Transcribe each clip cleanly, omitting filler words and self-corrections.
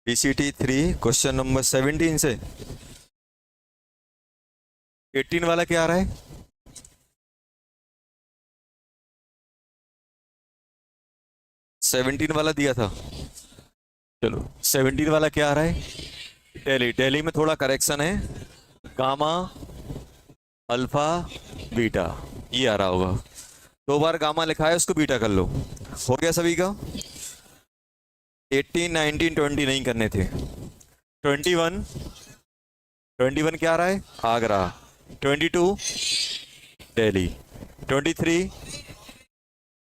PCT 3 question number 17 से 18 वाला क्या आ रहा है? सेवनटीन वाला दिया था। चलो 17 वाला क्या आ रहा है? दिल्ली में थोड़ा करेक्शन है। गामा अल्फा बीटा ये आ रहा होगा। 2 बार गामा लिखा है, उसको बीटा कर लो। हो गया सभी का? 18 19 20 नहीं करने थे। 21 21 क्या आ रहा है? आगरा। 22 दिल्ली। 23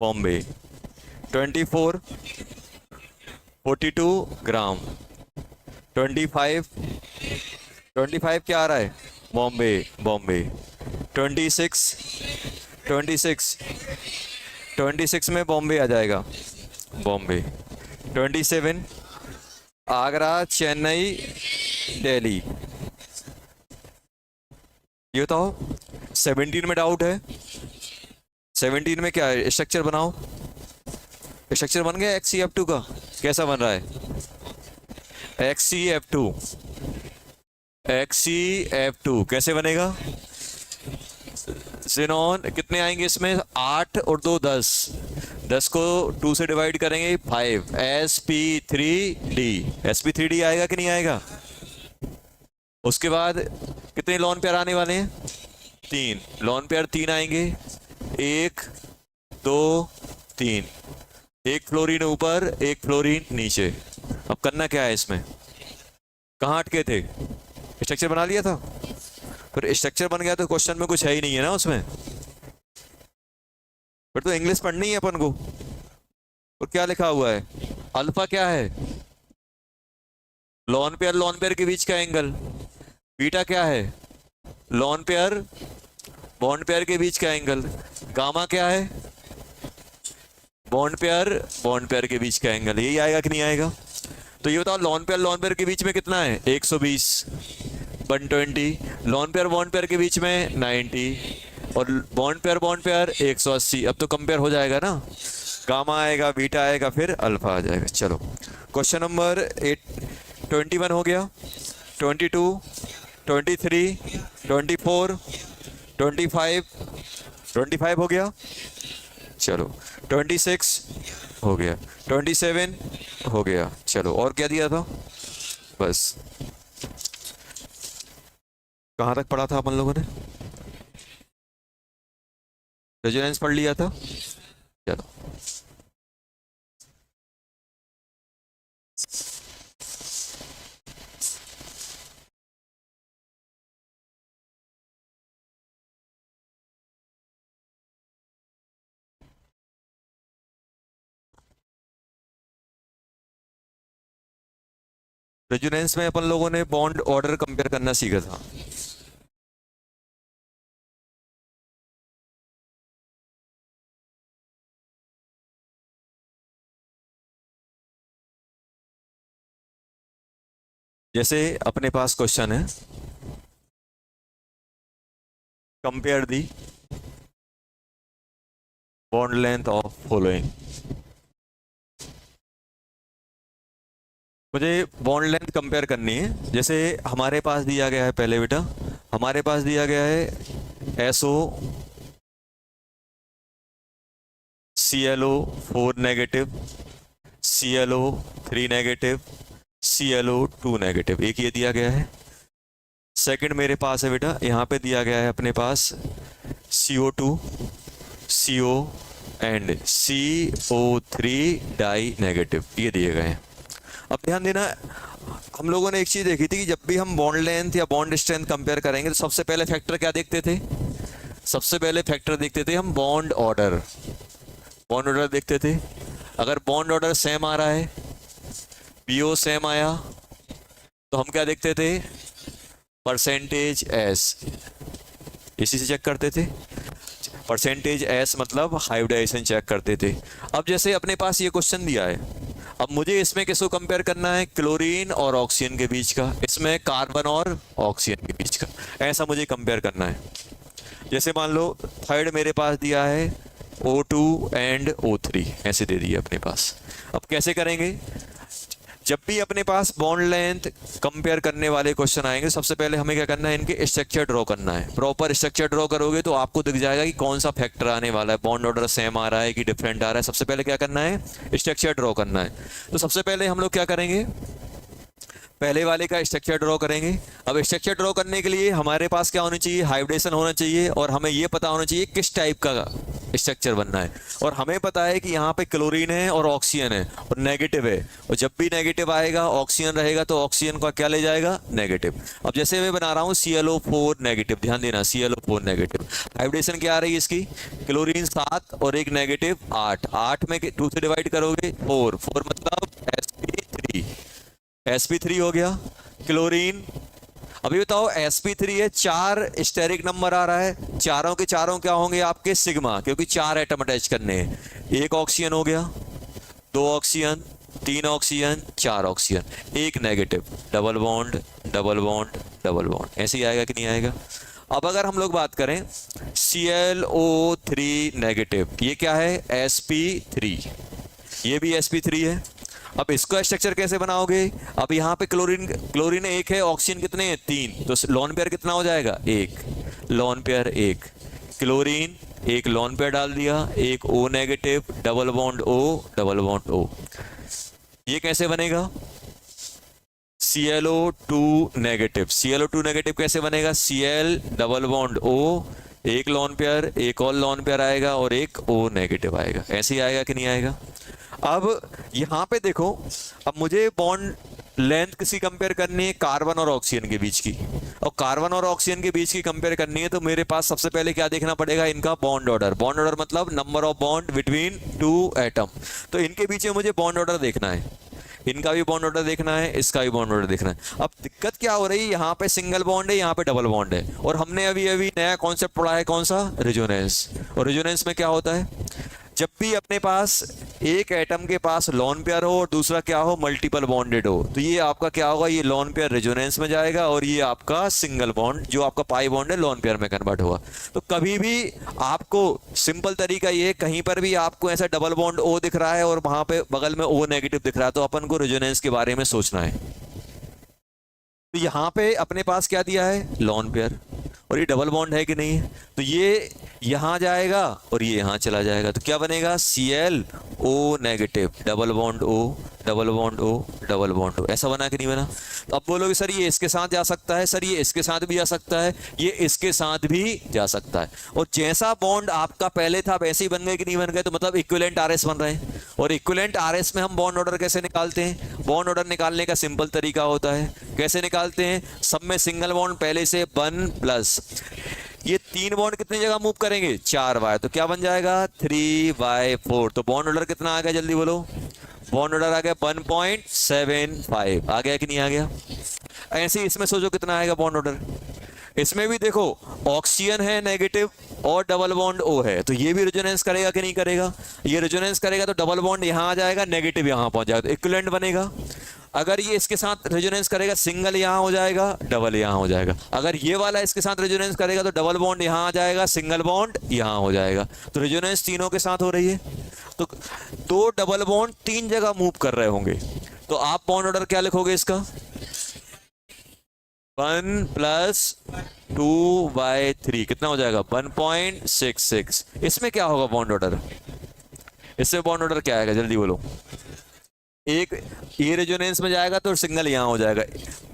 बॉम्बे। 24 42 ग्राम। 25 25 क्या आ रहा है? बॉम्बे बॉम्बे। 26 26 26 में बॉम्बे आ जाएगा, बॉम्बे। 27 आगरा चेन्नई दिल्ली। ये बताओ 17 में डाउट है? 17 में क्या है? स्ट्रक्चर बनाओ। स्ट्रक्चर बन गया XCF2 का? कैसा बन रहा है? XCF2 कैसे बनेगा? ज़ेनॉन कितने आएंगे इसमें? 8 और 2 10। 10 को 2 से डिवाइड करेंगे 5। sp3d आएगा कि नहीं आएगा? उसके बाद कितने लॉन पेयर आने वाले हैं? 3 लॉन पेयर, 3 आएंगे। 1 2 3। एक फ्लोरीन ऊपर एक फ्लोरीन नीचे। अब करना क्या है इसमें? कहाँ अटके थे? स्ट्रक्चर बना लिया था। फिर स्ट्रक्चर बन गया तो क्वेश्चन में कुछ है ही नहीं है ना उसमें। फिर तो इंग्लिश पढ़नी है अपन को। और क्या लिखा हुआ है? अल्फा क्या है? लॉन पेयर के बीच का एंगल। बीटा क्या है? लॉन पेयर बॉन्ड पेयर के बीच का एंगल। गामा क्या है? बॉन्ड पेयर के बीच का एंगल। यही आएगा कि नहीं आएगा? तो ये बताओ लॉन पेयर के बीच में कितना है? 120 120। लॉन पेयर बॉन्ड पेयर के बीच में 90 और बॉन्ड पेयर 180। अब तो कंपेयर हो जाएगा ना। गामा आएगा, बीटा आएगा, फिर अल्फा आ जाएगा। चलो क्वेश्चन नंबर 21 हो गया। 22 23 24 25 हो गया। चलो 26 हो गया। 27 हो गया। चलो और क्या दिया था? बस कहाँ तक पढ़ा था अपन लोगों ने? रेजोनेंस पढ़ लिया था। चलो रेजोनेंस में अपन लोगों ने बॉन्ड ऑर्डर कंपेयर करना सीखा था। जैसे अपने पास क्वेश्चन है, compare the bond length of following. मुझे बॉन्ड लेंथ कंपेयर करनी है। जैसे हमारे पास दिया गया है, पहले बेटा हमारे पास दिया गया है SO ClO4 negative, ClO3 negative, ClO2 negative. एक ये दिया गया है। सेकंड मेरे पास है बेटा, यहाँ पे दिया गया है अपने पास CO2 CO and CO3 die negative. ये दिए गए हैं। अब ध्यान देना, हम लोगों ने एक चीज देखी थी कि जब भी हम बॉन्ड लेंथ या बॉन्ड स्ट्रेंथ कंपेयर करेंगे तो सबसे पहले फैक्टर क्या देखते थे? सबसे पहले फैक्टर देखते थे हम बॉन्ड ऑर्डर। बॉन्ड ऑर्डर देखते थे। अगर बॉन्ड ऑर्डर सेम आ रहा है, PO सेम आया, तो हम क्या देखते थे? Percentage S। इसी से चेक करते थे। परसेंटेज S मतलब हाइब्रिडाइजेशन चेक करते थे। अब जैसे अपने पास ये क्वेश्चन दिया है, अब मुझे इसमें किसको कंपेयर करना है? क्लोरीन और ऑक्सीजन के बीच का। इसमें कार्बन और ऑक्सीजन के बीच का। ऐसा मुझे कंपेयर करना है। जैसे मान लो थर्ड मेरे पास दिया है O2 एंड O3, ऐसे दे दिए अपने पास। अब कैसे करेंगे? जब भी अपने पास बॉन्ड लेंथ कंपेयर करने वाले क्वेश्चन आएंगे, सबसे पहले हमें क्या करना है, इनके स्ट्रक्चर ड्रॉ करना है। प्रॉपर स्ट्रक्चर ड्रॉ करोगे तो आपको दिख जाएगा कि कौन सा फैक्टर आने वाला है, बॉन्ड ऑर्डर सेम आ रहा है कि डिफरेंट आ रहा है। सबसे पहले क्या करना है, स्ट्रक्चर ड्रॉ करना है। तो सबसे पहले हम लोग क्या करेंगे, पहले वाले का स्ट्रक्चर ड्रॉ करेंगे। अब स्ट्रक्चर ड्रॉ करने के लिए हमारे पास क्या होना चाहिए, हाइब्रिडेशन होना चाहिए, और हमें ये पता होना चाहिए किस टाइप का स्ट्रक्चर बनना है। और हमें पता है कि यहाँ पे क्लोरीन है और ऑक्सीजन है और नेगेटिव है, और जब भी नेगेटिव आएगा ऑक्सीजन रहेगा तो ऑक्सीजन का क्या ले जाएगा, नेगेटिव। अब जैसे मैं बना रहा हूँ ClO4 नेगेटिव, ध्यान देना ClO4 नेगेटिव। हाइब्रिडेशन क्या आ रही है इसकी, क्लोरीन 7 और एक नेगेटिव 8, 8 में 2 से डिवाइड करोगे 4, 4 मतलब sp3, sp3 हो गया क्लोरीन। अभी बताओ sp3 है, 4 स्टेरिक नंबर आ रहा है, चारों के चारों क्या होंगे आपके सिग्मा, क्योंकि 4 एटम अटैच करने हैं। एक ऑक्सीजन हो गया, 2 ऑक्सीजन, 3 ऑक्सीजन, 4 ऑक्सीजन, एक negative, double bond double bond double bond, ऐसे ही आएगा कि नहीं आएगा। अब अगर हम लोग बात करें ClO3 नेगेटिव, ये क्या है sp3, ये भी sp3 है। अब इसका स्ट्रक्चर कैसे बनाओगे, अब यहाँ पे क्लोरीन 1 है, ऑक्सीजन कितने हैं 3, तो लोन पेयर कितना हो जाएगा 1, lone pair 1, chlorine 1 lone pair डाल दिया, एक O negative, double bond O, double bond O। ये कैसे बनेगा, ClO2 नेगेटिव, ClO2 नेगेटिव कैसे बनेगा, Cl डबल बॉन्ड O, एक लोन पेयर, एक और लोन पेयर आएगा और एक O नेगेटिव आएगा, ऐसे ही आएगा कि नहीं आएगा। अब यहाँ पे देखो, अब मुझे बॉन्ड लेंथ किसी कंपेयर करनी है, कार्बन और ऑक्सीजन के बीच की, और कार्बन और ऑक्सीजन के बीच की कंपेयर करनी है, तो मेरे पास सबसे पहले क्या देखना पड़ेगा, इनका बॉन्ड ऑर्डर। बॉन्ड ऑर्डर मतलब number of bond between 2 atom. तो इनके बीच में मुझे बॉन्ड ऑर्डर देखना है, इनका भी बॉन्ड ऑर्डर देखना है, इसका भी बॉन्ड ऑर्डर देखना है। अब दिक्कत क्या हो रही है, यहाँ पे सिंगल बॉन्ड है, यहाँ पे डबल बॉन्ड है, और हमने अभी अभी नया कॉन्सेप्ट पढ़ा है, कौन सा, रेजोनेंस। और रेजोनेंस में क्या होता है, जब भी अपने पास एक एटम के पास लोन पेयर हो और दूसरा क्या हो, मल्टीपल बॉन्डेड हो, तो ये आपका क्या होगा, ये लोन पेयर रेजोनेंस में जाएगा, और ये आपका सिंगल बॉन्ड जो आपका पाई बॉन्ड है लोन पेयर में कन्वर्ट होगा। तो कभी भी आपको सिंपल तरीका ये, कहीं पर भी आपको ऐसा डबल बॉन्ड O दिख रहा है और वहां पे बगल में O नेगेटिव दिख रहा है, तो अपन को रेजोनेंस के बारे में सोचना है। तो यहाँ पे अपने पास क्या दिया है, लोन पेयर, और ये डबल बॉन्ड है कि नहीं है, तो ये यहाँ जाएगा और ये यहाँ चला जाएगा, तो क्या बनेगा, ClO negative, double bond O, double bond O, double bond O, ऐसा बना कि नहीं बना। तो अब बोलोगे सर ये इसके साथ जा सकता है, सर ये इसके साथ भी जा सकता है, ये इसके साथ भी जा सकता है, और जैसा बॉन्ड आपका पहले था वैसे ही बन गए कि नहीं बन गए, तो मतलब इक्विवेलेंट RS बन रहे हैं। और इक्विवेलेंट RS में हम बॉन्ड ऑर्डर कैसे निकालते हैं, बॉन्ड ऑर्डर निकालने का सिंपल तरीका होता है, कैसे निकालते हैं, सब में सिंगल बॉन्ड पहले से 1+, ये 3 बॉन्ड कितनी जगह मूव करेंगे, 4y, तो क्या बन जाएगा 3y4। तो बॉन्ड ऑर्डर कितना आ गया, जल्दी बोलो, बॉन्ड ऑर्डर आ गया 1.75, आ गया कि नहीं आ गया। ऐसे ही इसमें सोचो कितना आएगा बॉन्ड ऑर्डर, इसमें भी देखो ऑक्सीजन है नेगेटिव और डबल बॉन्ड O है, तो ये भी रेजोनेंस करेगा कि नहीं करेगा, ये रेजोनेंस करेगा, तो डबल बॉन्ड यहाँ आ जाएगा, नेगेटिव यहाँ पहुंच जाएगा, तो इक्विवेलेंट बनेगा। अगर ये इसके साथ रेजोनेंस करेगा, सिंगल यहाँ हो जाएगा, डबल यहाँ हो जाएगा। अगर ये वाला इसके साथ रेजोनेंस करेगा तो डबल बॉन्ड यहाँ आ जाएगा, सिंगल बॉन्ड यहाँ हो जाएगा। तो रेजोनेंस तीनों के साथ हो रही है, तो 2 डबल बॉन्ड 3 जगह मूव कर रहे होंगे, तो आप बॉन्ड ऑर्डर क्या लिखोगे इसका, 1+2/3 कितना हो जाएगा 1.66। इसमें क्या होगा बॉन्ड ऑर्डर, इसमें बॉन्ड ऑर्डर क्या आएगा, जल्दी बोलो। एक ये रेजोनेंस में जाएगा तो सिंगल यहाँ हो जाएगा,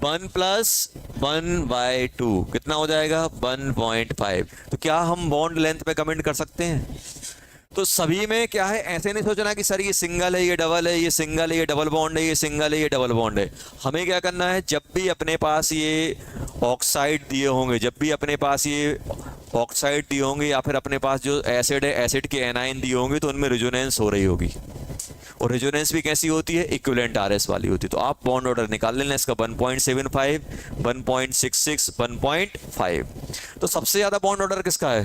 1+1/2 कितना हो जाएगा 1.5। तो क्या हम बॉन्ड लेंथ पे कमेंट कर सकते हैं। तो सभी में क्या है, ऐसे नहीं सोचना कि सर ये सिंगल है, ये डबल है, ये सिंगल है, ये डबल बॉन्ड है, ये सिंगल है, ये डबल बॉन्ड है। हमें क्या करना है, जब भी अपने पास ये ऑक्साइड दिए होंगे, जब भी अपने पास ये ऑक्साइड दिए होंगे, या फिर अपने पास जो एसिड है, एसिड के एनाइन दिए होंगे, तो उनमें रेजोनेंस हो रही होगी, और रेजोनेंस भी कैसी होती है, इक्विवेलेंट RS वाली होती है। तो आप बॉन्ड ऑर्डर निकाल लेना इसका, 1.75, 1.66, 1.5। तो सबसे ज्यादा बॉन्ड ऑर्डर किसका है,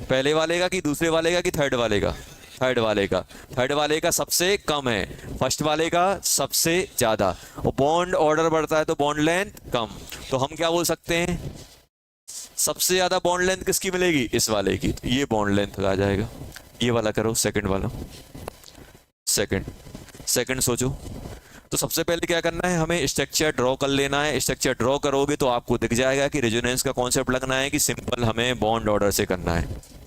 पहले वाले का कि दूसरे वाले का कि थर्ड वाले का, थर्ड वाले का। थर्ड वाले का सबसे कम है, फर्स्ट वाले का सबसे ज्यादा। और बॉन्ड ऑर्डर बढ़ता है तो बॉन्ड लेंथ कम, तो हम क्या बोल सकते हैं, सबसे ज्यादा बॉन्ड लेंथ किसकी मिलेगी, इस वाले की। तो ये बॉन्ड लेंथ आ जाएगा। ये वाला करो, सेकंड वाला, सेकंड सोचो। तो सबसे पहले क्या करना है, हमें स्ट्रक्चर ड्रॉ कर लेना है। स्ट्रक्चर ड्रॉ करोगे तो आपको दिख जाएगा कि रेजोनेंस का कॉन्सेप्ट लगना है कि सिंपल हमें बॉन्ड ऑर्डर से करना है।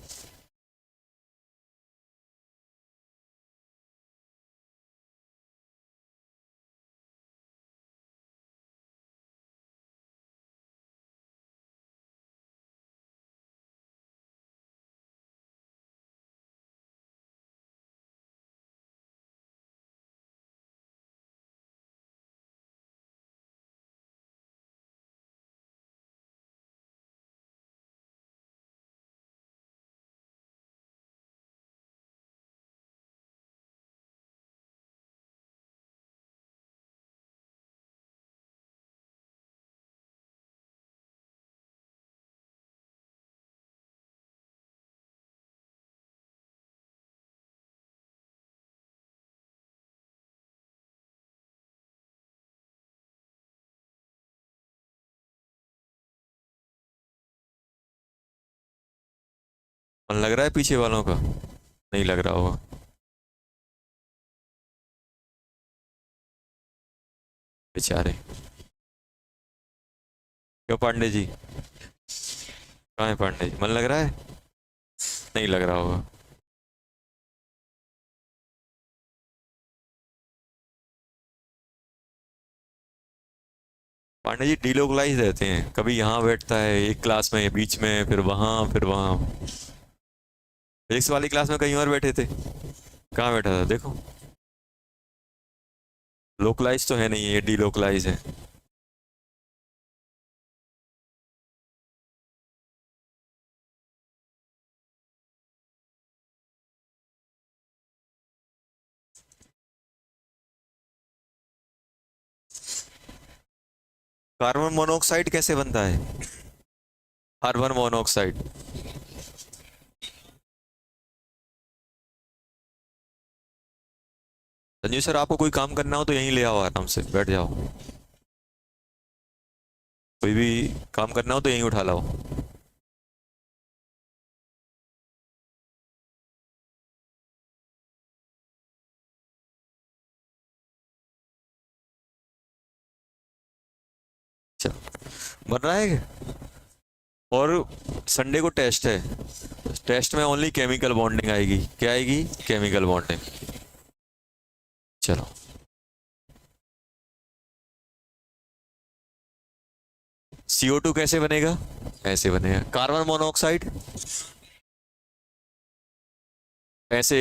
मन लग रहा है पीछे वालों का? नहीं लग रहा होगा। बेचारे। क्यों पांडे जी? कहाँ है पांडे जी? मन लग रहा है? नहीं लग रहा होगा। पांडे जी डिलोकलाइज रहते हैं, कभी यहाँ बैठता है एक क्लास में बीच में, फिर वहाँ फिर वहाँ। फिजिक्स वाली क्लास में कहीं और बैठे थे, कहाँ बैठा था देखो। लोकलाइज तो है नहीं, ये डिलोकलाइज है। कार्बन मोनोऑक्साइड कैसे बनता है? Carbon monoxide. संजय सर, आपको कोई काम करना हो तो यहीं ले आओ, आराम से बैठ जाओ। कोई भी काम करना हो तो यहीं उठा लाओ। अच्छा, बन रहा है क्या? और संडे को टेस्ट है, टेस्ट में ओनली केमिकल बॉन्डिंग आएगी। क्या आएगी? Chemical bonding. चलो, CO2 कैसे बनेगा? ऐसे बनेगा। कार्बन मोनोऑक्साइड ऐसे,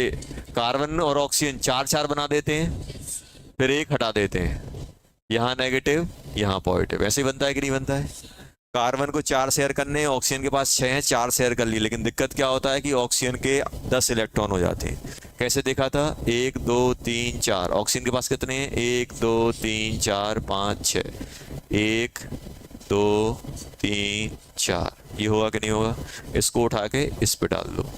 कार्बन और ऑक्सीजन चार चार बना देते हैं, फिर एक हटा देते हैं, यहाँ नेगेटिव यहाँ पॉजिटिव। ऐसे ही बनता है कि नहीं बनता है? कार्बन को 4 शेयर करने हैं, ऑक्सीजन के पास 6 हैं, 4 शेयर कर लिए, लेकिन दिक्कत क्या होता है कि ऑक्सीजन के 10 इलेक्ट्रॉन हो जाते हैं। कैसे देखा था? 1 2 3 4। ऑक्सीजन के पास कितने हैं? 1 2 3 4 5 6। 1 2 3 4। ये होगा कि नहीं होगा? इसको उठा के इस पे डाल दो।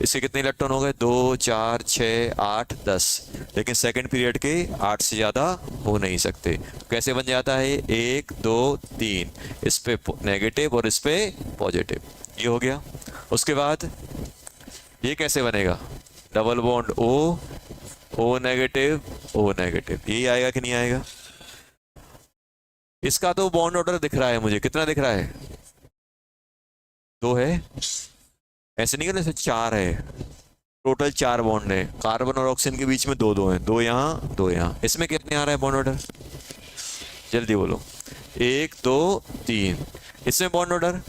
इसके कितने इलेक्ट्रॉन हो गए? 2 4 6 8 10। लेकिन सेकंड पीरियड के 8 से ज़्यादा हो नहीं सकते। तो कैसे बन जाता है? 1 2 3, इस पे नेगेटिव और इस पे पॉजिटिव। ये हो गया। उसके बाद ये कैसे बनेगा? Double bond O negative O negative. यही आएगा कि नहीं आएगा? इसका तो बॉन्ड ऑर्डर दिख रहा है मुझे, कितना दिख रहा है? 2 है। ऐसे नहीं करना, 4 है। टोटल 4 बॉन्ड है, कार्बन और ऑक्सीजन के बीच में 2 2 हैं, 2 यहाँ 2 यहाँ। इसमें कितने आ रहा है बॉन्ड ऑर्डर? जल्दी बोलो। 1 2 3। इसमें बॉन्ड ऑर्डर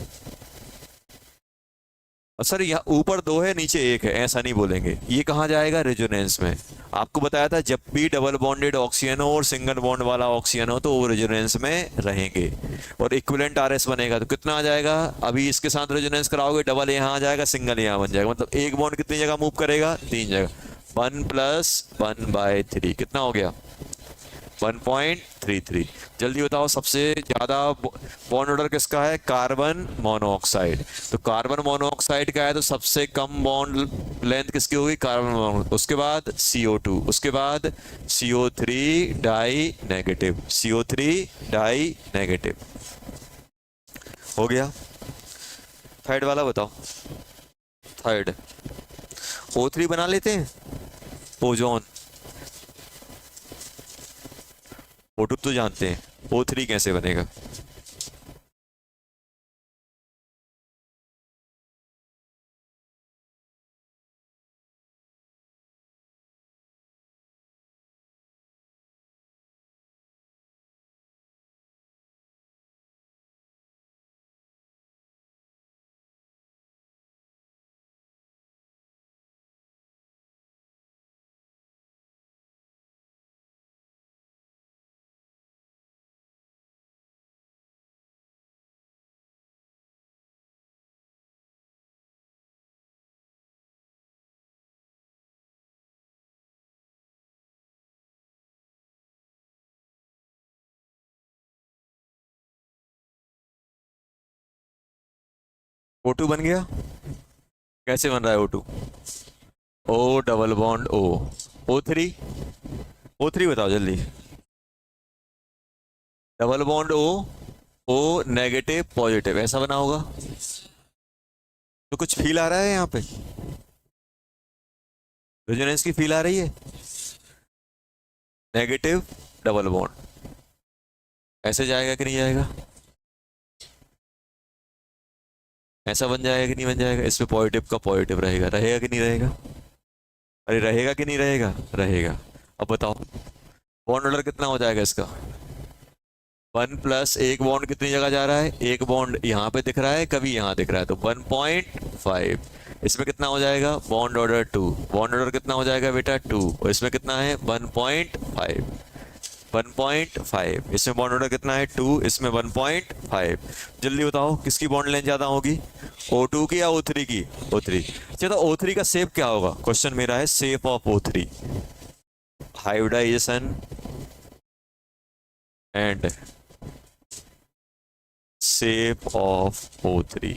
सर यहाँ ऊपर 2 है नीचे 1 है, ऐसा नहीं बोलेंगे। ये कहाँ जाएगा? रेजोनेंस में। आपको बताया था जब भी डबल बॉन्डेड ऑक्सीजन हो और सिंगल बॉन्ड वाला ऑक्सीजन हो तो वो रेजोनेंस में रहेंगे और इक्विवेलेंट RS बनेगा। तो कितना आ जाएगा? अभी इसके साथ रेजोनेंस कराओगे, डबल यहाँ आ जाएगा, सिंगल यहाँ बन जाएगा। मतलब एक बॉन्ड कितनी जगह मूव करेगा? 3 जगह। 1 + 1/3 कितना हो गया? 1.33। जल्दी बताओ, सबसे ज्यादा बॉन्ड ऑर्डर किसका है? Carbon monoxide. तो कार्बन मोनोऑक्साइड का है तो सबसे कम बॉन्ड लेंथ किसकी होगी? Carbon monoxide. उसके बाद CO2, उसके बाद CO3 die negative, CO3 die negative. हो गया। थर्ड वाला बताओ। थर्ड O3 बना लेते हैं, ओजोन। O2 तो जानते हैं, O3 कैसे बनेगा? O2 बन गया। कैसे बन रहा है O2? O double bond O। O3, O3 बताओ जल्दी। Double bond O, O negative positive, ऐसा बना होगा। तो कुछ फील आ रहा है यहाँ पे? रेजोनेंस की फील आ रही है? नेगेटिव डबल बॉन्ड ऐसे जाएगा कि नहीं जाएगा? ऐसा बन जाएगा कि नहीं बन जाएगा? इसमें पॉजिटिव का पॉजिटिव रहेगा, रहेगा कि नहीं रहेगा? अरे रहेगा कि नहीं रहेगा? रहेगा। अब बताओ बॉन्ड ऑर्डर कितना हो जाएगा इसका? 1 प्लस एक बॉन्ड कितनी जगह जा रहा है? एक बॉन्ड यहाँ पे दिख रहा है, कभी यहाँ दिख रहा है, तो 1.5। इसमें कितना हो जाएगा? Bond order 2। बॉन्ड ऑर्डर कितना हो जाएगा बेटा? 2। और इसमें कितना है? 1.5। 1.5। इसमें बॉन्ड ऑर्डर कितना है? 2। इसमें 1.5। जल्दी बताओ किसकी बॉन्ड लेंथ ज्यादा होगी? O2 की या O3 की? O3। अच्छा तो O3 का शेप क्या होगा? क्वेश्चन मेरा है shape of O3। Hybridization and shape of O3।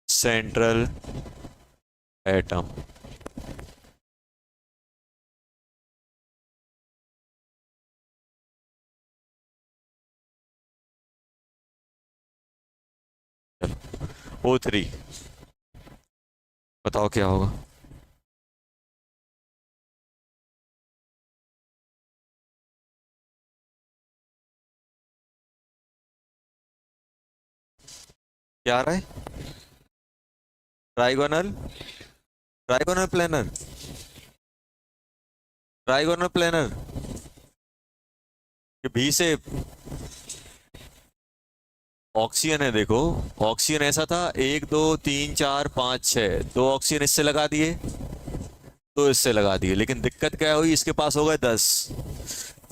Central atom. O3 बताओ क्या होगा? क्या आ रहा है? Trigonal, trigonal planar, trigonal planar भी से ऑक्सीजन है। देखो ऑक्सीजन ऐसा था 1 2 3 4 5 6, 2 ऑक्सीजन इससे लगा दिए, 2 इससे लगा दिए, लेकिन दिक्कत क्या हुई? इसके पास हो गए 10।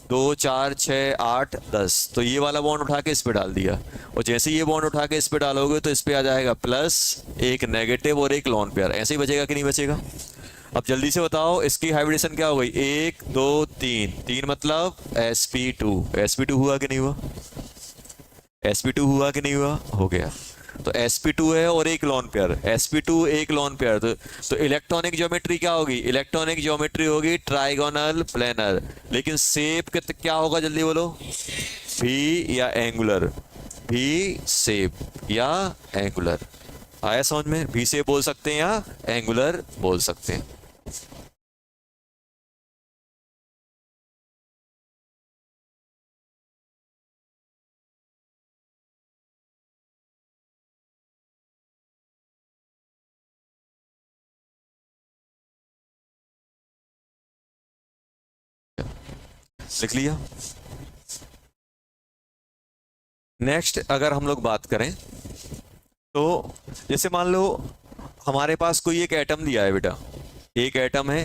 2 4 6 8 10, तो ये वाला बॉन्ड उठा के इस पे डाल दिया, और जैसे ये बॉन्ड उठा के इस पे डालोगे तो इस पे आ जाएगा प्लस, एक नेगेटिव और एक लॉन पेयर। ऐसे ही बचेगा कि नहीं बचेगा? अब जल्दी से बताओ इसकी हाइब्रिडेशन क्या हो गई? 1 2 3, 3 मतलब sp2। sp2 हुआ कि नहीं हुआ? sp2 हुआ कि नहीं हुआ? हो गया। तो sp2 है और एक लॉन पेयर, sp2 एक लॉन पेयर, तो इलेक्ट्रॉनिक ज्योमेट्री क्या होगी? इलेक्ट्रॉनिक ज्योमेट्री होगी ट्राइगोनल प्लेनर। लेकिन शेप क्या होगा? जल्दी बोलो। भी या एंगुलर? भी शेप या एंगुलर? आया समझ में? भी शेप बोल सकते हैं या एंगुलर बोल सकते हैं। लिख लिया। नेक्स्ट अगर हम लोग बात करें तो जैसे मान लो हमारे पास कोई एक एटम दिया है बेटा, एक एटम है,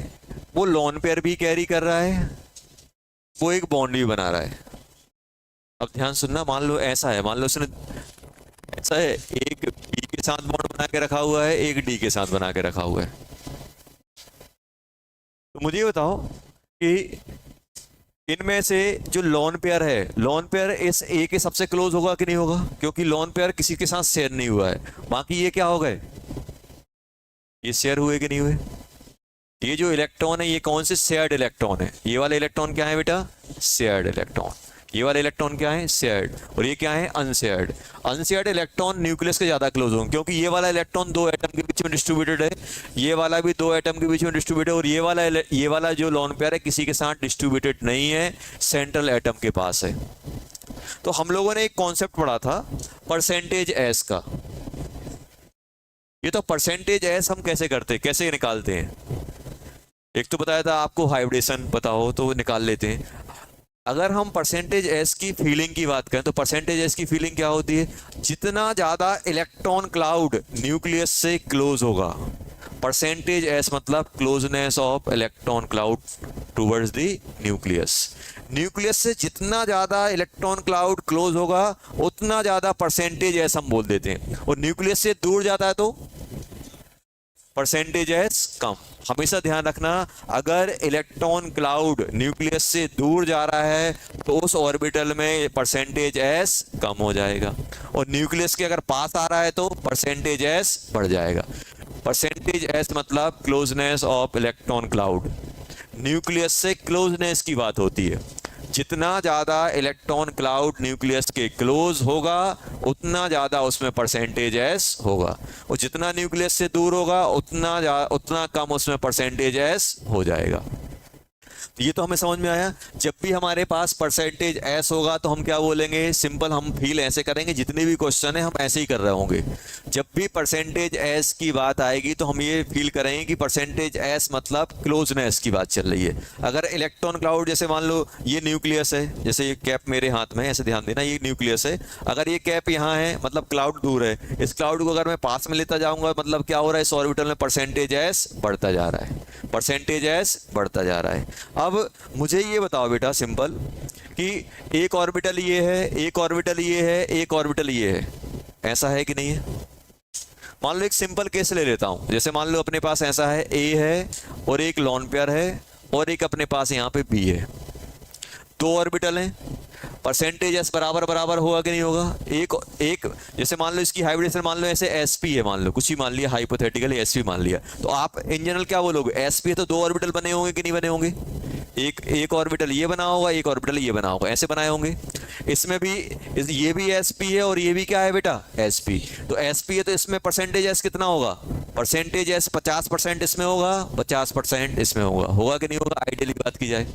वो लोन पेयर भी कैरी कर रहा है, वो एक बॉन्ड भी बना रहा है। अब ध्यान सुनना, मान लो ऐसा है, मान लो उसने ऐसा है, एक बी के साथ बॉन्ड बना के रखा हुआ है, एक डी के साथ बना के रखा हुआ है। तो मुझे ये बताओ कि इनमें से जो लोन पेयर है, लोन पेयर इस ए के सबसे क्लोज होगा कि नहीं होगा? क्योंकि लोन पेयर किसी के साथ शेयर नहीं हुआ है। बाकी ये क्या हो गए? ये शेयर हुए कि नहीं हुए? ये जो इलेक्ट्रॉन है ये कौन से शेयर्ड इलेक्ट्रॉन है? ये वाला इलेक्ट्रॉन क्या है बेटा? Shared electron. ये वाले इलेक्ट्रॉन क्या है, शेयर्ड, और ये क्या है, अनशेयर्ड। अनशेयर्ड इलेक्ट्रॉन न्यूक्लियस के ज्यादा क्लोज होंगे, क्योंकि ये वाला इलेक्ट्रॉन दो एटम के बीच में डिस्ट्रीब्यूटेड है, ये वाला भी दो एटम के बीच में डिस्ट्रीब्यूटेड है, और ये वाला जो लोन पेयर है किसी के साथ डिस्ट्रीब्यूटेड नहीं है, सेंट्रल एटम के पास है। तो हम लोगों ने एक कॉन्सेप्ट पढ़ा था परसेंटेज एस का। ये तो परसेंटेज एस हम कैसे करते, कैसे निकालते हैं, एक तो बताया था आपको, हाइब्रिडेशन पता हो तो निकाल लेते हैं। अगर हम परसेंटेज एस की फीलिंग की बात करें तो परसेंटेज एस की फीलिंग क्या होती है, जितना ज्यादा इलेक्ट्रॉन क्लाउड न्यूक्लियस से क्लोज होगा, परसेंटेज एस मतलब closeness of electron cloud towards the nucleus. Nucleus से जितना ज्यादा इलेक्ट्रॉन क्लाउड क्लोज होगा उतना ज्यादा परसेंटेज एस हम बोल देते हैं, और न्यूक्लियस से दूर जाता है तो परसेंटेज एस कम। हमेशा ध्यान रखना, अगर इलेक्ट्रॉन क्लाउड न्यूक्लियस से दूर जा रहा है तो उस ऑर्बिटल में परसेंटेज एस कम हो जाएगा, और न्यूक्लियस के अगर पास आ रहा है तो परसेंटेज एस बढ़ जाएगा। परसेंटेज एस मतलब closeness of electron cloud, nucleus से क्लोजनेस की बात होती है। जितना ज्यादा इलेक्ट्रॉन क्लाउड न्यूक्लियस के क्लोज होगा उतना ज्यादा उसमें परसेंटेज एस होगा, और जितना न्यूक्लियस से दूर होगा उतना कम उसमें परसेंटेज एस हो जाएगा। ये तो हमें समझ में आया। जब भी हमारे पास परसेंटेज एस होगा तो हम क्या बोलेंगे, सिंपल हम फील ऐसे करेंगे, जितने भी क्वेश्चन है हम ऐसे ही कर रहे होंगे। जब भी परसेंटेज एस की बात आएगी तो हम ये फील करेंगे कि परसेंटेज एस मतलब क्लोजनेस की बात चल रही है। अगर इलेक्ट्रॉन क्लाउड, जैसे मान लो ये न्यूक्लियस है, जैसे ये कैप मेरे हाथ में है, ऐसे ध्यान देना, ये न्यूक्लियस है, अगर ये कैप यहाँ है मतलब क्लाउड दूर है, इस क्लाउड को अगर मैं पास में लेता जाऊंगा मतलब क्या हो रहा है, इस ऑर्बिटल में परसेंटेज एस बढ़ता जा रहा है, परसेंटेज एस बढ़ता जा रहा है। अब मुझे ये बताओ बेटा सिंपल, कि एक ऑर्बिटल ये है, एक ऑर्बिटल ये है, एक ऑर्बिटल ये है, ऐसा है कि नहीं है? मान लो एक सिंपल केस ले लेता हूं, जैसे मान लो अपने पास ऐसा है, ए है और एक लोन पेयर है, और एक अपने पास यहाँ पे बी है, दो ऑर्बिटल हैं, परसेंटेज एस बराबर बराबर होगा कि नहीं होगा? एक जैसे मान लो इसकी हाइब्रिडेशन मान लो ऐसे एसपी है, मान लो कुछ ही मान लिया, हाइपोथेटिकली एसपी मान लिया, तो आप इन जनरल क्या बोलोगे, एसपी है तो दो ऑर्बिटल बने होंगे कि नहीं बने होंगे? एक ऑर्बिटल ये बना होगा, एक ऑर्बिटल ये बना होगा, ऐसे बनाए होंगे। इसमें भी ये भी एसपी है और ये भी क्या है बेटा, एसपी। तो एसपी है तो इसमें परसेंटेज एस कितना होगा, परसेंटेज एस 50% इसमें होगा, 50% इसमें होगा कि नहीं होगा? आइडियली बात की जाए,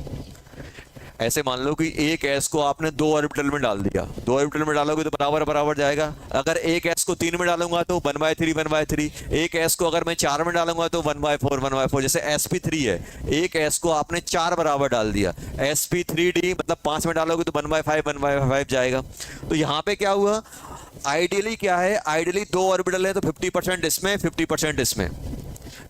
ऐसे मान लो कि एक एस को आपने दो ऑर्बिटल में डाल दिया, दो ऑर्बिटल में डालोगे तो बराबर बराबर जाएगा। अगर एक एस को 3 में डालूंगा तो 1/3 1/3, एक एस को अगर मैं 4 में डालूंगा तो 1/4 1/4। जैसे sp3 है, एक एस को आपने 4 बराबर डाल दिया, sp3d मतलब 5 में डालोगे तो 1/5 1/5 जाएगा। तो यहाँ पे क्या हुआ, आइडियली क्या है, आइडियली दो ऑर्बिटल है तो 50% इसमें 50% इसमें,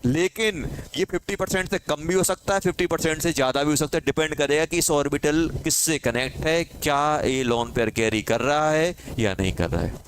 लेकिन ये 50% से कम भी हो सकता है, 50% से ज्यादा भी हो सकता है, डिपेंड करेगा कि इस ऑर्बिटल किससे कनेक्ट है, क्या ये लोन पेयर कैरी कर रहा है या नहीं कर रहा है।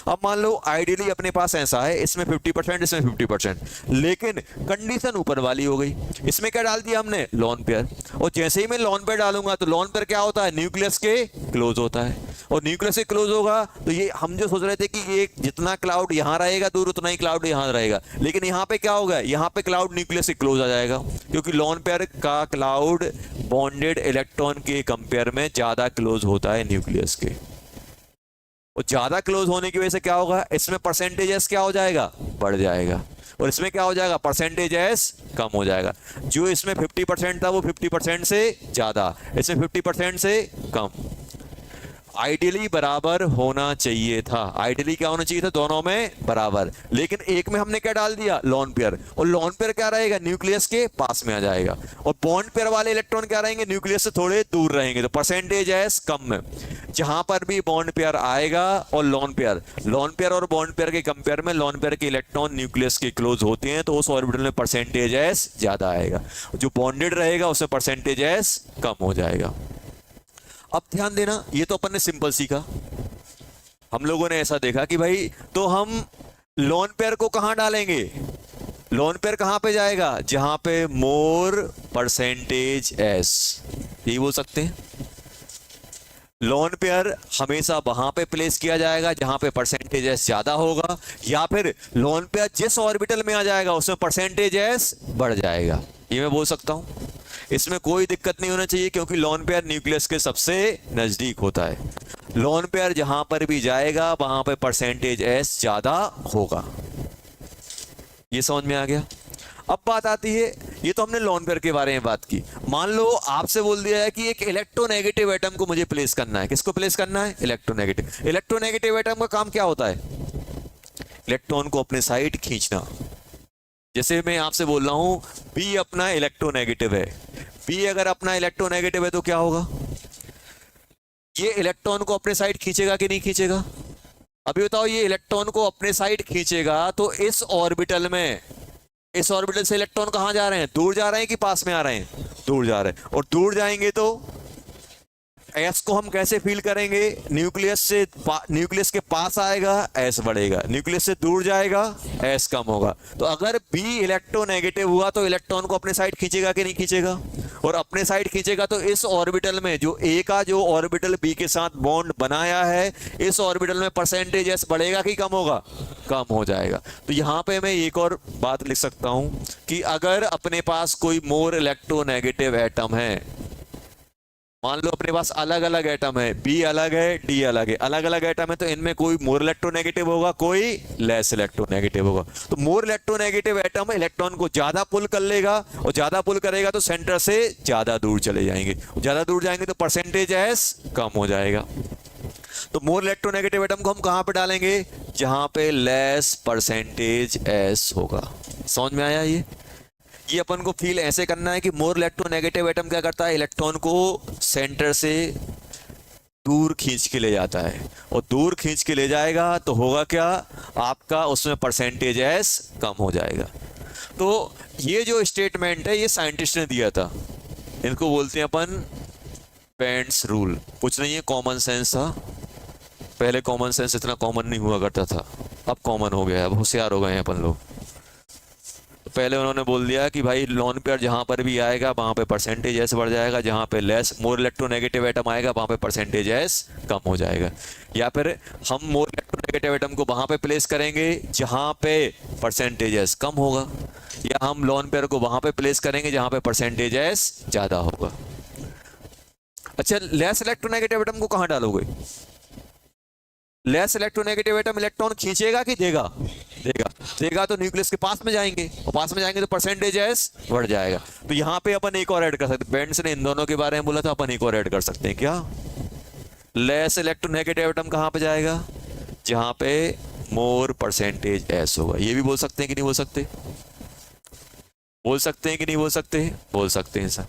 अब मान लो आइडियली अपने पास ऐसा है, इसमें 50% इसमें 50%, लेकिन कंडीशन ऊपर वाली हो गई, इसमें क्या डाल दिया हमने, लोन पेयर, और जैसे ही मैं लोन पेयर डालूंगा तो लोन पेयर क्या होता है, न्यूक्लियस के क्लोज होता है, और न्यूक्लियस से क्लोज होगा तो ये हम जो सोच रहे थे कि ये जितना क्लाउड यहां रहेगा दूर उतना ही क्लाउड यहां रहेगा, लेकिन यहां पे क्या होगा, यहां पे क्लाउड न्यूक्लियस से क्लोज आ जाएगा, क्योंकि लोन पेयर का क्लाउड बॉन्डेड इलेक्ट्रॉन के कंपेयर में ज्यादा क्लोज होता है न्यूक्लियस के, और ज्यादा क्लोज होने की वजह से क्या होगा, इसमें परसेंटेज एस क्या हो जाएगा, बढ़ जाएगा, और इसमें क्या हो जाएगा, परसेंटेज एस कम हो जाएगा। जो इसमें 50% था वो 50% से ज्यादा, इसमें 50% से कम। आइडियली बराबर होना चाहिए था, आइडियली क्या होना चाहिए था, दोनों में बराबर, लेकिन एक में हमने क्या डाल दिया, लोन पेयर, और लोन पेयर क्या रहेगा, न्यूक्लियस के पास में आ जाएगा, और बॉन्ड पेयर वाले इलेक्ट्रॉन क्या रहेंगे, न्यूक्लियस से थोड़े दूर रहेंगे, तो परसेंटेज एस कम है। जहां पर भी बॉन्ड पेयर आएगा और लोन पेयर और बॉन्ड पेयर के कंपेयर में लोन पेयर के इलेक्ट्रॉन न्यूक्लियस के क्लोज होते हैं तो उस ऑर्बिटल में परसेंटेज एस ज्यादा आएगा, जो बॉन्डेड रहेगा उसमें परसेंटेज एस कम हो जाएगा। अब ध्यान देना, ये तो अपन ने सिंपल सीखा, हम लोगों ने ऐसा देखा कि भाई तो हम लोन पेयर को कहां डालेंगे, लोन पेयर कहां पे जाएगा, जहां पे मोर परसेंटेज एस, यही बोल सकते हैं। लोन पेयर हमेशा वहां पे प्लेस किया जाएगा जहां पे परसेंटेज एस ज्यादा होगा, या फिर लोन पेयर जिस ऑर्बिटल में आ जाएगा उसमें परसेंटेज एस बढ़ जाएगा, ये मैं बोल सकता हूं। इसमें कोई दिक्कत नहीं होना चाहिए क्योंकि लोन पेयर न्यूक्लियस के सबसे नजदीक होता है। लोन पेयर जहां पर भी जाएगा वहां पर परसेंटेज एस ज्यादा होगा। ये समझ में आ गया। अब बात आती है, ये तो हमने लोन पेयर के बारे में बात की। मान लो आपसे बोल दिया है कि एक इलेक्ट्रोनेगेटिव एटम को मुझे प्लेस करना है। किसको प्लेस करना है? इलेक्ट्रोनेगेटिव। इलेक्ट्रोनेगेटिव एटम का काम क्या होता है? इलेक्ट्रॉन को अपने साइड खींचना। जैसे मैं आपसे बोल रहा हूं बी अपना इलेक्ट्रोनेगेटिव है, बी अगर अपना इलेक्ट्रोनेगेटिव है तो क्या होगा? ये इलेक्ट्रॉन को अपने साइड खींचेगा कि नहीं खींचेगा? अभी बताओ, ये इलेक्ट्रॉन को अपने साइड खींचेगा तो इस ऑर्बिटल में, इस ऑर्बिटल से इलेक्ट्रॉन कहां जा रहे हैं? दूर जा रहे हैं कि पास में आ रहे हैं? दूर जा रहे हैं। और दूर जाएंगे तो एस को हम कैसे फील करेंगे? न्यूक्लियस से न्यूक्लियस के पास आएगा एस बढ़ेगा, न्यूक्लियस से दूर जाएगा एस कम होगा। तो अगर बी इलेक्ट्रोनेगेटिव हुआ तो इलेक्ट्रॉन को अपने साइड खींचेगा कि नहीं खींचेगा? और अपने साइड खींचेगा तो इस ऑर्बिटल में जो ए का जो ऑर्बिटल बी के साथ बॉन्ड बनाया है, इस ऑर्बिटल में परसेंटेज एस बढ़ेगा कि कम होगा? कम हो जाएगा। तो यहां पे मैं एक और बात लिख सकता हूं कि अगर अपने पास कोई मोर इलेक्ट्रोनेगेटिव एटम है, मान लो अपने पास अलग अलग एटम है, बी अलग है डी अलग है, अलग अलग एटम है, तो इनमें कोई मोर इलेक्ट्रोनेगेटिव होगा, कोई लेस इलेक्ट्रोनेगेटिव होगा। तो मोर इलेक्ट्रोनेगेटिव एटम इलेक्ट्रॉन को ज्यादा पुल कर लेगा, और ज्यादा पुल करेगा तो सेंटर से ज्यादा दूर चले जाएंगे, ज्यादा दूर जाएंगे तो परसेंटेज एस कम हो जाएगा। तो मोर इलेक्ट्रोनेगेटिव एटम को हम कहां पे डालेंगे? जहां पे लेस परसेंटेज एस होगा। समझ में आया? ये अपन को फील ऐसे करना है कि मोर इलेक्ट्रोनेगेटिव एटम क्या करता है? इलेक्ट्रॉन को सेंटर से दूर खींच के ले जाता है, और दूर खींच के ले जाएगा तो होगा क्या? आपका उसमें परसेंटेज एस कम हो जाएगा। तो ये जो स्टेटमेंट है ये साइंटिस्ट ने दिया था, इनको बोलते हैं अपन बेंड्स रूल। कुछ नहीं है, कॉमन सेंस था। पहले कॉमन सेंस इतना कॉमन नहीं हुआ करता था, अब कॉमन हो गया है, अब होशियार हो गए हैं अपन लोग। पहले उन्होंने बोल दिया कि भाई लोन पेयर जहां पर भी आएगा वहां पे परसेंटेज एस बढ़ जाएगा, जहां पे लेस मोर इलेक्ट्रोनेगेटिव एटम आएगा वहां पे परसेंटेज एस कम हो जाएगा। या फिर हम मोर इलेक्ट्रोनेगेटिव एटम को वहां पे प्लेस करेंगे जहां पे परसेंटेज एस कम होगा, या हम लोन पेयर को वहां पे प्लेस करेंगे जहां पे परसेंटेज एस ज्यादा होगा। अच्छा, लेस इलेक्ट्रोनेगेटिव एटम को कहां डालोगे? लेस इलेक्ट्रोनेगेटिव एटम इलेक्ट्रॉन खींचेगा कि देगा? देगा। देगा तो न्यूक्लियस के पास में जाएंगे, और पास में जाएंगे तो परसेंटेज एस बढ़ जाएगा। तो यहां पे अपन एक और ऐड कर सकते हैं। बेंड्स ने इन दोनों के बारे में बोला था, अपन एक और ऐड कर सकते हैं। क्या? लेस इलेक्ट्रोनेगेटिव एटम कहां पे जाएगा? जहां पे मोर परसेंटेज एस होगा। ये भी बोल सकते हैं कि नहीं बोल सकते? बोल सकते हैं कि नहीं बोल सकते? बोल सकते हैं सर।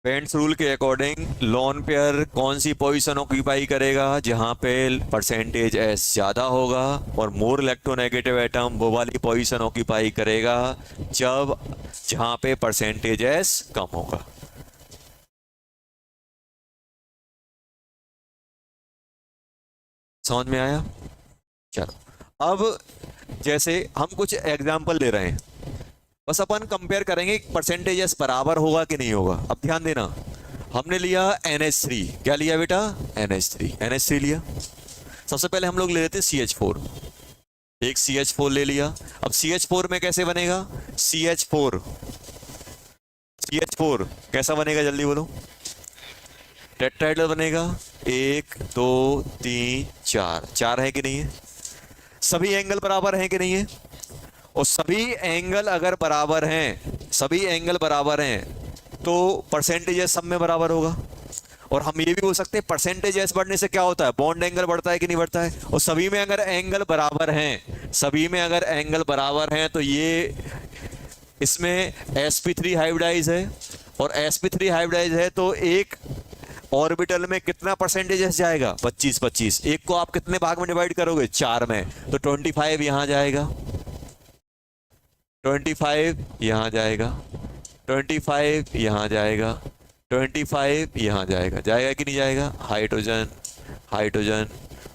बेंड्स रूल के अकॉर्डिंग लोन पेयर कौन सी पोजीशन ऑक्यूपाई करेगा? जहां पे परसेंटेज एस ज्यादा होगा, और मोर इलेक्ट्रोनेगेटिव एटम वो वाली पोजीशन ऑक्यूपाई करेगा जहां पे परसेंटेज एस कम होगा। समझ में आया? चलो, अब जैसे हम कुछ एग्जाम्पल ले रहे हैं, बस अपन कंपेयर करेंगे परसेंटेज एस बराबर होगा कि नहीं होगा। अब ध्यान देना, हमने लिया NH3। क्या लिया बेटा? NH3 लिया। सबसे पहले हम लोग ले लेते हैं CH4। एक CH4 ले लिया। अब CH4 में कैसे बनेगा? CH4 कैसा बनेगा? जल्दी बोलो। टेट्राहेड्रल बनेगा। 1 2 3 4 है कि नहीं है? सभी एंगल बराबर हैं कि नहीं है? और सभी एंगल अगर बराबर हैं, तो परसेंटेज एस सब में बराबर होगा। और हम ये भी बोल सकते हैं परसेंटेज एस बढ़ने से क्या होता है? बॉन्ड एंगल बढ़ता है कि नहीं बढ़ता है? और सभी में अगर एंगल बराबर हैं, तो ये इसमें sp3 हाइब्रिडाइज है, और sp3 हाइब्रिडाइज है तो एक ऑर्बिटल में कितना परसेंटेज एस जाएगा? 25। एक को आप कितने भाग में डिवाइड करोगे? 4 में। तो 25 यहां जाएगा, 25 यहां जाएगा, 25 यहां जाएगा, 25 यहां जाएगा। जाएगा कि नहीं जाएगा? हाइड्रोजन हाइड्रोजन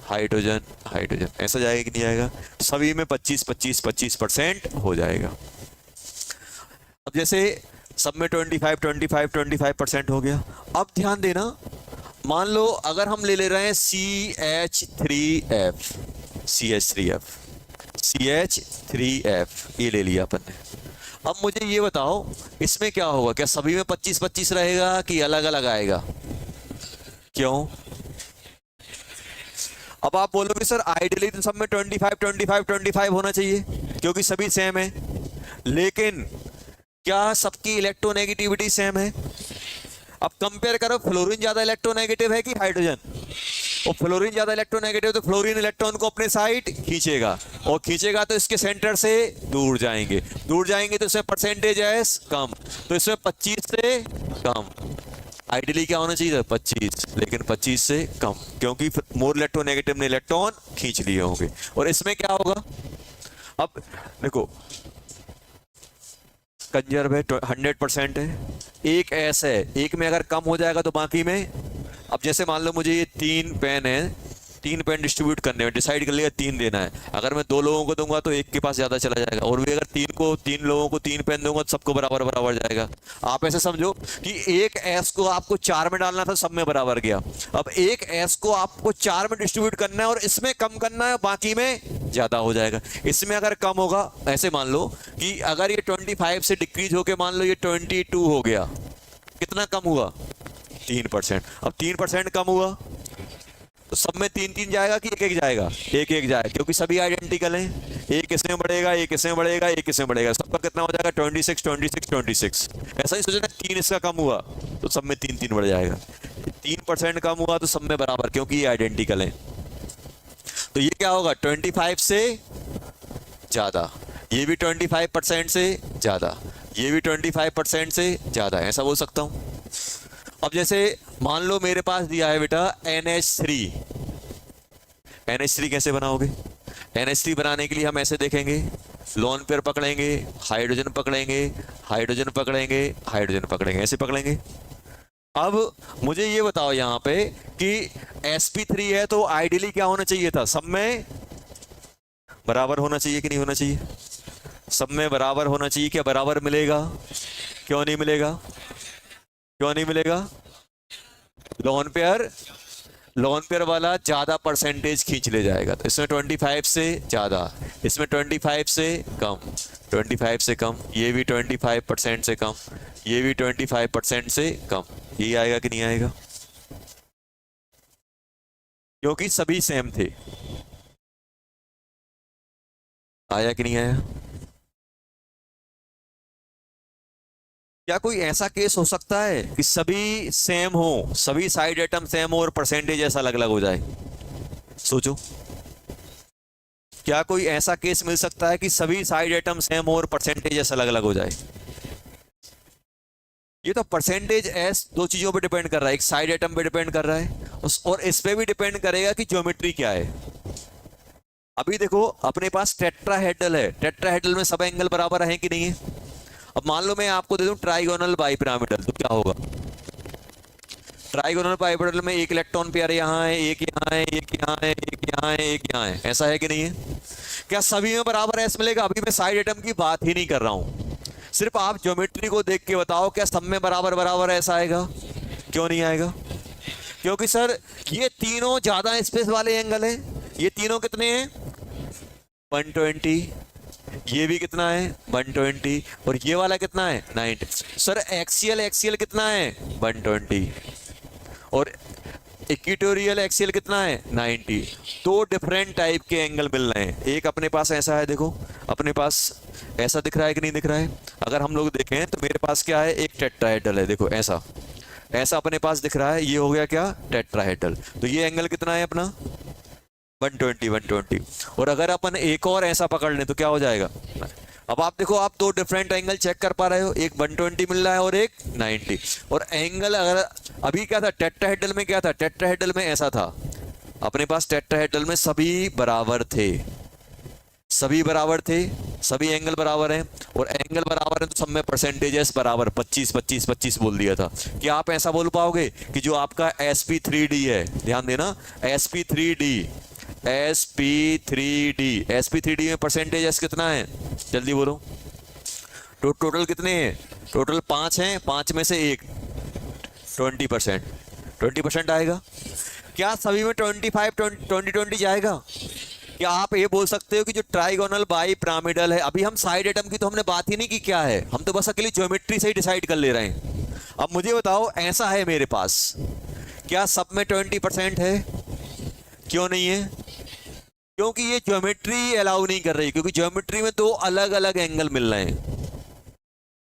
हाइड्रोजन हाइड्रोजन, ऐसा जाएगा कि नहीं जाएगा? सभी में 25% हो जाएगा। अब जैसे सब में 25% हो गया। अब ध्यान देना, मान लो अगर हम ले रहे हैं CH3F, CH3F ये ले लिया अपन ने। अब मुझे ये बताओ इसमें क्या होगा, क्या सभी में 25-25 रहेगा कि अलग अलग आएगा? क्यों? अब आप बोलोगे सर आइडियली तो सब में 25-25-25 होना चाहिए क्योंकि सभी सेम है, लेकिन क्या सबकी इलेक्ट्रोनेगेटिविटी सेम है? अब कंपेयर करो, फ्लोरीन ज्यादा इलेक्ट्रोनेगेटिव है कि हाइड्रोजन? और फ्लोरीन ज्यादा इलेक्ट्रोनेगेटिव तो फ्लोरीन इलेक्ट्रॉन को अपने साइड खींचेगा, और खींचेगा तो इसके सेंटर से दूर जाएंगे तो इसमें परसेंटेज है कम, तो इसमें 25 से कम। आइडियली क्या होना चाहिए था? 25, लेकिन 25 से कम क्योंकि मोर इलेक्ट्रोनेगेटिव ने इलेक्ट्रॉन खींच लिए होंगे। और इसमें क्या होगा? अब देखो कंजर्व है, 100% है, एक एस है, एक में अगर कम हो जाएगा तो बाकी में। अब जैसे मान लो मुझे ये 3 पेन है, 3 पेन डिस्ट्रीब्यूट करने में डिसाइड कर लिया 3 देना है, अगर मैं 2 लोगों को दूंगा तो एक के पास ज्यादा चला जाएगा, और भी अगर 3 लोगों को 3 पेन दूंगा तो सबको बराबर बराबर जाएगा। आप ऐसे समझो कि एक एस को आपको 4 में डालना था, सब में बराबर गया। अब एक एस को आपको 4 में डिस्ट्रीब्यूट करना है और इसमें कम करना है, बाकी में ज्यादा हो जाएगा। इसमें अगर कम होगा, ऐसे मान लो कि अगर ये 25 से डिक्रीज होके मान लो ये 22 हो गया, कितना कम हुआ? 3%। अब 3% कम हुआ तो सब में 3-3 जाएगा कि 1-1 जाएगा? 1-1 जाएगा क्योंकि सभी आइडेंटिकल हैं। एक इसमें बढ़ेगा, एक इसमें बढ़ेगा, एक इसमें बढ़ेगा, सबका कितना हो जाएगा? 26। ऐसा ही सोचना, 3 इसका कम हुआ तो सब में 3-3 बढ़ जाएगा। 3% कम हुआ तो सब में बराबर, क्योंकि ये आइडेंटिकल है। तो ये क्या होगा? 25 से ज्यादा, ये भी 25% से ज्यादा, ये भी 25% से ज्यादा, ऐसा बोल सकता हूं। अब जैसे मान लो मेरे पास दिया है बेटा NH3 कैसे बनाओगे? NH3 बनाने के लिए हम ऐसे देखेंगे, लोन पेयर पकड़ेंगे, हाइड्रोजन पकड़ेंगे, हाइड्रोजन पकड़ेंगे, हाइड्रोजन पकड़ेंगे, ऐसे पकड़ेंगे। अब मुझे ये बताओ यहाँ पे कि sp3 है तो आइडियली क्या होना चाहिए था? सब में बराबर होना चाहिए कि नहीं होना चाहिए? सब में बराबर होना चाहिए। क्या बराबर मिलेगा? क्यों नहीं मिलेगा? क्यों नहीं मिलेगा? लोन पेयर वाला ज्यादा परसेंटेज खींच ले जाएगा, तो इसमें 25 से ज्यादा, इसमें 25 से कम, 25 से कम, ये भी 25% से कम, ये भी 25% से कम, ये आएगा कि नहीं आएगा? क्योंकि सभी सेम थे। आया कि नहीं आया? क्या कोई ऐसा केस हो सकता है कि सभी सेम हो, सभी साइड एटम सेम हो और परसेंटेज ऐसा अलग अलग हो जाए? सोचो, क्या कोई ऐसा केस मिल सकता है कि सभी साइड एटम सेम हो और परसेंटेज ऐसा अलग अलग हो जाए? ये तो परसेंटेज एस 2 चीजों पे डिपेंड कर रहा है, एक साइड एटम पे डिपेंड कर रहा है और इस पे भी डिपेंड करेगा कि ज्योमेट्री क्या है। अभी देखो अपने पास टेट्राहेड्रल है, टेट्राहेड्रल में सब एंगल बराबर है कि नहीं है? अब मान लो मैं आपको दे दूं ट्राइगोनल बाइपिरामिडल, तो क्या होगा? ट्राइगोनल बाइपिरामिडल में एक इलेक्ट्रॉन पेयर यहाँ है, एक यहाँ है, एक यहाँ है, एक यहाँ है, एक यहाँ है, ऐसा है कि नहीं है? क्या सभी में बराबर एस मिलेगा? अभी मैं साइड एटम की बात ही नहीं कर रहा हूं, सिर्फ आप ज्योमेट्री को देख के बताओ क्या सब में बराबर बराबर ऐसा आएगा? क्यों नहीं आएगा? क्योंकि सर ये तीनों ज्यादा स्पेस वाले एंगल है। ये तीनों कितने हैं? 120। ये भी कितना है? 120। और ये वाला कितना है? 90। सर एक्सियल कितना है? 120। और इक्वेटोरियल एक्सियल कितना है? 90। 2 डिफरेंट टाइप के एंगल मिल रहे हैं। एक अपने पास ऐसा है, देखो अपने पास ऐसा दिख रहा है कि नहीं दिख रहा है? अगर हम लोग देखें तो मेरे पास क्या है? एक टेट्राहेड्रल है, देखो ऐसा अपने पास दिख रहा है। ये हो गया क्या? टेट्राहेड्रल। तो ये एंगल कितना है अपना? 120। और अगर अपन एक और ऐसा पकड़ लें तो क्या हो जाएगा? अब आप देखो, आप 2 डिफरेंट एंगल चेक कर पा रहे हो, एक 120 मिल रहा है और एक 90। और एंगल अगर अभी क्या था टेट्राहेड्रल में? क्या था टेट्राहेड्रल में? ऐसा था अपने पास टेट्राहेड्रल में सभी बराबर थे, सभी बराबर थे, सभी एंगल बराबर हैं। और एंगल बराबर है तो सब में परसेंटेजेस बराबर 25 बोल दिया था। क्या आप ऐसा बोल पाओगे कि जो आपका sp3d है, ध्यान देना, sp3d में परसेंटेज कितना है? जल्दी बोलो। टोटल कितने हैं? टोटल 5 हैं, 5 में से एक 20%। 20% आएगा। क्या सभी में 25 20 जाएगा? क्या आप ये बोल सकते हो कि जो ट्राइगोनल बाई पिरामिडल है, अभी हम साइड एटम की तो हमने बात ही नहीं की क्या है, हम तो बस अकेली ज्योमेट्री से ही डिसाइड कर ले रहे हैं। अब मुझे बताओ, ऐसा है मेरे पास, क्या सब में 20% है? क्यों नहीं है? क्योंकि ये ज्योमेट्री अलाउ नहीं कर रही, क्योंकि ज्योमेट्री में दो अलग अलग एंगल मिल रहे हैं,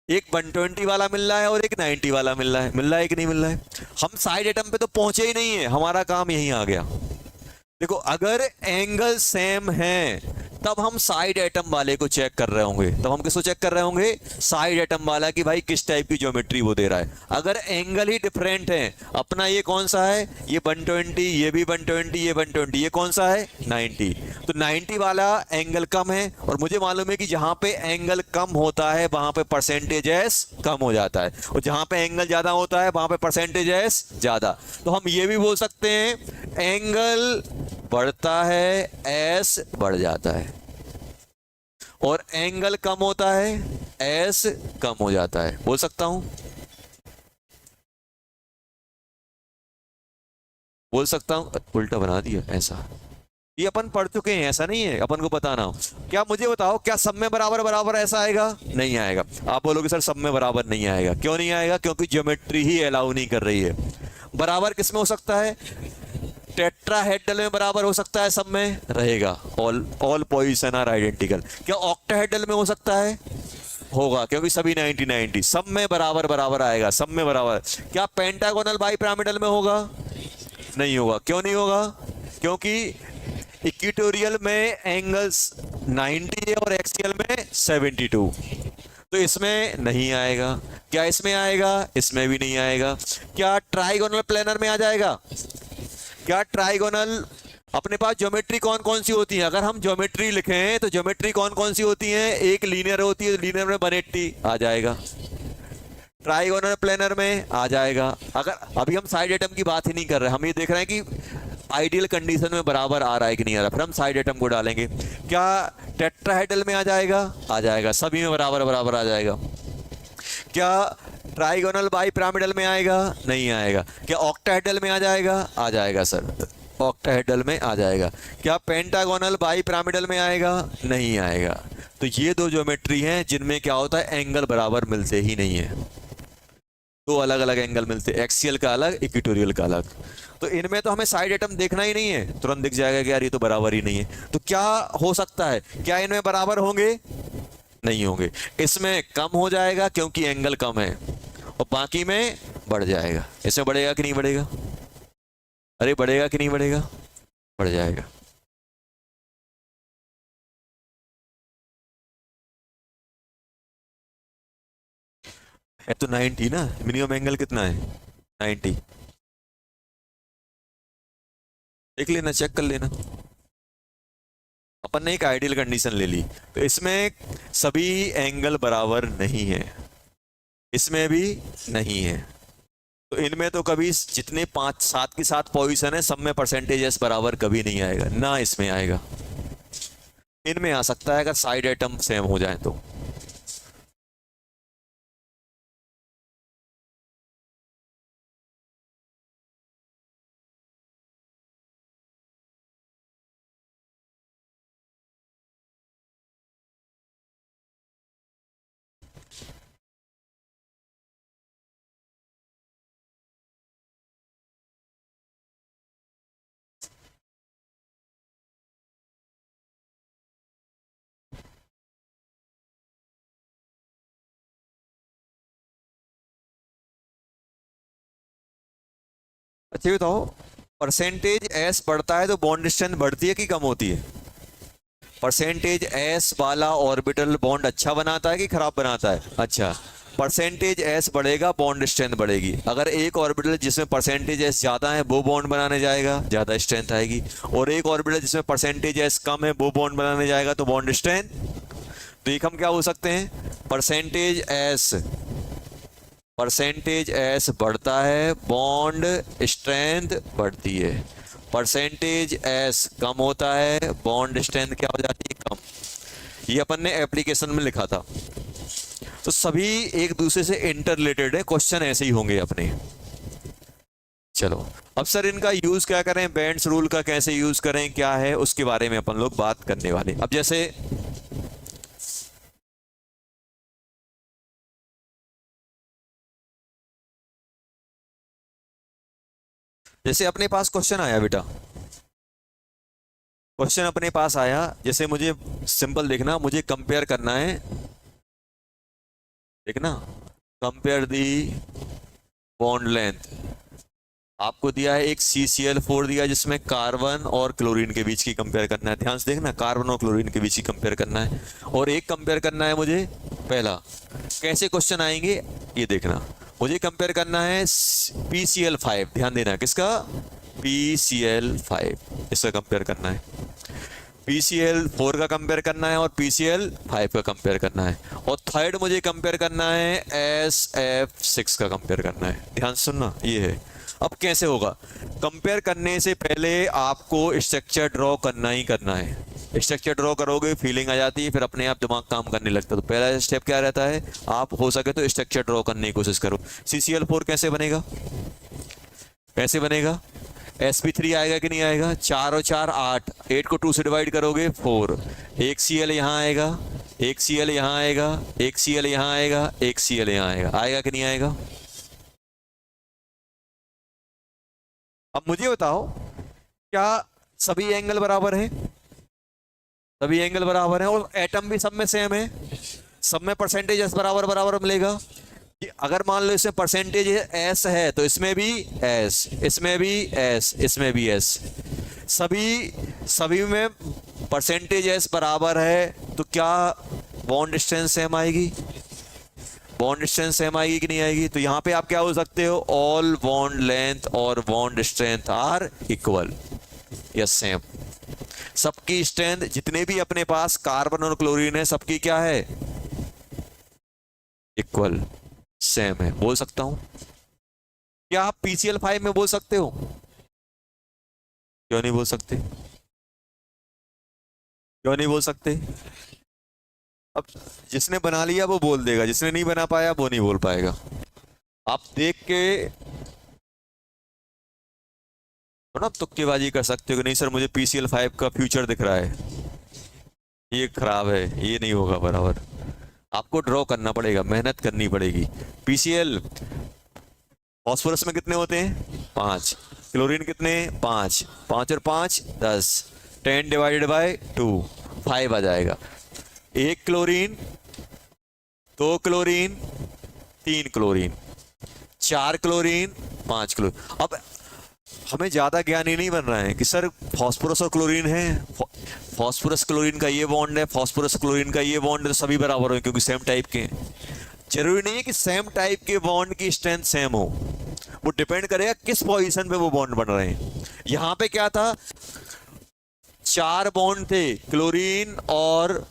एक 120 वाला मिल रहा है और एक 90 वाला मिल रहा है कि नहीं मिल रहा है? हम साइड एटम पे तो पहुंचे ही नहीं है, हमारा काम यहीं आ गया। देखो, अगर एंगल सेम है तब हम साइड एटम वाले को चेक कर रहे होंगे, तब हम किसको चेक कर रहे होंगे? साइड एटम वाला, कि भाई किस टाइप की ज्योमेट्री वो दे रहा है। अगर एंगल ही डिफरेंट है, अपना ये कौन सा है, ये 120, ये भी 120, ये 120, ये कौन सा है, 90, तो 90 वाला एंगल कम है, और मुझे मालूम है कि जहां पे एंगल कम होता है वहां पे परसेंटेज एस कम हो जाता है, और जहां पे एंगल ज्यादा होता है वहां पे परसेंटेज एस ज्यादा। तो हम ये भी बोल सकते हैं एंगल बढ़ता है एस बढ़ जाता है, और एंगल कम होता है एस कम हो जाता है। बोल सकता हूं? बोल सकता हूं? उल्टा बना दिया ऐसा, ये अपन पढ़ चुके हैं, ऐसा नहीं है अपन को बताना हो। क्या मुझे बताओ, क्या सब में बराबर बराबर ऐसा आएगा? नहीं आएगा। आप बोलोगे सर सब में बराबर नहीं आएगा, क्यों नहीं आएगा? क्योंकि ज्योमेट्री ही अलाउ नहीं कर रही है। बराबर किस में हो सकता है? टेट्राहेड्रल में बराबर हो सकता है, सब में रहेगा, ऑल पोजीशन आर आइडेंटिकल। क्या ऑक्टाहेड्रल में हो सकता है? होगा, क्योंकि सभी 90 90, सब में बराबर बराबर आएगा, सब में बराबर। क्या पेंटागोनल बाई पिरामिडल में होगा? नहीं होगा। क्यों नहीं होगा? क्योंकि इक्वेटोरियल में एंगल्स 90 है और एक्सियल में 72, तो इसमें नहीं आएगा। क्या इसमें आएगा? इसमें भी नहीं आएगा। क्या ट्राइगोनल प्लेनर में आ जाएगा? क्या ट्राइगोनल, अपने पास ज्योमेट्री कौन कौन सी होती है? अगर हम ज्योमेट्री लिखें तो ज्योमेट्री कौन कौन सी होती है? एक लीनियर होती है, लीनियर में 180 आ जाएगा, ट्राइगोनल प्लेनर में आ जाएगा। अगर अभी हम साइड एटम की बात ही नहीं कर रहे, हम ये देख रहे हैं कि आइडियल कंडीशन में बराबर आ रहा है कि नहीं आ रहा, फिर हम साइड एटम को डालेंगे। क्या टेट्राहेड्रल में आ जाएगा? आ जाएगा, सभी में बराबर बराबर आ जाएगा। क्या ट्राइगोनल बाई पिरामिडल में आएगा? नहीं आएगा। क्या ऑक्टाहेड्रल में आ जाएगा? आ जाएगा सर, ऑक्टाहेड्रल में आ जाएगा। क्या पेंटागोनल बाई पिरामिडल में आएगा? नहीं आएगा। तो ये दो ज्योमेट्री हैं जिनमें क्या होता है, एंगल बराबर मिलते ही नहीं है, दो अलग अलग एंगल मिलते, एक्सियल का अलग, इक्वेटोरियल का अलग। तो इनमें तो हमें साइड एटम देखना ही नहीं है, तुरंत दिख जाएगा कि यार ये तो बराबर ही नहीं है। तो क्या हो सकता है, क्या इनमें बराबर होंगे? नहीं होंगे। इसमें कम हो जाएगा क्योंकि एंगल कम है, और बाकी में बढ़ जाएगा। इसमें बढ़ेगा कि नहीं बढ़ेगा? अरे बढ़ेगा कि नहीं बढ़ेगा? बढ़ जाएगा। है तो 90 ना, मिनिमम एंगल कितना है? 90। देख लेना, चेक कर लेना। अपन ने एक आइडियल कंडीशन ले ली, तो इसमें सभी एंगल बराबर नहीं है, इसमें भी नहीं है, तो इनमें तो कभी जितने 5 7 की 7 पोजीशन है सब में परसेंटेज बराबर कभी नहीं आएगा, ना इसमें आएगा। इनमें आ सकता है अगर साइड एटम सेम हो जाए तो। अच्छा ये बताओ, परसेंटेज एस बढ़ता है तो बॉन्ड स्ट्रेंथ बढ़ती है कि कम होती है? परसेंटेज एस वाला ऑर्बिटल बॉन्ड अच्छा बनाता है कि खराब बनाता है? अच्छा। परसेंटेज एस बढ़ेगा, बॉन्ड स्ट्रेंथ बढ़ेगी। अगर एक ऑर्बिटल जिसमें परसेंटेज एस ज्यादा है वो बॉन्ड बनाने जाएगा, ज्यादा स्ट्रेंथ आएगी, और एक ऑर्बिटल जिसमें परसेंटेज एस कम है वो बॉन्ड बनाने जाएगा तो बॉन्ड स्ट्रेंथ। तो एक हम क्या हो सकते हैं, परसेंटेज एस बढ़ता है, बॉन्ड स्ट्रेंथ बढ़ती है। परसेंटेज एस कम होता है, बॉन्ड स्ट्रेंथ क्या हो जाती है, कम। ये अपन ने एप्लीकेशन में लिखा था। तो सभी एक दूसरे से इंटर रिलेटेड है, क्वेश्चन ऐसे ही होंगे अपने। चलो अब सर इनका यूज क्या करें, बेंड्स रूल का कैसे यूज करें, क्या है उसके बारे में अपन लोग बात करने वाले। अब जैसे अपने पास क्वेश्चन आया बेटा, क्वेश्चन अपने पास आया, जैसे मुझे सिंपल देखना, मुझे कंपेयर करना है, देखना कंपेयर दी बॉन्ड लेंथ। आपको दिया है एक CCl4 दिया जिसमें कार्बन और क्लोरीन के बीच की कंपेयर करना है, ध्यान से देखना, कार्बन और क्लोरीन के बीच की कंपेयर करना है। और एक कंपेयर करना है मुझे पहला, कैसे क्वेश्चन आएंगे ये देखना, मुझे कंपेयर करना है PCl5, ध्यान देना किसका, PCl5 इसका कंपेयर करना है, PCl4 का कंपेयर करना है और PCl5 का कंपेयर करना है, और थर्ड मुझे कंपेयर करना है SF6 का कंपेयर करना है। ध्यान सुनना ये है। अब कैसे होगा, कंपेयर करने से पहले आपको स्ट्रक्चर ड्रॉ करना ही करना है। स्ट्रक्चर ड्रॉ करोगे फीलिंग आ जाती है, फिर अपने आप दिमाग काम करने लगता है। तो पहला स्टेप क्या रहता है, आप हो सके तो स्ट्रक्चर ड्रॉ करने की कोशिश करो। CCl4 कैसे बनेगा, कैसे बनेगा, sp3 आएगा कि नहीं आएगा, 4 और 4 8, 8 को 2 से डिवाइड करोगे 4, एक Cl यहाँ आएगा, एक Cl यहाँ आएगा, एक Cl यहाँ आएगा, एक Cl यहाँ आएगा, आएगा कि नहीं आएगा। अब मुझे बताओ क्या सभी एंगल बराबर है, सभी एंगल बराबर है, और एटम भी सब में सेम है, सब में परसेंटेज एस बराबर बराबर मिलेगा। अगर मान लो इसमें परसेंटेज एस है तो इसमें भी एस, इसमें भी एस, इसमें भी एस, सभी में परसेंटेज एस बराबर है, तो क्या बॉन्ड स्ट्रेंथ सेम आएगी, बॉन्ड स्ट्रेंथ सेम आएगी कि नहीं आएगी। तो यहां पे आप क्या हो सकते हो, ऑल बॉन्ड लेंथ और bond strength are equal, yes same. सबकी स्ट्रेंथ जितने भी अपने पास कार्बन और क्लोरीन है सबकी क्या है, इक्वल, सेम है। बोल सकता हूं, क्या आप PCl5 में बोल सकते हो, क्यों नहीं बोल सकते, क्यों नहीं बोल सकते। अब जिसने बना लिया वो बोल देगा, जिसने नहीं बना पाया वो नहीं बोल पाएगा। आप देख के तो ना तुक्केबाजी कर सकते हो कि नहीं सर मुझे PCl5 का फ्यूचर दिख रहा है, ये खराब है, ये नहीं होगा बराबर। आपको ड्रॉ करना पड़ेगा, मेहनत करनी पड़ेगी। PCl फास्फोरस में कितने होते हैं 5, क्लोरीन कितने 5, 5 और 5 10, 10 डिवाइडेड बाय 2 5 आ जाएगा। एक chlorine, 2 chlorine, 3 chlorine, 4 chlorine, 5 chlorine. अब हमें ज्यादा ज्ञान ही नहीं बन रहा है कि सर फास्फोरस और क्लोरीन है, फास्फोरस क्लोरीन का ये बॉन्ड है, फास्फोरस क्लोरीन का ये बॉन्ड है, तो सभी बराबर हो क्योंकि सेम टाइप के हैं। जरूरी नहीं है कि सेम टाइप के बॉन्ड की स्ट्रेंथ सेम हो, वो डिपेंड करेगा किस पोजीशन पे वो बॉन्ड बन रहे हैं। यहां पे क्या था, 4 बॉन्ड थे क्लोरीन और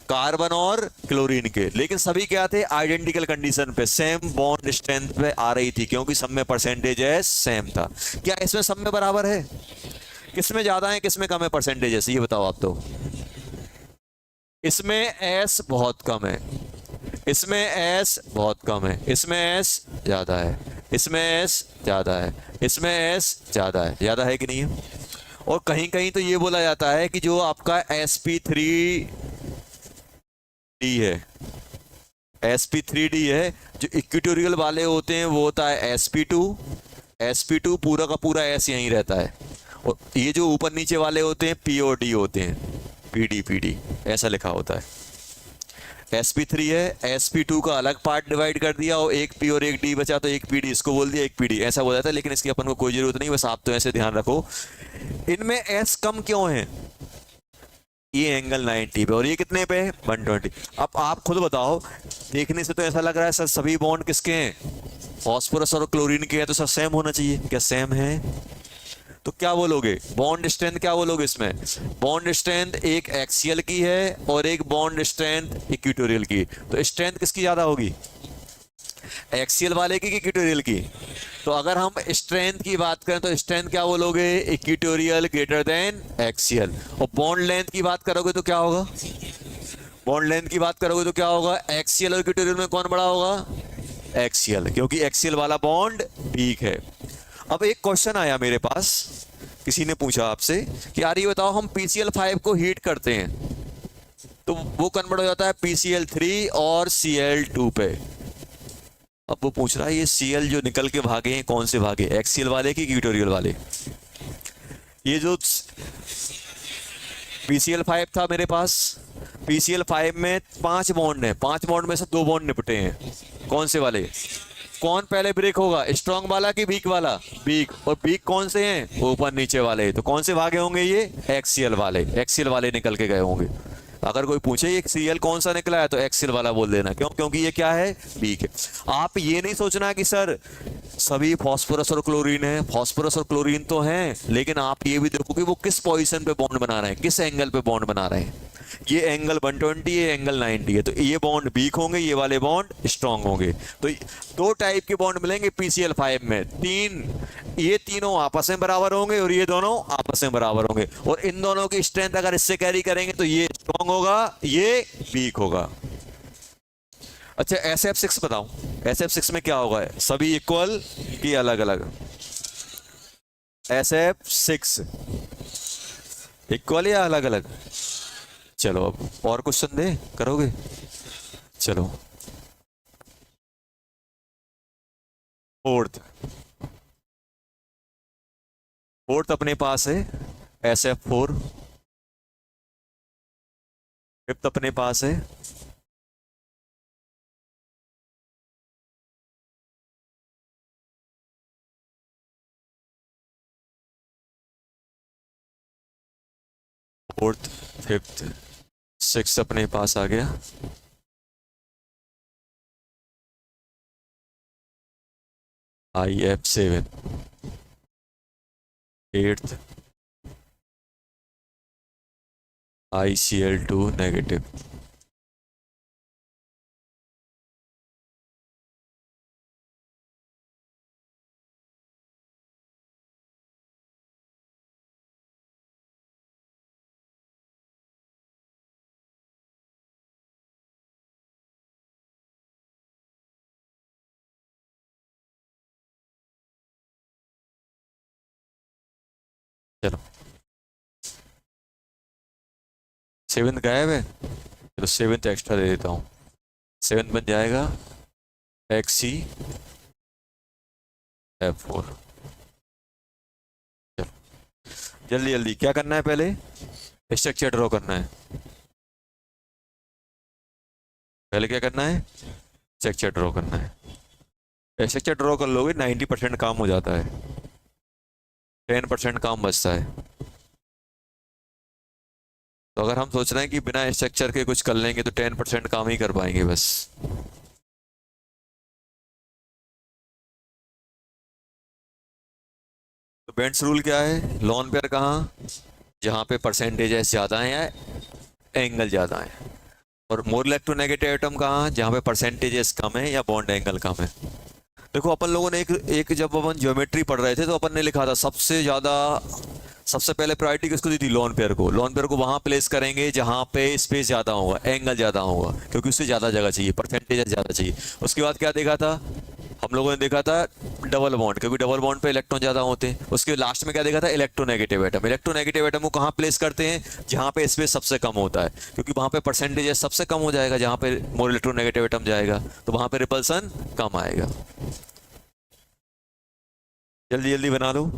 कार्बन और क्लोरीन के, लेकिन सभी क्या थे आइडेंटिकल कंडीशन पे, सेम बॉन्ड स्ट्रेंथ पे आ रही थी क्योंकि सब में परसेंटेज सेम था। क्या इसमें सब में बराबर है, किसमें ज्यादा है किसमें कम है परसेंटेज, ये बताओ आप तो। इसमें एस बहुत कम है, इसमें एस बहुत कम है, इसमें एस ज्यादा है, इसमें एस ज्यादा है, इसमें एस ज्यादा है, ज्यादा है कि नहीं है। और कहीं कहीं तो ये बोला जाता है कि जो आपका sp3d है, sp3d है, जो इक्वेटोरियल वाले होते हैं वो होता है sp2 पूरा का पूरा s यहीं रहता है, और ये जो ऊपर नीचे वाले होते हैं POD होते हैं, PD ऐसा लिखा होता है। sp3 है, sp2 का अलग पार्ट डिवाइड कर दिया और एक p और एक d बचा तो एक pd, इसको बोल दिया एक pd, ऐसा बोल जाता है। लेकिन इसकी अपन को कोई जरूरत नहीं, बस आप तो ऐसे ध्यान रखो। इनमें s कम क्यों है, ये एंगल 90 पे और ये कितने पे 120। अब आप खुद बताओ, देखने से तो ऐसा लग रहा है सर सभी बॉन्ड किसके हैं, फास्फोरस और क्लोरीन के हैं, तो सर सेम होना चाहिए, क्या सेम है। तो क्या बोलोगे बॉन्ड स्ट्रेंथ, क्या बोलोगे इसमें, बॉन्ड स्ट्रेंथ एक एक्सियल की है और एक बॉन्ड स्ट्रेंथ इक्वेटोरियल की, तो स्ट्रेंथ किसकी ज्यादा होगी, एक्सियल वाले की इक्वेटोरियल की। तो अगर हम स्ट्रेंथ की बात करें तो स्ट्रेंथ क्या बोलोगे, इक्वेटोरियल ग्रेटर देन एक्सियल। और बॉन्ड लेंथ की बात करोगे तो क्या होगा, बॉन्ड लेंथ की बात करोगे तो क्या होगा, एक्सियल और इक्वेटोरियल में कौन बड़ा होगा, एक्सियल, क्योंकि एक्सियल वाला बॉन्ड वीक है। अब एक क्वेश्चन आया मेरे पास, किसी ने पूछा आपसे कि यार ये बताओ हम PCl5 को हीट करते हैं तो वो कन्वर्ट हो जाता है PCl3 और Cl2 पे। अब वो पूछ रहा है ये Cl जो निकल के भागे हैं कौन से भागे, एक्सियल वाले कि इक्वेटोरियल वाले? ये जो PCl5 था मेरे पास, PCl5 में 5 बॉन्ड है, 5 बॉन्ड में से 2 बॉन्ड निपटे हैं, कौन से वाले? कौन पहले ब्रेक होगा, स्ट्रॉन्ग वाला कि वीक वाला? वीक। और वीक कौन से हैं, ऊपर नीचे वाले, तो कौन से भागे होंगे ये? एक्सियल वाले, एक्सियल वाले निकल के गए होंगे। अगर कोई पूछे ये Cl कौन सा निकला है तो एक्सियल वाला बोल देना, क्यों? क्योंकि ये क्या है, वीक है। आप ये नहीं सोचना कि सर सभी फास्फोरस और क्लोरीन है, फास्फोरस और क्लोरीन तो हैं, लेकिन आप ये भी देखो कि वो किस पोजीशन पे बॉन्ड बना रहे हैं, किस एंगल पे बॉन्ड बना रहे हैं। ये एंगल 120 है, एंगल 90 है, तो ये बॉन्ड वीक होंगे, ये वाले बॉन्ड स्ट्रांग होंगे। तो 2 टाइप के बॉन्ड मिलेंगे PCl5 में, 3, ये तीनों आपस में बराबर होंगे और ये दोनों आपस में बराबर होंगे, और इन दोनों की स्ट्रेंथ अगर इससे कैरी करेंगे तो ये स्ट्रांग होगा, ये वीक होगा। अच्छा SF6 बताओ, SF6 में क्या होगा, सभी इक्वल कि अलग अलग? SF6 इक्वल या अलग अलग? चलो अब और क्वेश्चन दे, करोगे? चलो फोर्थ, फोर्थ अपने पास है SF4, फिफ्थ अपने पास है फोर्थ, फिफ्थ, सिक्स अपने पास आ गया, IF7, एट्थ ICl2 नेगेटिव। चलो सेवेंथ गायब है, चलो सेवेंथ एक्स्ट्रा दे देता हूँ, सेवेंथ बन जाएगा XeF4। चलो जल्दी जल्दी क्या करना है, पहले स्ट्रक्चर ड्रॉ करना है, पहले क्या करना है, स्ट्रक्चर ड्रॉ करना है। स्ट्रक्चर ड्रॉ कर लोगे 90% काम हो जाता है, 10% काम बचता है। तो अगर हम सोच रहे हैं कि बिना स्ट्रक्चर के कुछ कर लेंगे तो 10% काम ही कर पाएंगे बस। तो बेंड्स रूल क्या है, लॉन पेयर कहाँ, जहाँ पे परसेंटेजेस ज़्यादा हैं या एंगल ज़्यादा है, और मोर इलेक्ट्रोनेगेटिव एटम कहाँ, जहाँ पे परसेंटेजेस कम है या बॉन्ड एंगल कम है। देखो अपन लोगों ने एक जब अपन ज्योमेट्री पढ़ रहे थे तो अपन ने लिखा था सबसे ज़्यादा, सबसे पहले प्रायोरिटी किसको दी थी, लोन पेयर को। लोन पेयर को वहां प्लेस करेंगे जहां पे स्पेस ज्यादा होगा, एंगल ज्यादा होगा, क्योंकि उससे ज्यादा जगह चाहिए, परसेंटेज ज्यादा चाहिए। उसके बाद क्या देखा था हम लोगों ने, देखा था डबल बॉन्ड, क्योंकि डबल बॉन्ड पे इलेक्ट्रॉन ज्यादा होते हैं। उसके लास्ट में क्या देखा था, इलेक्ट्रोनेगेटिव एटम। इलेक्ट्रोनेगेटिव एटम को कहाँ प्लेस करते हैं, जहां पे स्पेस सबसे कम होता है, क्योंकि वहां पे परसेंटेज सबसे कम हो जाएगा, जहां पे मोर इलेक्ट्रोनेगेटिव एटम जाएगा तो वहां पे रिपल्सन कम आएगा। जल्दी जल्दी बना लो।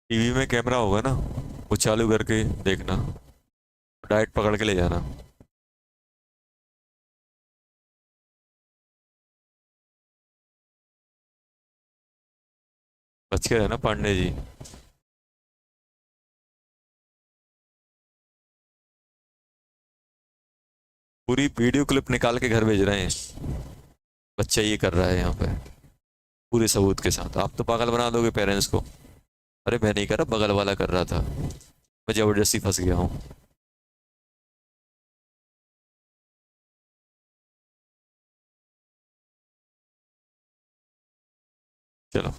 टीवी में कैमरा होगा ना, वो चालू करके देखना। डाइट पकड़ के ले जाना। बच के रहना पांडे जी। पूरी वीडियो क्लिप निकाल के घर भेज रहे हैं, बच्चा ये कर रहा है यहाँ पे, पूरे सबूत के साथ। आप तो पागल बना दोगे पेरेंट्स को। अरे मैं नहीं कर रहा, बगल वाला कर रहा था, मैं जबरदस्ती फंस गया हूँ। चलो।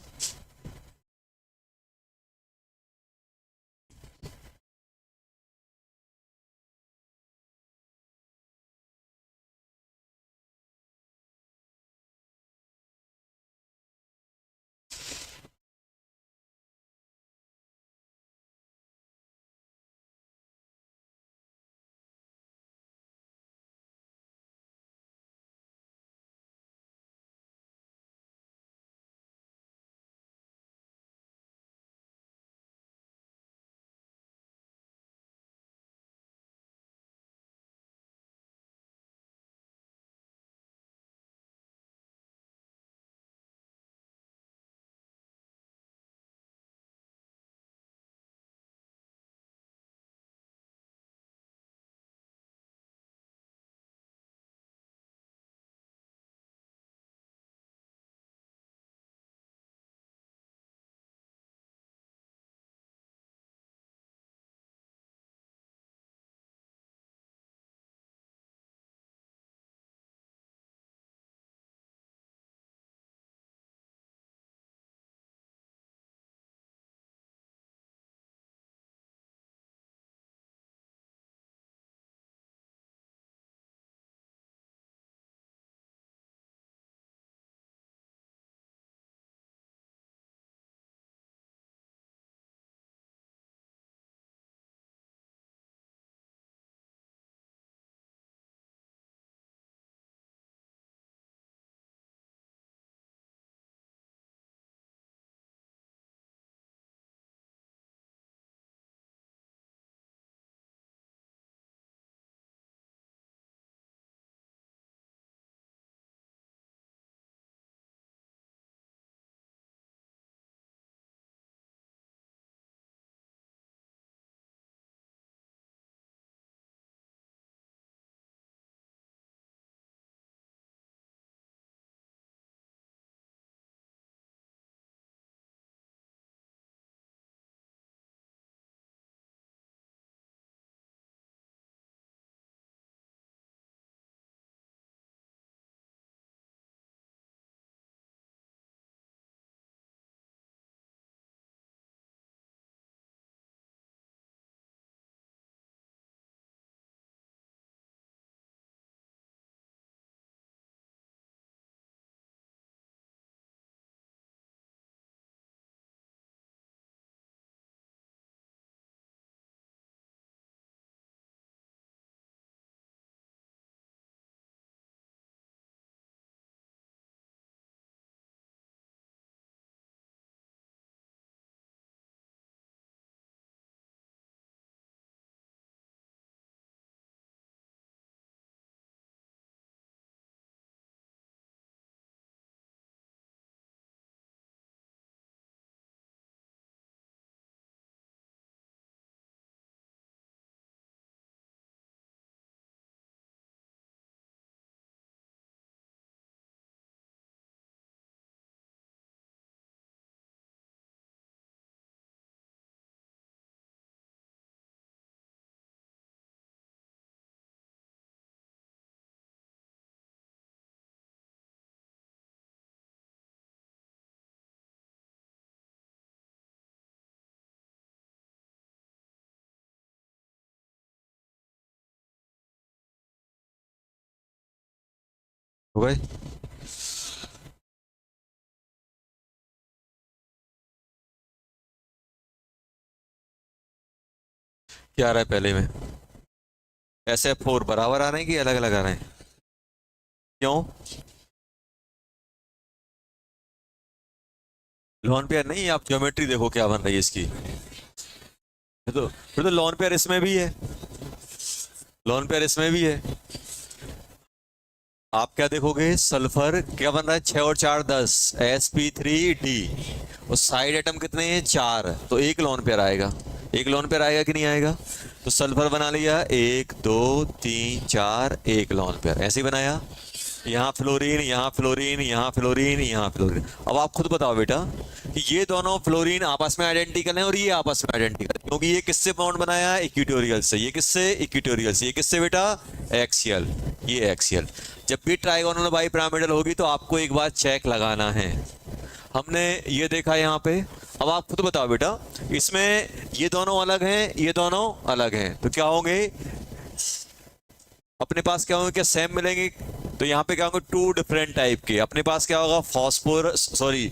हो गए। क्या आ रहा है पहले में? ऐसे फोर बराबर आ रहे हैं कि अलग अलग आ रहे हैं? क्यों? लॉन पेयर नहीं, आप ज्योमेट्री देखो क्या बन रही है इसकी। फिर तो लॉन पेयर इसमें भी है। लोन पेयर इसमें भी है। आप क्या देखोगे, सल्फर क्या बन रहा है, 6 और 4 10, sp3d, और साइड एटम कितने हैं, 4, तो एक लोन पेयर आएगा। एक लोन पेयर आएगा कि नहीं आएगा? तो सल्फर बना लिया, 1 2 3 4, एक लोन पेयर ऐसे ही बनाया। यहाँ फ्लोरीन, यहाँ फ्लोरीन, यहाँ फ्लोरीन, यहाँ फ्लोरीन। अब आप खुद बताओ बेटा कि ये दोनों फ्लोरीन आपस में आइडेंटिकल हैं और ये आपस में आइडेंटिकल, क्योंकि ये किससे बॉन्ड बनाया, इक्वेटोरियल से, ये किससे, इक्वेटोरियल से, ये किससे बेटा, एक्सियल, ये एक्सियल। जब भी ट्राइगोनल बाई पिरामिडल होगी तो आपको एक बार चेक लगाना है। हमने ये देखा यहाँ पे। अब आप खुद बताओ बेटा, इसमें ये दोनों अलग हैं, ये दोनों अलग हैं, तो क्या होंगे अपने पास, क्या होंगे, क्या सेम मिलेंगे? तो यहाँ पे क्या होंगे, 2 डिफरेंट टाइप के। अपने पास क्या होगा, फॉस्फोरस, सॉरी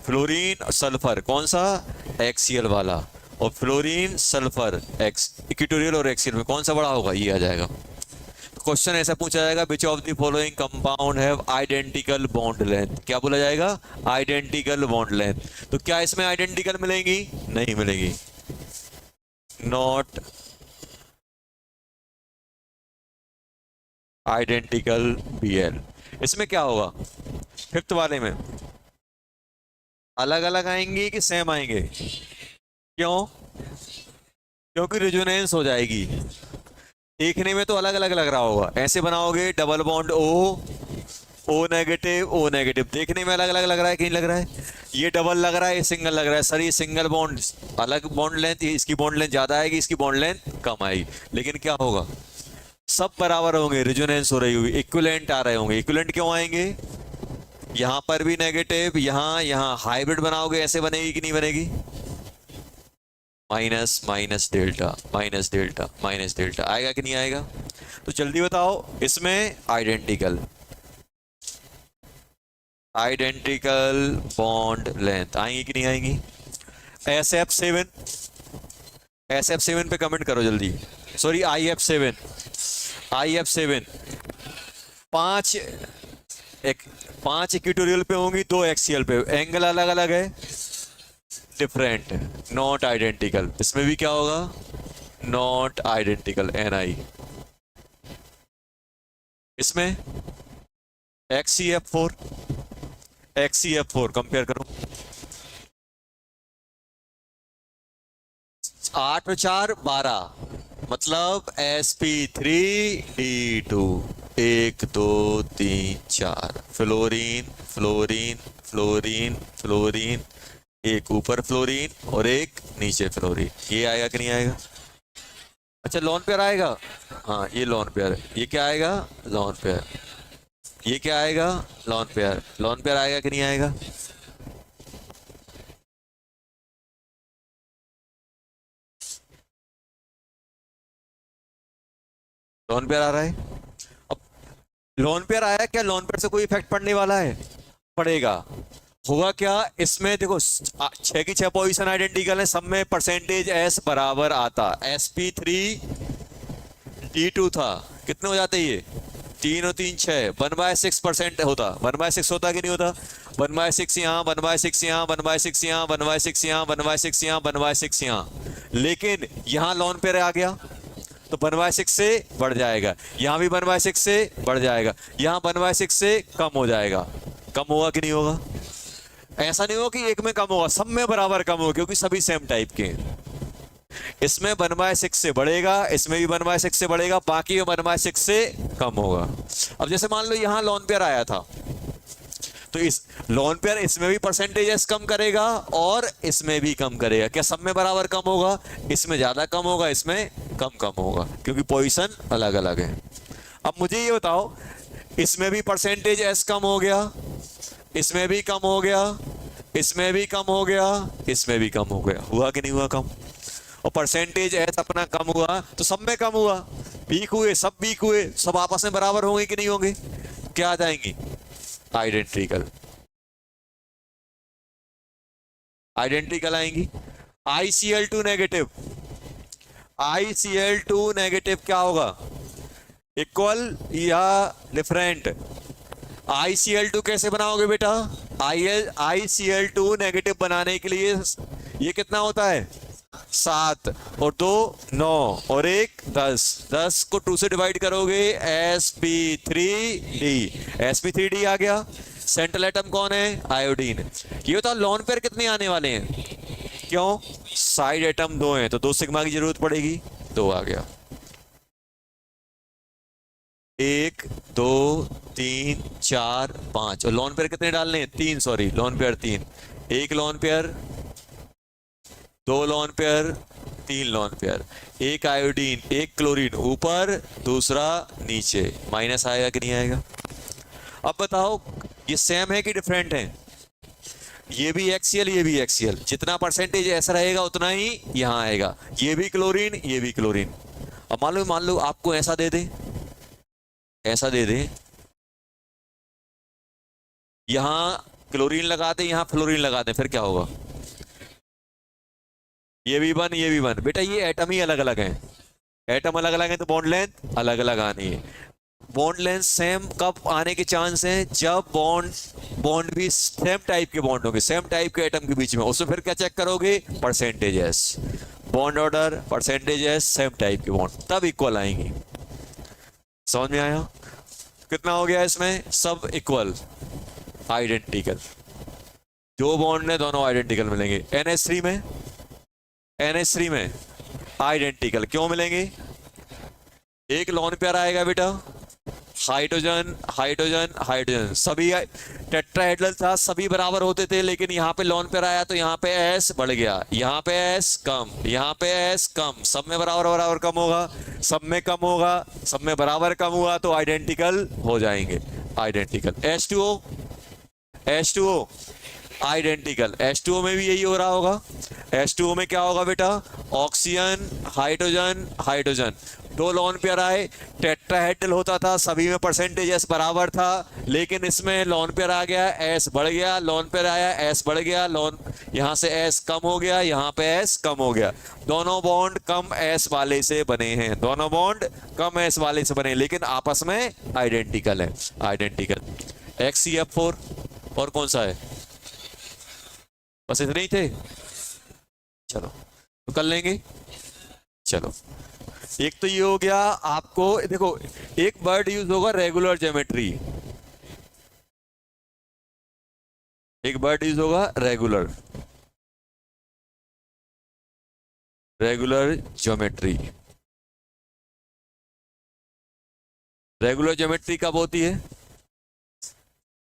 फ्लोरीन सल्फर, कौन सा, एक्सियल वाला, और फ्लोरीन सल्फर एक्स इक्वेटोरियल और एक्सियल में कौन सा बड़ा होगा, ये आ जाएगा। क्वेश्चन ऐसा पूछा जाएगा, which of the following compound have identical bond length, क्या बोला जाएगा, आइडेंटिकल बॉन्ड लेंथ। तो क्या इसमें आइडेंटिकल मिलेंगी, नहीं मिलेगी, नॉट आइडेंटिकल Bl। इसमें क्या होगा, फिफ्थ वाले में अलग अलग आएंगी कि सेम आएंगे, क्यों, क्योंकि रेजोनेंस हो जाएगी। देखने में तो अलग अलग लग रहा होगा, ऐसे बनाओगे डबल बॉन्ड O नेगेटिव, देखने में अलग अलग लग रहा है कि नहीं लग रहा है, ये डबल लग रहा है, ये सिंगल लग रहा है। सर ये सिंगल बॉन्ड अलग बॉन्ड लेंथ, इसकी बॉन्ड लेंथ ज्यादा आएगी, इसकी बॉन्ड लेंथ कम आएगी, लेकिन क्या होगा, सब बराबर होंगे, रेजोनेंस हो रही होगी, इक्विवेलेंट आ रहे होंगे। इक्विवेलेंट क्यों आएंगे, यहां पर भी नेगेटिव, यहां हाइब्रिड बनाओगे ऐसे बनेगी कि नहीं बनेगी, minus minus delta, minus delta, minus delta आएगा कि नहीं आएगा? तो जल्दी बताओ, इसमें आइडेंटिकल बॉन्ड लेंथ आएंगी कि नहीं आएंगी? SF7 पे कमेंट करो जल्दी, सॉरी IF7 पांच इक्वेटोरियल पे होंगी, 2 एक्सियल पे, एंगल अलग अलग है, डिफरेंट, नॉट आइडेंटिकल। इसमें भी क्या होगा, नॉट आइडेंटिकल, Ni। इसमें XCF4 कंपेयर करो, 8 और 4 12, मतलब sp3d2, 1 2 3 4, fluorine fluorine fluorine fluorine, एक ऊपर फ्लोरीन और एक नीचे फ्लोरीन, ये आएगा कि नहीं आएगा? अच्छा लॉन पेयर आएगा, हाँ ये लॉन पेयर, ये क्या आएगा, लॉन पेयर, ये क्या आएगा, लॉन पेयर आएगा कि नहीं आएगा? लॉन पेयर आ रहा है। अब लॉन पेयर आया, क्या लॉन पेयर से कोई इफेक्ट पड़ने वाला है, पड़ेगा। होगा क्या, इसमें देखो 6 की 6 पोजीशन आइडेंटिकल है, सब में परसेंटेज S बराबर आता, sp3d2 था, कितने हो जाते ये, 3 और 3 6, 1/6% होता, 1/6 होता कि नहीं होता, 1/6 यहाँ, 1/6 यहाँ, 1/6 यहाँ, 1/6 यहाँ, 1/6 यहाँ, 1/6 यहाँ, लेकिन यहाँ लॉन पेयर आ गया तो 1/6 से बढ़ जाएगा, यहाँ भी 1/6 से बढ़ जाएगा, यहाँ 1/6 से कम हो जाएगा, कम होगा कि नहीं होगा? ऐसा नहीं होगा कि एक में कम होगा, सब में बराबर कम होगा, क्योंकि सभी सेम टाइप के हैं। इसमें 1/6 से बढ़ेगा, इसमें भी 1/6 से बढ़ेगा, बाकी में 1/6 से कम होगा। अब जैसे मान लो यहाँ लॉन पेयर आया था, तो इस लॉन पेयर इसमें भी परसेंटेज एस कम करेगा और इसमें भी कम करेगा, क्या सब में बराबर कम होगा? इसमें ज्यादा कम होगा, इसमें कम होगा, क्योंकि पोजीशन अलग अलग है। अब मुझे ये बताओ, इसमें भी परसेंटेज एस कम हो गया, इसमें भी कम हो गया, इसमें भी कम हो गया, इसमें भी कम हो गया, हुआ कि नहीं हुआ कम? और परसेंटेज एस अपना कम हुआ तो सब में कम हुआ, वीक हुए, सब वीक हुए, सब आपस में बराबर होंगे कि नहीं होंगे? क्या आ जाएंगी? आइडेंटिकल आएंगी। ICl2 नेगेटिव क्या होगा, इक्वल या डिफरेंट? ICl2 कैसे बनाओगे बेटा, ICl2 नेगेटिव बनाने के लिए ये कितना होता है, 7 और 2 9 और 1 10, 10 को 2 से डिवाइड करोगे sp3d, sp3d आ गया। सेंट्रल एटम कौन है? आयोडीन। ये बताओ लोन पेयर कितने आने वाले हैं? क्यों? साइड एटम 2 हैं तो 2 सिग्मा की जरूरत पड़ेगी, 2 आ गया। 1 2 3 4 5 और लोन पेयर कितने डालने हैं? 3, sorry lone pair 3। 1 lone pair, 2 lone pair, 3 lone pair, 1 iodine 1 chlorine, ऊपर दूसरा नीचे, माइनस आएगा कि नहीं आएगा? अब बताओ ये सेम है कि डिफरेंट है? ये भी एक्सियल, ये भी एक्सियल, जितना परसेंटेज ऐसा रहेगा उतना ही यहां आएगा। ये भी क्लोरीन, ये भी क्लोरीन। अब मान लो आपको ऐसा दे दे, ऐसा दे दे, यहां क्लोरीन लगा दे, यहां फ्लोरीन लगा दे, फिर क्या होगा? ये भी 1, ये भी 1। बेटा ये एटम ही अलग अलग हैं, एटम अलग अलग हैं तो बॉन्ड लेंथ अलग अलग आनी है। बॉन्ड लेंथ सेम कब आने के चांस हैं? जब बॉन्ड भी सेम टाइप के बॉन्ड होंगे, सेम टाइप के एटम के बीच में। उसमें फिर क्या चेक करोगे? Percentages, bond order, percentages, same type के बॉन्ड, तब इक्वल आएंगी। समझ में आया? कितना हो गया इसमें? सब इक्वल, आइडेंटिकल। जो बॉन्ड है दोनों आइडेंटिकल मिलेंगे। NH3 में आइडेंटिकल क्यों मिलेंगे? एक लोन पेयर आएगा बेटा, हाइड्रोजन हाइड्रोजन हाइड्रोजन, सभी टेट्राहेड्रल था, सभी बराबर होते थे, लेकिन यहाँ पे लोन पेयर आया तो यहाँ पे S बढ़ गया, यहाँ पे S कम, यहाँ पे S कम, सब में बराबर बराबर कम होगा, सब में कम होगा, सब में बराबर कम हुआ तो आइडेंटिकल हो जाएंगे। आइडेंटिकल। H2O identical. H2O में भी यही हो रहा होगा। H2O में क्या होगा बेटा? Oxygen hydrogen hydrogen, 2 lone pair आए, टेट्राहेड्रल होता था, सभी में परसेंटेज S बराबर था, लेकिन इसमें लोन पेयर आ गया, S बढ़ गया, लोन पेयर आया, S बढ़ गया, लोन यहां से S कम हो गया, यहां पे S कम हो गया। दोनों बॉन्ड कम S वाले से बने हैं, दोनों बॉन्ड कम S वाले से बने, लेकिन आपस में आइडेंटिकल है। आइडेंटिकल। XCF4 और कौन सा है? बस इतने ही थे। चलो तो कर लेंगे। चलो एक तो ये हो गया। आपको देखो एक वर्ड यूज होगा रेगुलर ज्योमेट्री, एक वर्ड यूज होगा रेगुलर ज्योमेट्री। रेगुलर ज्योमेट्री कब होती है?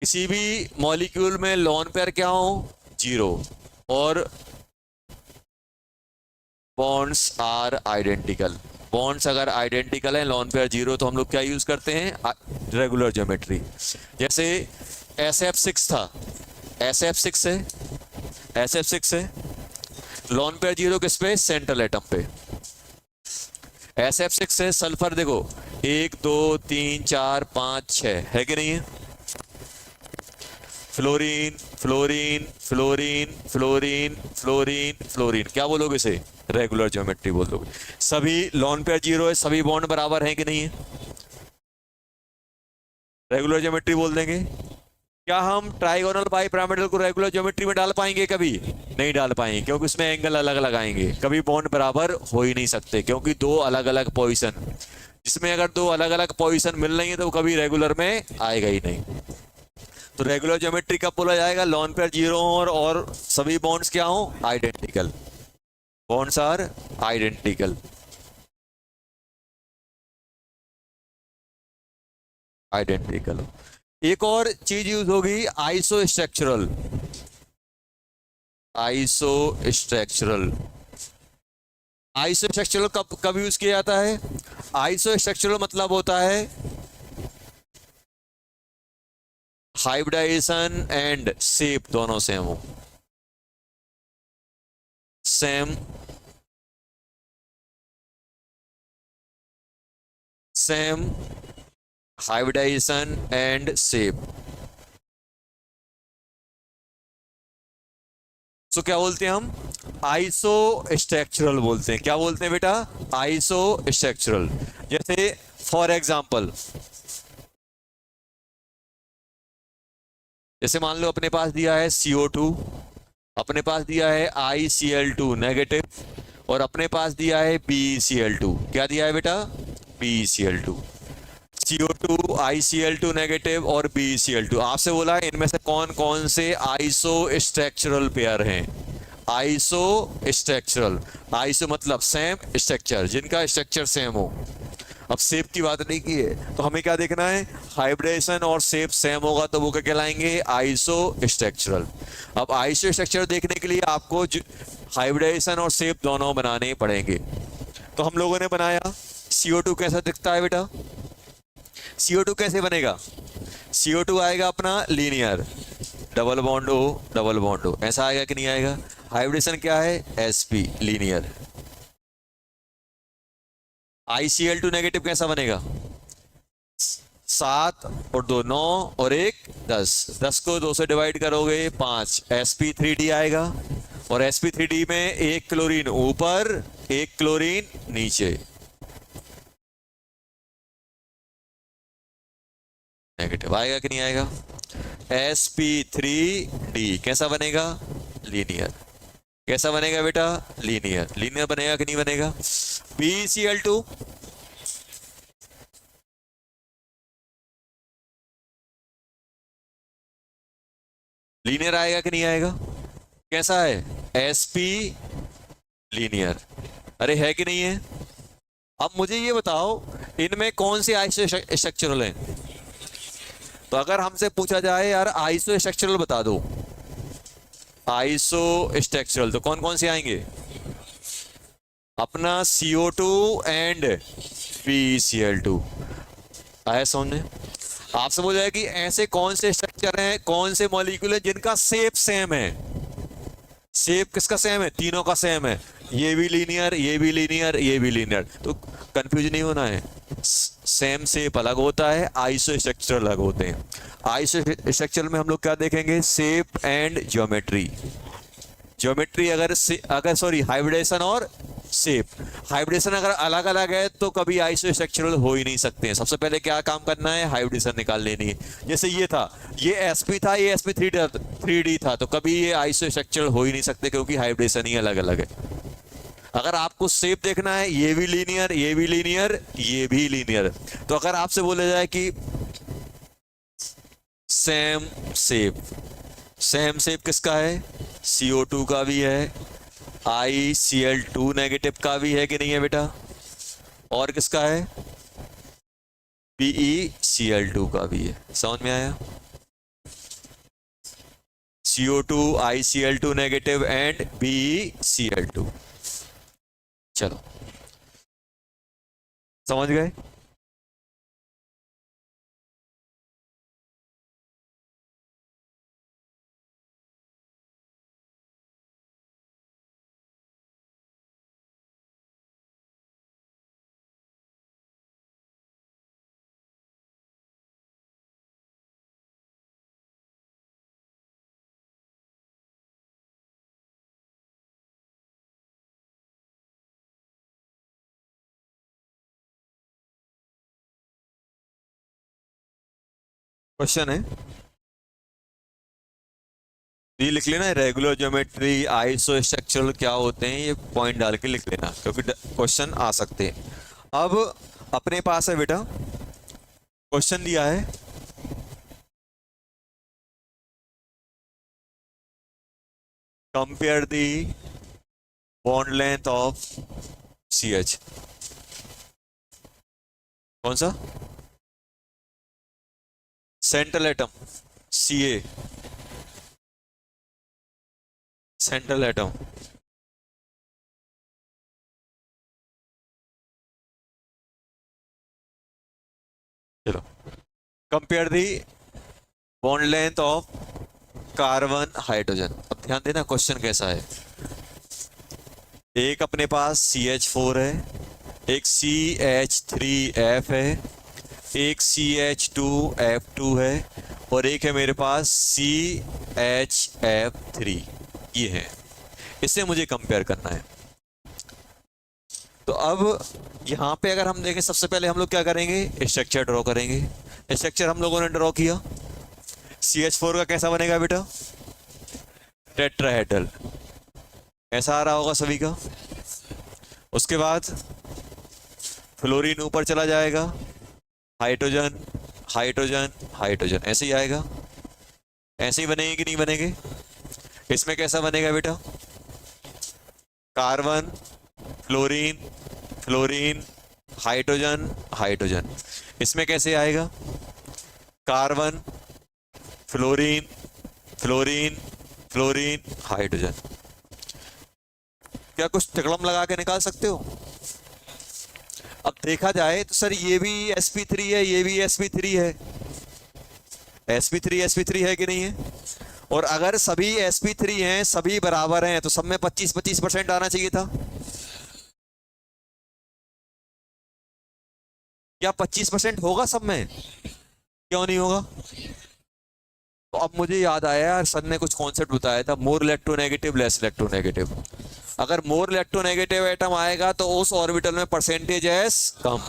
किसी भी मॉलिक्यूल में लोन पेयर क्या हो? 0 और बॉन्ड्स आर आइडेंटिकल। बॉन्ड्स अगर आइडेंटिकल है, लोन पेयर 0, तो हम लोग क्या यूज करते हैं? Regular geometry. जैसे SF6 था, SF6 है, SF6 है, लोन पेयर 0 किस पे? सेंट्रल एटम पे। SF6 है, सल्फर देखो 1 2 3 4 5 6 है कि नहीं है? Fluorine fluorine fluorine fluorine fluorine fluorine, क्या बोलोगे इसे? रेगुलर ज्योमेट्री बोल दोगे। सभी लोन पेयर 0 है, सभी बॉन्ड बराबर हैं कि नहीं है? रेगुलर ज्योमेट्री बोल देंगे। क्या हम ट्राइगोनल बाइपिरामिडल को रेगुलर ज्योमेट्री में डाल पाएंगे? कभी नहीं डाल पाएंगे, क्योंकि उसमें एंगल अलग अलग आएंगे, कभी बॉन्ड बराबर हो ही नहीं सकते, क्योंकि 2 अलग अलग पोजीशन, जिसमें अगर 2 अलग अलग पोजीशन मिल रही है तो कभी रेगुलर में आएगा ही नहीं। तो रेगुलर ज्योमेट्री कब बोला जाएगा? लोन पेयर 0 हो और सभी बॉन्ड्स क्या हो? Identical. Bonds are identical. Identical. एक और चीज यूज होगी isostructural. Isostructural. Isostructural कब कब यूज किया जाता है? आइसो स्ट्रक्चरल मतलब होता है हाइब्रिडाइजेशन एंड शेप दोनों सेम हो। Same hybridization and shape. तो क्या बोलते हैं हम? आइसो स्ट्रक्चरल बोलते हैं। क्या बोलते हैं बेटा? Iso structural. जैसे फॉर एग्जांपल, जैसे मान लो अपने पास दिया है CO2, अपने पास दिया है ICl2 नेगेटिव, और अपने पास दिया है BeCl2। क्या दिया है बेटा? BeCl2। CO2 ICl2 नेगेटिव और BeCl2। आपसे बोला है इनमें से कौन कौन से आइसो स्ट्रक्चरल पेयर हैं। आइसो स्ट्रक्चरल, आइसो मतलब सेम, स्ट्रक्चर जिनका स्ट्रक्चर सेम हो। अब शेप की बात नहीं की है तो हमें क्या देखना है, हाइब्रिडेशन और शेप सेम होगा तो वो क्या कहलाएंगे, आइसो स्ट्रक्चरल। अब आइसो स्ट्रक्चर देखने के लिए आपको हाइब्रिडेशन और शेप दोनों बनाने पड़ेंगे। तो हम लोगों ने बनाया। CO2 कैसा दिखता है बेटा? CO2 कैसे बनेगा? CO2 आएगा अपना linear, double bond O double bond O, ऐसा आएगा कि नहीं आएगा? हाइब्रिडेशन क्या है? SP linear. ICl2 नेगेटिव कैसा बनेगा? 7 और 2 9 और 1 10, 10 को 2 से डिवाइड करोगे 5, sp3d आएगा। और sp3d में एक क्लोरीन ऊपर एक क्लोरीन नीचे, नेगेटिव आएगा कि नहीं आएगा? sp3d कैसा बनेगा? लीनियर। कैसा बनेगा बेटा? लीनियर। लीनियर बनेगा कि नहीं बनेगा? BeCl2 लीनियर आएगा कि नहीं आएगा? कैसा है? SP linear. अरे है कि नहीं है? अब मुझे ये बताओ इनमें कौन से आइसो स्ट्रक्चरल हैं? तो अगर हमसे पूछा जाए यार आइसो स्ट्रक्चरल बता दो, आइसो स्ट्रक्चरल, तो कौन कौन से आएंगे? अपना CO2 एंड BeCl2 आया समझ में? आपसे बोला जाए कि ऐसे कौन से स्ट्रक्चर हैं, कौन से मॉलिक्यूल हैं जिनका शेप सेम है। शेप किसका सेम है? तीनों का सेम है। ये भी लीनियर, ये भी लीनियर, ये भी लीनियर। तो कंफ्यूज नहीं होना है, सेम शेप अलग होता है, आइसो स्ट्रक्चर अलग होते हैं। आइसो स्ट्रक्चर में हम लोग क्या देखेंगे? Shape and geometry. ज्योमेट्री अगर सॉरी हाइब्रिडेशन और शेप। हाइब्रिडेशन अगर अलग अलग है तो कभी आइसो स्ट्रक्चरल हो ही नहीं सकते हैं। सबसे पहले क्या काम करना है? हाइब्रिडेशन निकाल लेनी है। जैसे ये था, ये sp था, ये sp3d था, तो कभी ये आइसो स्ट्रक्चरल हो ही नहीं सकते क्योंकि हाइब्रिडेशन ही अलग अलग है। अगर आपको शेप देखना है, ये भी लीनियर, ये भी लीनियर, ये भी लीनियर, तो अगर आपसे बोला जाए कि सेम शेप, सेम शेप किसका है? CO2 का भी है, ICl2 नेगेटिव का भी है कि नहीं है बेटा? और किसका है? BeCl2 का भी है। समझ में आया? CO2 ICl2 negative and BeCl2। चलो समझ गए? क्वेश्चन है, ये लिख लेना, रेगुलर ज्योमेट्री, आइसो स्ट्रक्चरल क्या होते हैं, ये पॉइंट डाल के लिख लेना क्योंकि क्वेश्चन आ सकते हैं। अब अपने पास है बेटा, क्वेश्चन दिया है compare the bond length of CH। कौन सा? Central atom Ca, central atom. चलो compare the bond length of carbon hydrogen. अब ध्यान देना क्वेश्चन कैसा है। एक अपने पास CH4 है, एक CH3F है, एक CH2F2 है और एक है मेरे पास CHF3। ये है, इससे मुझे कंपेयर करना है। तो अब यहां पे अगर हम देखें, सबसे पहले हम लोग क्या करेंगे? स्ट्रक्चर ड्रॉ करेंगे। स्ट्रक्चर हम लोगों ने ड्रॉ किया। CH4 का कैसा बनेगा बेटा? टेट्राहेड्रल। ऐसा आ रहा होगा सभी का। उसके बाद फ्लोरीन ऊपर चला जाएगा, हाइड्रोजन हाइड्रोजन हाइड्रोजन, ऐसे ही आएगा। ऐसे ही बनेंगे कि नहीं बनेंगे? इसमें कैसा बनेगा बेटा? Carbon, fluorine, fluorine, hydrogen hydrogen. इसमें कैसे आएगा? Carbon, fluorine, fluorine, fluorine, hydrogen. क्या कुछ तिकड़म लगा के निकाल सकते हो? अब देखा जाए तो सर ये भी sp3 है, ये भी sp3 है। sp3 है कि नहीं है? और अगर सभी sp3 हैं, सभी बराबर हैं, तो सब में 25-25% आना चाहिए था। क्या 25% होगा सब में? क्यों नहीं होगा? तो अब मुझे याद आया यार, सर ने कुछ कॉन्सेप्ट बताया था, मोर इलेक्ट्रोनेगेटिव लेस इलेक्ट्रोनेगेटिव। अगर मोर इलेक्ट्रोनेगेटिव एटम आएगा तो उस ऑर्बिटल में परसेंटेज एस कम।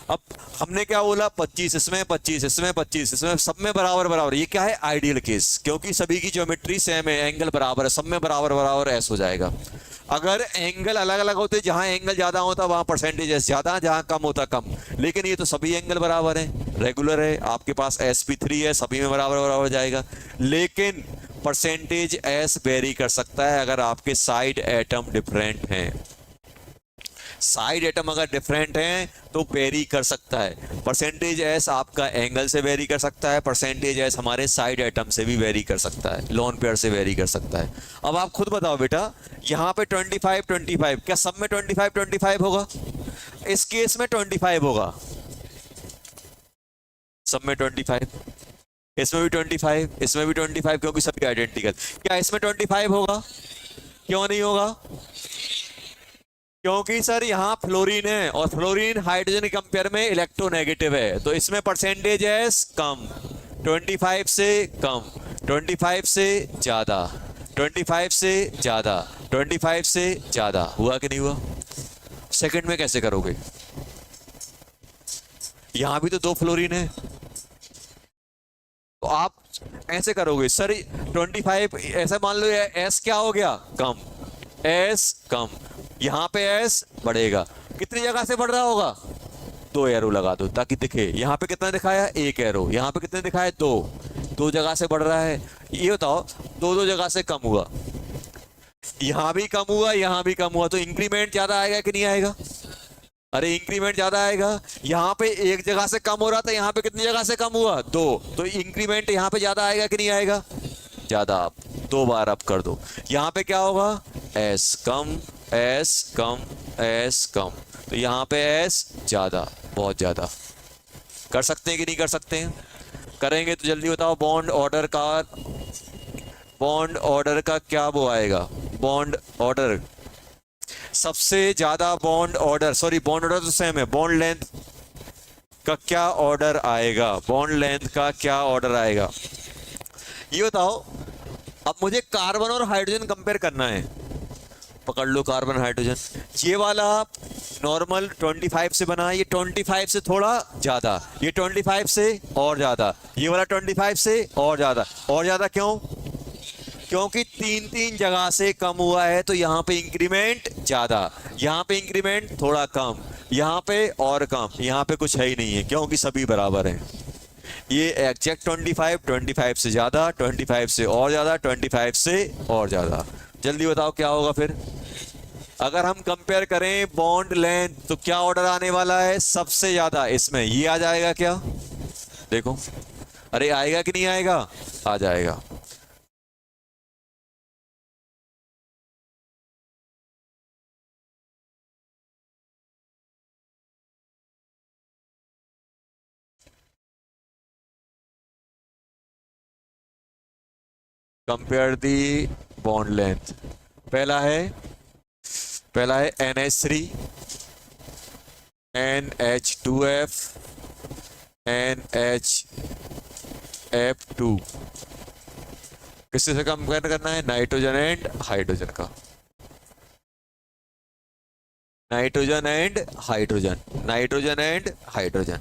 अब हमने क्या बोला? 25 इसमें, 25 इसमें, 25 इसमें, सब में बराबर बराबर। ये क्या है? आइडियल केस, क्योंकि सभी की ज्योमेट्री सेम है, एंगल बराबर है, सब में बराबर बराबर एस हो जाएगा। अगर एंगल अलग अलग होते, जहां एंगल ज्यादा होता वहां परसेंटेज एस ज्यादा, जहां कम होता कम। लेकिन ये तो सभी एंगल बराबर है, रेगुलर है, आपके पास sp3 है, सभी में बराबर बराबर हो जाएगा। लेकिन परसेंटेज एस वेरी कर सकता है अगर आपके साइड एटम डिफरेंट हैं। साइड एटम अगर डिफरेंट हैं तो वेरी कर सकता है। परसेंटेज एस आपका एंगल से वेरी कर सकता है, परसेंटेज एस हमारे साइड एटम से भी वेरी कर सकता है, लोन पेयर से वेरी कर सकता है। अब आप खुद बताओ बेटा, यहाँ पे 25-25, क्या सब में 25-25 होगा? इस केस में 25 होगा, सब में 25, इसमें भी 25, इसमें भी 25, क्योंकि सभी आइडेंटिकल। क्या इसमें 25 होगा? क्यों नहीं होगा? क्योंकि सर यहाँ फ्लोरीन है, और फ्लोरीन हाइड्रोजन के कंपेयर में इलेक्ट्रोनेगेटिव है, तो इसमें परसेंटेज है कम, 25 से कम, 25 से ज्यादा, 25 से ज्यादा, 25 से ज्यादा। हुआ कि नहीं हुआ? सेकंड में कैसे करोगे? यहां भी तो 2 फ्लोरीन है, तो आप ऐसे करोगे सर, 25 ऐसा मान लो, एस क्या हो गया? कम, एस कम, यहां पे एस बढ़ेगा। कितनी जगह से बढ़ रहा होगा? 2 एरो लगा दो ताकि दिखे। यहां पे कितना दिखाया? 1 एरो। यहां पे कितने दिखाए? 2 जगह से बढ़ रहा है। ये बताओ, 2 जगह से कम हुआ, यहां भी कम हुआ, यहां भी कम हुआ, तो इंक्रीमेंट ज्यादा आएगा कि नहीं आएगा? अरे इंक्रीमेंट ज्यादा आएगा। यहाँ पे 1 जगह से कम हो रहा था, यहाँ पे कितनी जगह से कम हुआ? 2, तो इंक्रीमेंट यहाँ पे ज्यादा आएगा कि नहीं आएगा? ज्यादा। आप 2 बार अप कर दो, यहाँ पे क्या होगा? एस कम, एस कम, एस कम, तो यहाँ पे एस ज्यादा, बहुत ज्यादा। कर सकते हैं कि नहीं कर सकते हैं? करेंगे तो जल्दी बताओ। बॉन्ड ऑर्डर का क्या वो आएगा? बॉन्ड ऑर्डर सबसे ज्यादा, bond order, sorry bond order तो सेम है, बॉन्ड लेंथ का क्या ऑर्डर आएगा? बॉन्ड लेंथ का क्या ऑर्डर आएगा? ये बताओ। अब मुझे कार्बन और हाइड्रोजन कंपेयर करना है। पकड़ लो कार्बन हाइड्रोजन, ये वाला नॉर्मल 25 से बना है, ये 25 से थोड़ा ज्यादा, ये 25 से और ज्यादा, ये वाला 25 से और ज्यादा। और ज्यादा क्यों? क्योंकि 3 जगह से कम हुआ है, तो यहाँ पे इंक्रीमेंट ज्यादा, यहाँ पे इंक्रीमेंट थोड़ा कम, यहाँ पे और कम, यहाँ पे कुछ है ही नहीं है, क्योंकि सभी बराबर हैं। ये एग्जैक्ट 25 से ज्यादा, 25 से और ज्यादा, 25 से और ज्यादा। जल्दी बताओ क्या होगा फिर? अगर हम कंपेयर करें बॉन्ड लेंथ, तो क्या ऑर्डर आने वाला है? सबसे ज्यादा। इसमें ये आ जाएगा क्या? देखो, अरे आएगा कि नहीं आएगा? आ जाएगा। Compare the bond length. पहला है NH3, NH2F, NHF2। किससे से कंपेयर करना है? नाइट्रोजन एंड हाइड्रोजन का। Nitrogen and hydrogen, nitrogen and hydrogen.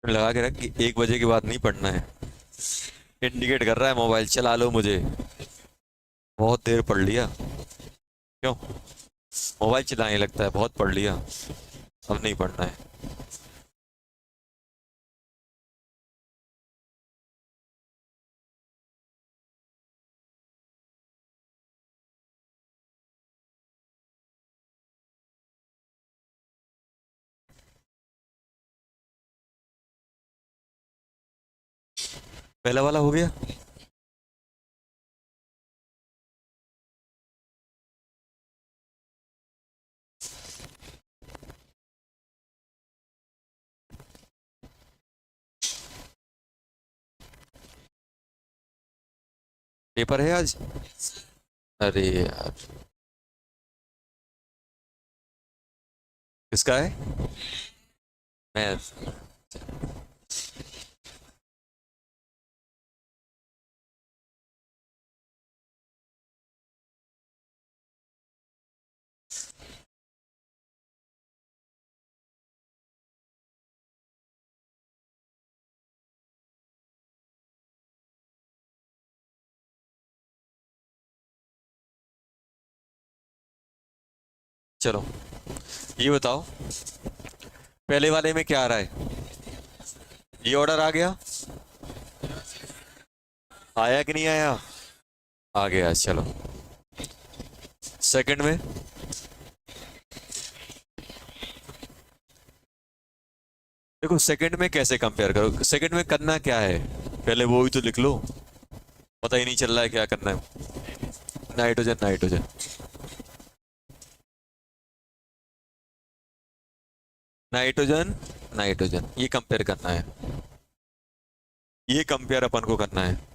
लगा के रख कि 1 बजे के बाद नहीं पढ़ना है। इंडिकेट कर रहा है मोबाइल, चला लो मुझे, बहुत देर पढ़ लिया। क्यों मोबाइल चलाने लगता है, बहुत पढ़ लिया, अब नहीं पढ़ना है। पहला वाला हो गया। पेपर है आज? अरे यार, किसका है? मैथ। चलो ये बताओ, पहले वाले में क्या आ रहा है? ये ऑर्डर आ गया, आया कि नहीं आया? आ गया। चलो सेकंड में, देखो सेकंड में कैसे कंपेयर करो, सेकंड में करना क्या है पहले वो भी तो लिख लो, पता ही नहीं चल रहा है क्या करना है। नाइट्रोजन नाइट्रोजन, नाइट्रोजन नाइट्रोजन, ये कंपेयर करना है, ये कंपेयर अपन को करना है।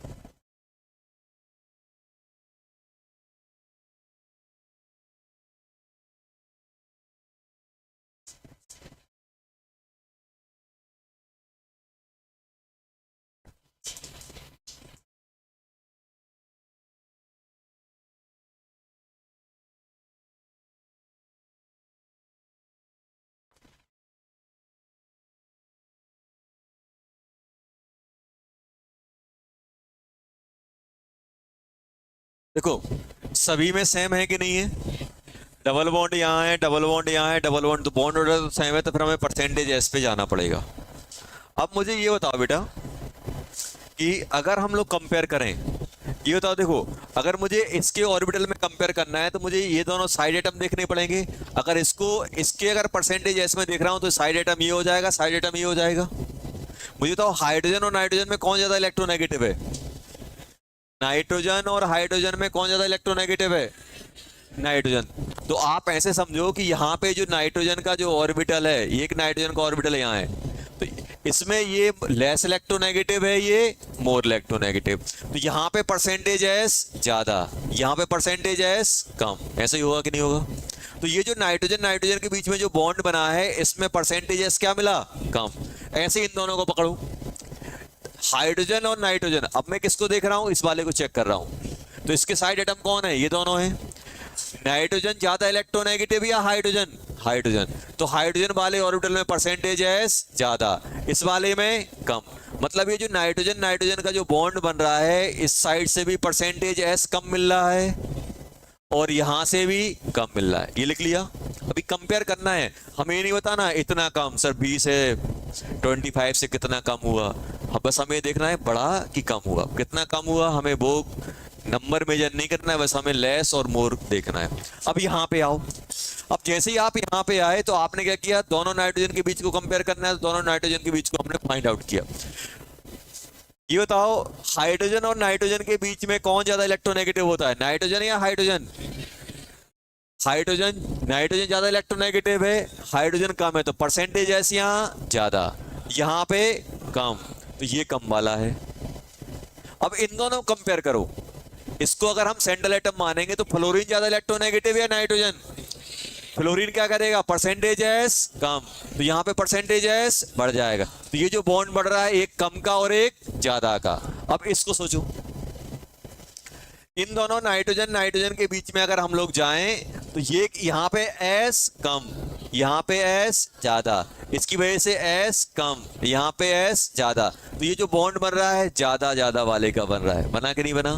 देखो सभी में सेम है कि नहीं है? डबल बॉन्ड यहाँ है, डबल बॉन्ड यहाँ है, डबल बॉन्ड, तो बॉन्ड ऑर्डर तो सेम है, तो फिर हमें परसेंटेज एस पे जाना पड़ेगा। अब मुझे ये बताओ बेटा कि अगर हम लोग कंपेयर करें, ये बताओ, देखो अगर मुझे इसके ऑर्बिटल में कंपेयर करना है तो मुझे ये दोनों साइड एटम देखने पड़ेंगे। अगर इसको इसके अगर परसेंटेज एस में देख रहा हूं तो साइड एटम ये हो जाएगा, साइड एटम ये हो जाएगा। मुझे बताओ हाइड्रोजन और नाइट्रोजन में कौन ज्यादा इलेक्ट्रोनेगेटिव है? नाइट्रोजन और हाइड्रोजन में कौन ज्यादा इलेक्ट्रोनेगेटिव है? नाइट्रोजन। तो आप ऐसे समझो कि यहाँ पे जो नाइट्रोजन का जो ऑर्बिटल है, ये एक नाइट्रोजन का ऑर्बिटल यहाँ है, तो इसमें ये लेस इलेक्ट्रोनेगेटिव है, ये मोर इलेक्ट्रोनेगेटिव, तो यहाँ पे परसेंटेज एस ज्यादा, यहाँ पे परसेंटेज एस कम, ऐसे ही होगा कि नहीं होगा? तो ये जो नाइट्रोजन नाइट्रोजन के बीच में जो बॉन्ड बना है, इसमें परसेंटेज एस क्या मिला? कम। ऐसे इन दोनों को पकड़ो, हाइड्रोजन और नाइट्रोजन। अब मैं किसको देख रहा हूं? इस वाले को चेक कर रहा हूं, तो इसके साइड एटम कौन है? ये दोनों हैं। नाइट्रोजन ज्यादा इलेक्ट्रोनेगेटिव या हाइड्रोजन? हाइड्रोजन। तो हाइड्रोजन वाले ऑर्बिटल में परसेंटेज एस ज्यादा, इस वाले में कम। मतलब ये जो नाइट्रोजन नाइट्रोजन का जो बॉन्ड बन रहा है, इस साइड से भी परसेंटेज एस कम मिल रहा है और यहां से भी कम मिल रहा है। ये लिख लिया। अभी कंपेयर करना है, हमें ये नहीं बताना इतना कम सर 20 है, 25 से कितना कम हुआ, बस हमें देखना है बड़ा कि कम हुआ, कितना कम हुआ, हमें वो नंबर मेजर नहीं करना है, बस हमें लेस और मोर देखना है। अब यहाँ पे आओ, अब जैसे ही आप यहाँ पे आए तो आपने क्या किया? दोनों नाइट्रोजन के बीच को कंपेयर करना है, तो दोनों नाइट्रोजन के बीच को हमने फाइंड आउट किया। ये बताओ हाइड्रोजन और नाइट्रोजन के बीच में कौन ज्यादा इलेक्ट्रोनेगेटिव होता है? नाइट्रोजन या हाइड्रोजन? हाइड्रोजन। नाइट्रोजन ज्यादा इलेक्ट्रोनेगेटिव है, हाइड्रोजन कम है, तो परसेंटेज ऐसे यहाँ ज्यादा, यहाँ पे कम, तो ये कम वाला है। अब इन दोनों कंपेयर करो, इसको अगर हम सेंट्रल एटम मानेंगे तो फ्लोरीन ज्यादा इलेक्ट्रोनेगेटिव या नाइट्रोजन? फ्लोरीन क्या करेगा? परसेंटेज एस कम, तो यहाँ पे परसेंटेज एस बढ़ जाएगा। तो ये जो बॉन्ड बढ़ रहा है, एक कम का और एक ज्यादा का। अब इसको सोचो, इन दोनों नाइट्रोजन नाइट्रोजन के बीच में अगर हम लोग जाएं तो ये यहाँ पे एस कम, यहाँ पे S ज्यादा, इसकी वजह से S कम, यहाँ पे S ज्यादा। तो ये जो बॉन्ड बन रहा है ज्यादा ज्यादा वाले का बन रहा है, बना कि नहीं बना?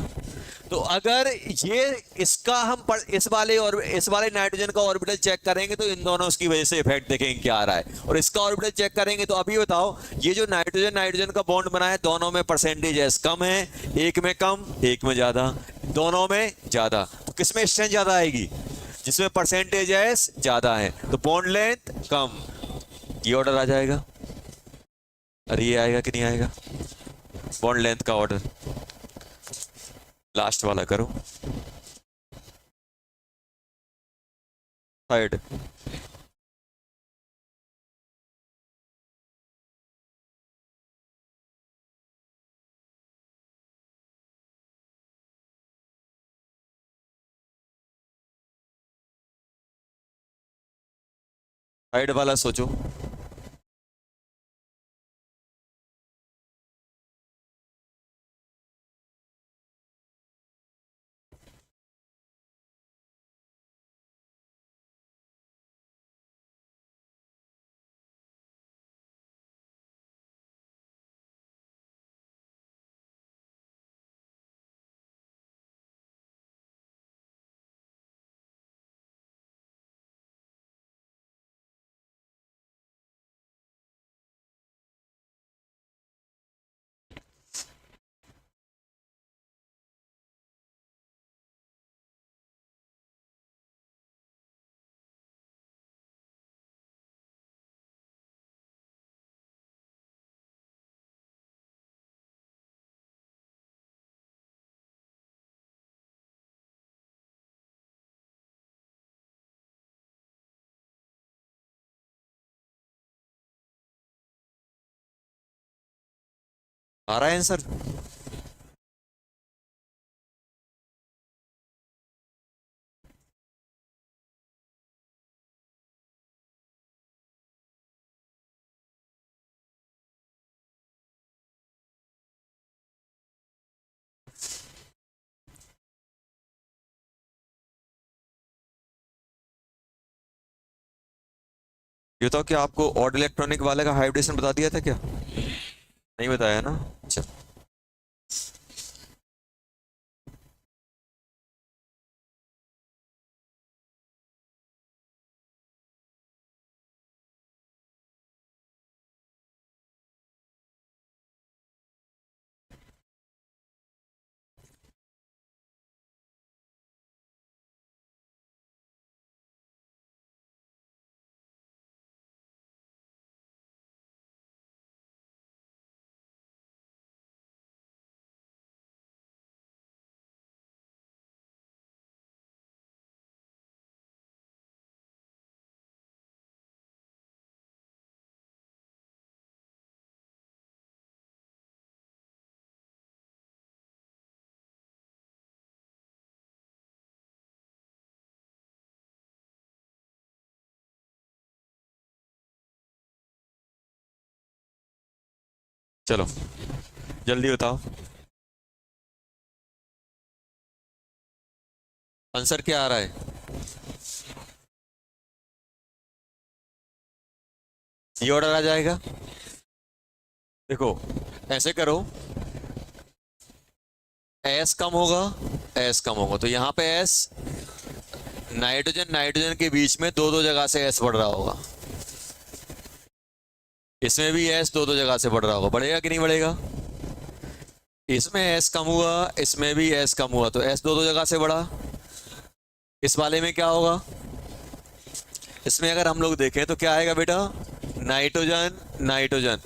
तो अगर ये इसका इस वाले और इस वाले नाइट्रोजन का ऑर्बिटल चेक करेंगे तो इन दोनों की वजह से इफेक्ट देखेंगे क्या आ रहा है, और इसका ऑर्बिटल चेक करेंगे तो अभी बताओ ये जो नाइट्रोजन नाइट्रोजन का बॉन्ड बना है दोनों में परसेंटेज एस कम है, एक में कम एक में ज्यादा, दोनों में ज्यादा। तो किसमें स्ट्रेंथ ज्यादा आएगी? जिसमें परसेंटेज एस ज्यादा है। तो बॉन्ड लेंथ कम, ये ऑर्डर आ जाएगा। अरे ये आएगा कि नहीं आएगा? बॉन्ड लेंथ का ऑर्डर लास्ट वाला करो, थर्ड। थर्ड वाला सोचो। आ रहा है आंसर? ये तो क्या आपको ऑड इलेक्ट्रॉनिक वाले का हाइब्रिडेशन बता दिया था क्या? नहीं बताया ना? अच्छा। चलो जल्दी बताओ आंसर क्या आ रहा है? ये ऑर्डर आ जाएगा। देखो ऐसे करो, एस कम होगा, एस कम होगा, तो यहाँ पे एस नाइट्रोजन नाइट्रोजन के बीच में दो दो जगह से एस बढ़ रहा होगा, इसमें भी एस दो दो जगह से बढ़ रहा होगा। बढ़ेगा कि नहीं बढ़ेगा? इसमें एस कम हुआ, इसमें भी एस कम हुआ, तो एस दो दो जगह से बढ़ा। इस वाले में क्या होगा? इसमें अगर हम लोग देखें तो क्या आएगा बेटा? नाइट्रोजन नाइट्रोजन,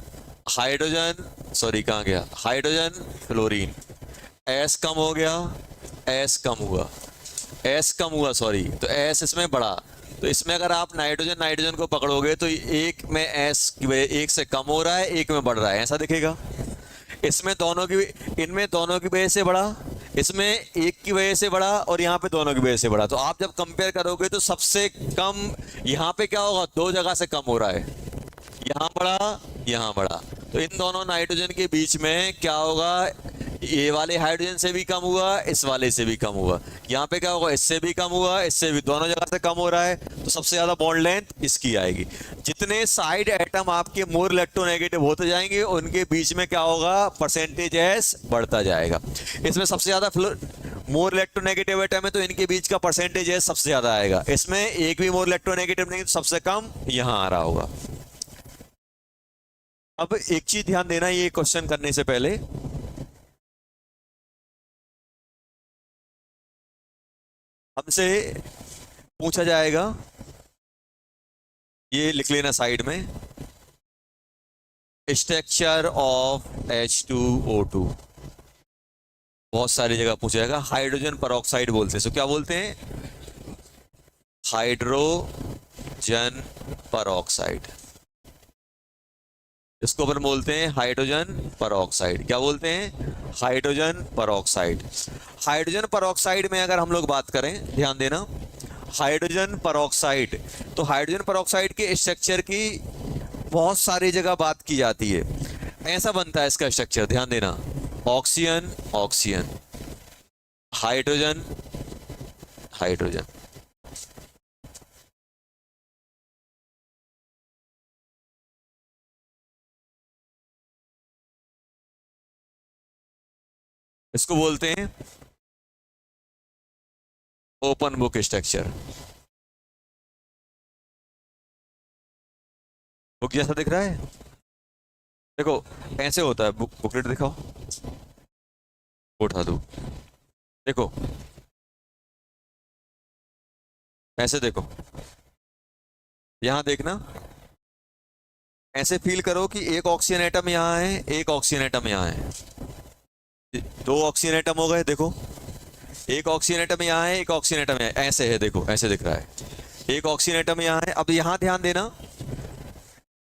हाइड्रोजन, सॉरी कहाँ गया, हाइड्रोजन फ्लोरीन, एस कम हो गया, एस कम हुआ, एस कम हुआ सॉरी, तो एस इसमें बढ़ा। तो इसमें अगर आप नाइट्रोजन नाइट्रोजन को पकड़ोगे तो एक में एस की वजह एक से कम हो रहा है, एक में बढ़ रहा है, ऐसा दिखेगा। इसमें दोनों की, इनमें दोनों की वजह से बढ़ा, इसमें एक की वजह से बढ़ा, और यहाँ पे दोनों की वजह से बढ़ा। तो आप जब कंपेयर करोगे तो सबसे कम यहाँ पे क्या होगा? दो जगह से कम हो रहा है, यहाँ बढ़ा यहाँ बढ़ा, तो इन दोनों नाइट्रोजन के बीच में क्या होगा? ये वाले हाइड्रोजन से भी कम हुआ, इस वाले से भी कम हुआ। यहाँ पे क्या होगा, इससे भी कम हुआ, इससे भी, दोनों जगह से कम हो रहा है, तो सबसे ज्यादा बॉन्ड लेंथ इसकी आएगी। जितने साइड एटम आपके मोर इलेक्ट्रोनेगेटिव होते जाएंगे, उनके बीच में क्या होगा, परसेंटेज एस बढ़ता जाएगा। इसमें सबसे ज्यादा मोर इलेक्ट्रोनेगेटिव एटम है, तो इनके बीच का परसेंटेज एस सबसे ज्यादा आएगा। इसमें एक भी मोर इलेक्ट्रोनेगेटिव नहीं, तो सबसे कम यहां आ रहा होगा। अब एक चीज ध्यान देना, ये क्वेश्चन करने से पहले, हमसे पूछा जाएगा, ये लिख लेना साइड में, स्ट्रक्चर ऑफ H2O2। बहुत सारी जगह पूछा जाएगा। हाइड्रोजन परऑक्साइड बोलते हैं, सो क्या बोलते हैं, हाइड्रोजन परऑक्साइड। इसको अपन बोलते हैं हाइड्रोजन परऑक्साइड। क्या बोलते हैं, हाइड्रोजन परऑक्साइड। हाइड्रोजन परऑक्साइड में अगर हम लोग बात करें, ध्यान देना, हाइड्रोजन परऑक्साइड, तो हाइड्रोजन परऑक्साइड के स्ट्रक्चर की बहुत सारी जगह बात की जाती है। ऐसा बनता है इसका स्ट्रक्चर, ध्यान देना, ऑक्सीजन ऑक्सीजन, हाइड्रोजन हाइड्रोजन। इसको बोलते हैं ओपन बुक स्ट्रक्चर। बुक जैसा दिख रहा है, देखो ऐसे होता है। बुकलेट दिखाओ, उठा दो, देखो ऐसे, देखो यहां देखना, ऐसे फील करो कि एक ऑक्सीजन एटम यहां है, एक ऑक्सीजन एटम यहां है, दो ऑक्सीजन एटम हो गए। देखो एक ऑक्सीजन एटम यहाँ है, एक ऑक्सीजन एटम यहाँ, ऐसे है, देखो ऐसे दिख रहा है, एक ऑक्सीजन एटम यहाँ है। अब यहाँ ध्यान देना,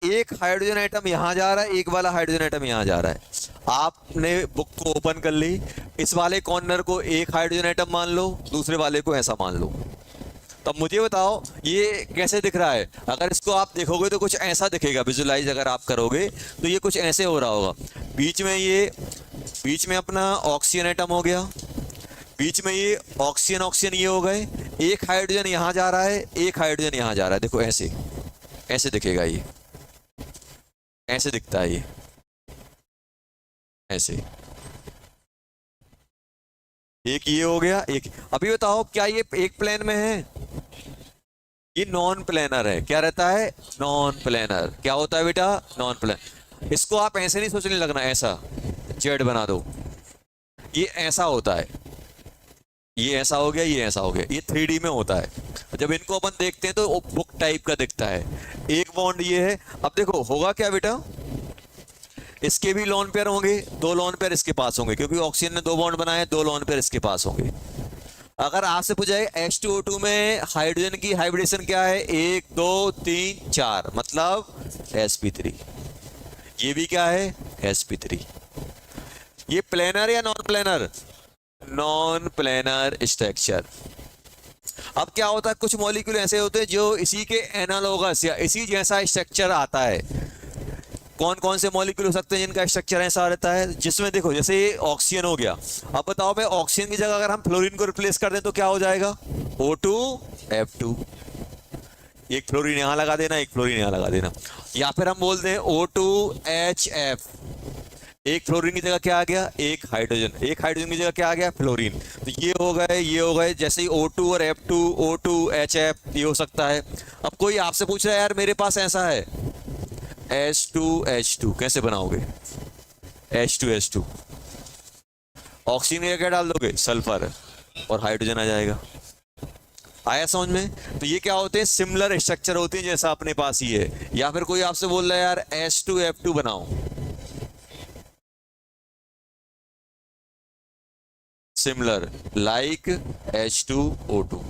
एक हाइड्रोजन एटम यहाँ जा रहा है, एक वाला हाइड्रोजन एटम यहाँ जा रहा है। आपने बुक को ओपन कर ली, इस वाले कॉर्नर को एक हाइड्रोजन एटम मान लो, दूसरे वाले को ऐसा मान लो। तब मुझे बताओ ये कैसे दिख रहा है। अगर इसको आप देखोगे तो कुछ ऐसा दिखेगा, विजुलाइज अगर आप करोगे तो ये कुछ ऐसे हो रहा होगा। बीच में ये, बीच में अपना ऑक्सीजन एटम हो गया, बीच में ये ऑक्सीजन ऑक्सीजन ये हो गए, एक हाइड्रोजन यहां जा रहा है, एक हाइड्रोजन यहां जा रहा है। देखो ऐसे ऐसे दिखेगा, ये ऐसे दिखता है, ये ऐसे, एक ये हो गया, एक। अभी बताओ क्या ये एक प्लेन में है, ये नॉन प्लेनर है। क्या रहता है, नॉन प्लेनर। क्या होता है बेटा, नॉन प्लेनर। इसको आप ऐसे नहीं सोचने लगना, ऐसा जेड बना दो, ये ऐसा होता है, ये ऐसा हो गया, ये ऐसा हो गया, ये 3D में होता है। जब इनको अपन देखते हैं तो बुक टाइप का दिखता है। एक बॉन्ड ये है। अब देखो होगा क्या बेटा, इसके भी लोन पेयर होंगे, दो लोन पेयर इसके पास होंगे, क्योंकि ऑक्सीजन ने दो बॉन्ड बनाए, दो लोन पेयर इसके पास होंगे। अगर आपसे पूछा जाए H2O2 में हाइड्रोजन की हाइब्रिडेशन क्या है, 1 2 3 4, मतलब sp3। ये भी क्या है, sp3। ये प्लेनर या non planar, non planar structure. अब क्या होता है, कुछ मॉलिक्यूल ऐसे होते हैं जो इसी के एनालोगस या इसी जैसा स्ट्रक्चर आता है। कौन कौन से मॉलिक्यूल हो सकते हैं जिनका स्ट्रक्चर ऐसा रहता है, जिसमें देखो जैसे ये ऑक्सीजन हो गया। अब बताओ भाई, ऑक्सीजन की जगह अगर हम फ्लोरीन को रिप्लेस कर दें तो क्या हो जाएगा, O2F2। एक फ्लोरीन यहां लगा देना, एक फ्लोरीन यहां लगा देना। या फिर हम बोलते हैं O2HF, एक फ्लोरीन की जगह क्या आ गया, एक हाइड्रोजन, एक हाइड्रोजन की जगह क्या आ गया, फ्लोरीन। तो ये हो गए, ये हो गए, जैसे ही O2 और F2, O2HF, ये हो सकता है। अब कोई आपसे पूछ रहा है यार मेरे पास ऐसा है, H2H2 कैसे बनाओगे, H2H2, ऑक्सीजन की जगह क्या डाल दोगे, सल्फर, और हाइड्रोजन आ जाएगा। आया समझ में। तो ये क्या होते हैं, सिमिलर स्ट्रक्चर होते हैं जैसा अपने पास ही है। या फिर कोई आपसे बोल रहा है यार H2F2 बनाओ, सिमिलर लाइक H2O2,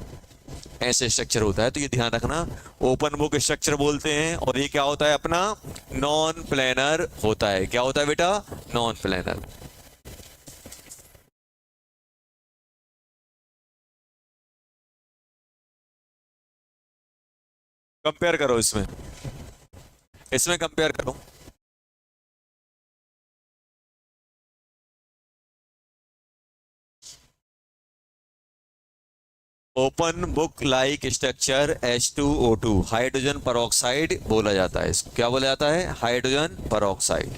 ऐसे स्ट्रक्चर होता है। तो ये ध्यान रखना, ओपन बुक स्ट्रक्चर बोलते हैं। और ये क्या होता है अपना, नॉन प्लेनर होता है। क्या होता है बेटा, नॉन प्लेनर। कंपेयर करो इसमें, इसमें कंपेयर करो। Open book like structure H2O2 hydrogen peroxide बोला जाता है। इसको क्या बोला जाता है? Hydrogen peroxide.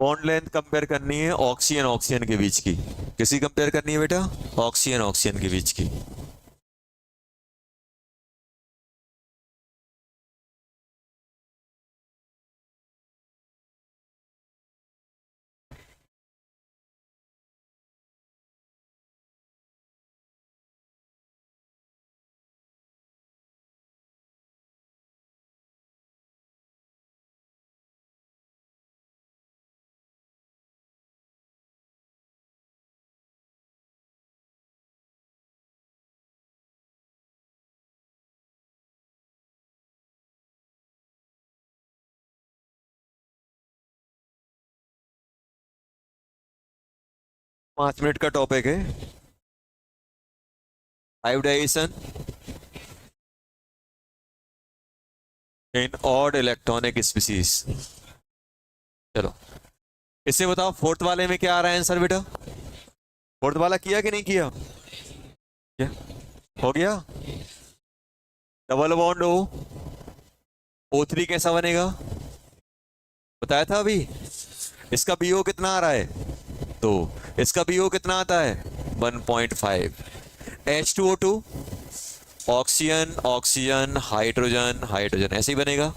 Bond length compare करनी है ऑक्सीजन ऑक्सीजन के बीच की। किसी कंपेयर करनी है बेटा? ऑक्सीजन ऑक्सीजन के बीच की। 5 मिनट का टॉपिक है हाइब्रिडाइजेशन इन ऑड इलेक्ट्रॉनिक स्पीसीज। चलो इससे बताओ फोर्थ वाले में क्या आ रहा है आंसर बेटा? फोर्थ वाला किया कि नहीं किया? क्या हो गया? डबल बॉन्ड O3 कैसा बनेगा? बताया था अभी। इसका बीओ कितना आ रहा है? तो इसका बीओ कितना आता है? 1.5। H2O2 oxygen oxygen hydrogen hydrogen ऐसे ही बनेगा।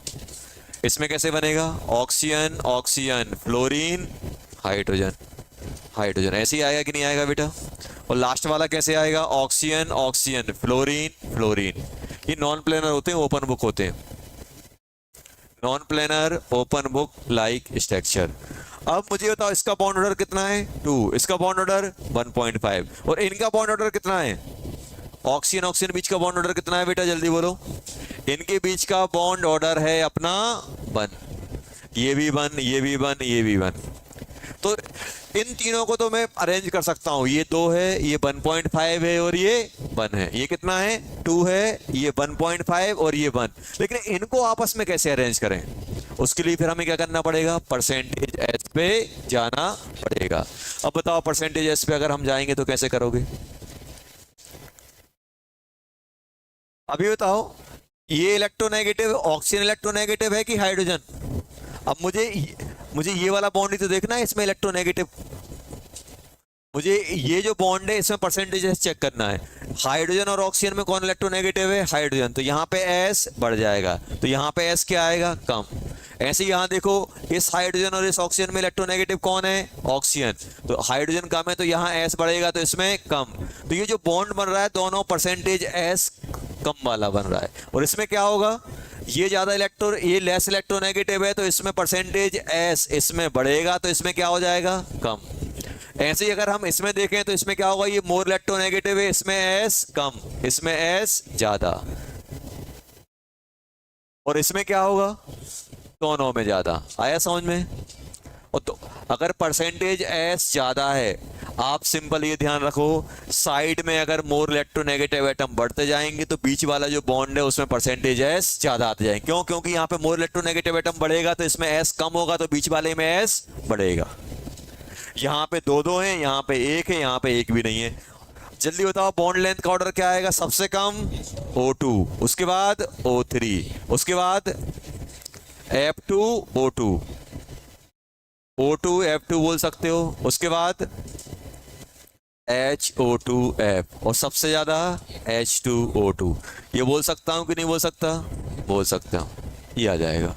इसमें कैसे बनेगा? Oxygen oxygen fluorine hydrogen hydrogen ऐसे ही आएगा कि नहीं आएगा बेटा? और लास्ट वाला कैसे आएगा? Oxygen oxygen fluorine fluorine. ये नॉन प्लेनर होते हैं, ओपन बुक होते हैं। Non planar open book like structure. अब मुझे बताओ इसका बॉन्ड ऑर्डर कितना है? 2। इसका बॉन्ड ऑर्डर 1.5 और इनका बॉन्ड ऑर्डर कितना है? ऑक्सीजन ऑक्सीजन बीच का बॉन्ड ऑर्डर कितना है बेटा? जल्दी बोलो। इनके बीच का बॉन्ड ऑर्डर है अपना 1। ये भी 1, ये भी 1, ये भी 1। तो इन तीनों को तो मैं अरेंज कर सकता हूं। ये 2 है, ये 1.5 है और ये 1 है। ये कितना है? 2 है, ये 1.5 और ये 1। लेकिन इनको आपस में कैसे अरेंज करें? उसके लिए फिर हमें क्या करना पड़ेगा? परसेंटेज एस पे जाना पड़ेगा। अब बताओ परसेंटेज एस पे अगर हम जाएंगे तो कैसे करोगे? अभी बताओ ये इलेक्ट्रोनेगेटिव ऑक्सीजन इलेक्ट्रोनेगेटिव है कि हाइड्रोजन? अब मुझे ये वाला बॉन्ड ही तो देखना है इसमें इलेक्ट्रोनेगेटिव। मुझे ये जो बॉन्ड है इसमें परसेंटेज चेक करना है। हाइड्रोजन और ऑक्सीजन में कौन इलेक्ट्रोनेगेटिव है? हाइड्रोजन। तो यहाँ पे एस बढ़ जाएगा, तो यहाँ पे एस क्या आएगा? कम। ऐसे यहाँ देखो इस हाइड्रोजन और इस ऑक्सीजन में इलेक्ट्रोनेगेटिव कौन है? ऑक्सीजन। तो हाइड्रोजन कम है तो यहाँ एस बढ़ेगा, तो इसमें कम। तो ये जो बॉन्ड बन रहा है दोनों परसेंटेज एस कम वाला बन रहा है। और इसमें क्या होगा? ये ज्यादा ये लेस इलेक्ट्रोनेगेटिव है तो इसमें परसेंटेज एस इसमें बढ़ेगा, तो इसमें क्या हो जाएगा? कम। ऐसे ही अगर हम इसमें देखें तो इसमें क्या होगा? ये मोर इलेक्ट्रोनेगेटिव है, इसमें एस कम, इसमें एस ज्यादा। और इसमें क्या होगा? दोनों में ज्यादा। आया समझ में? और तो अगर परसेंटेज एस ज्यादा है, आप सिंपल ये ध्यान रखो, साइड में अगर मोर इलेक्ट्रोनेगेटिव एटम बढ़ते जाएंगे तो बीच वाला जो बॉन्ड है उसमें परसेंटेज एस ज्यादा आते जाएंगे। क्यों? क्योंकि यहाँ पे मोर इलेक्ट्रोनेगेटिव एटम बढ़ेगा तो इसमें एस कम होगा, तो बीच वाले में एस बढ़ेगा। यहाँ पे 2 है, यहाँ पे 1 है, यहाँ पे 1 भी नहीं है। जल्दी बताओ बॉन्ड लेंथ का ऑर्डर क्या आएगा? सबसे कम O2, उसके बाद O3, उसके बाद F2O2, O2 F2 बोल सकते हो, उसके बाद HO2F और सबसे ज्यादा H2O2। ये बोल सकता हूं कि नहीं बोल सकता? बोल सकता हूं। ये आ जाएगा,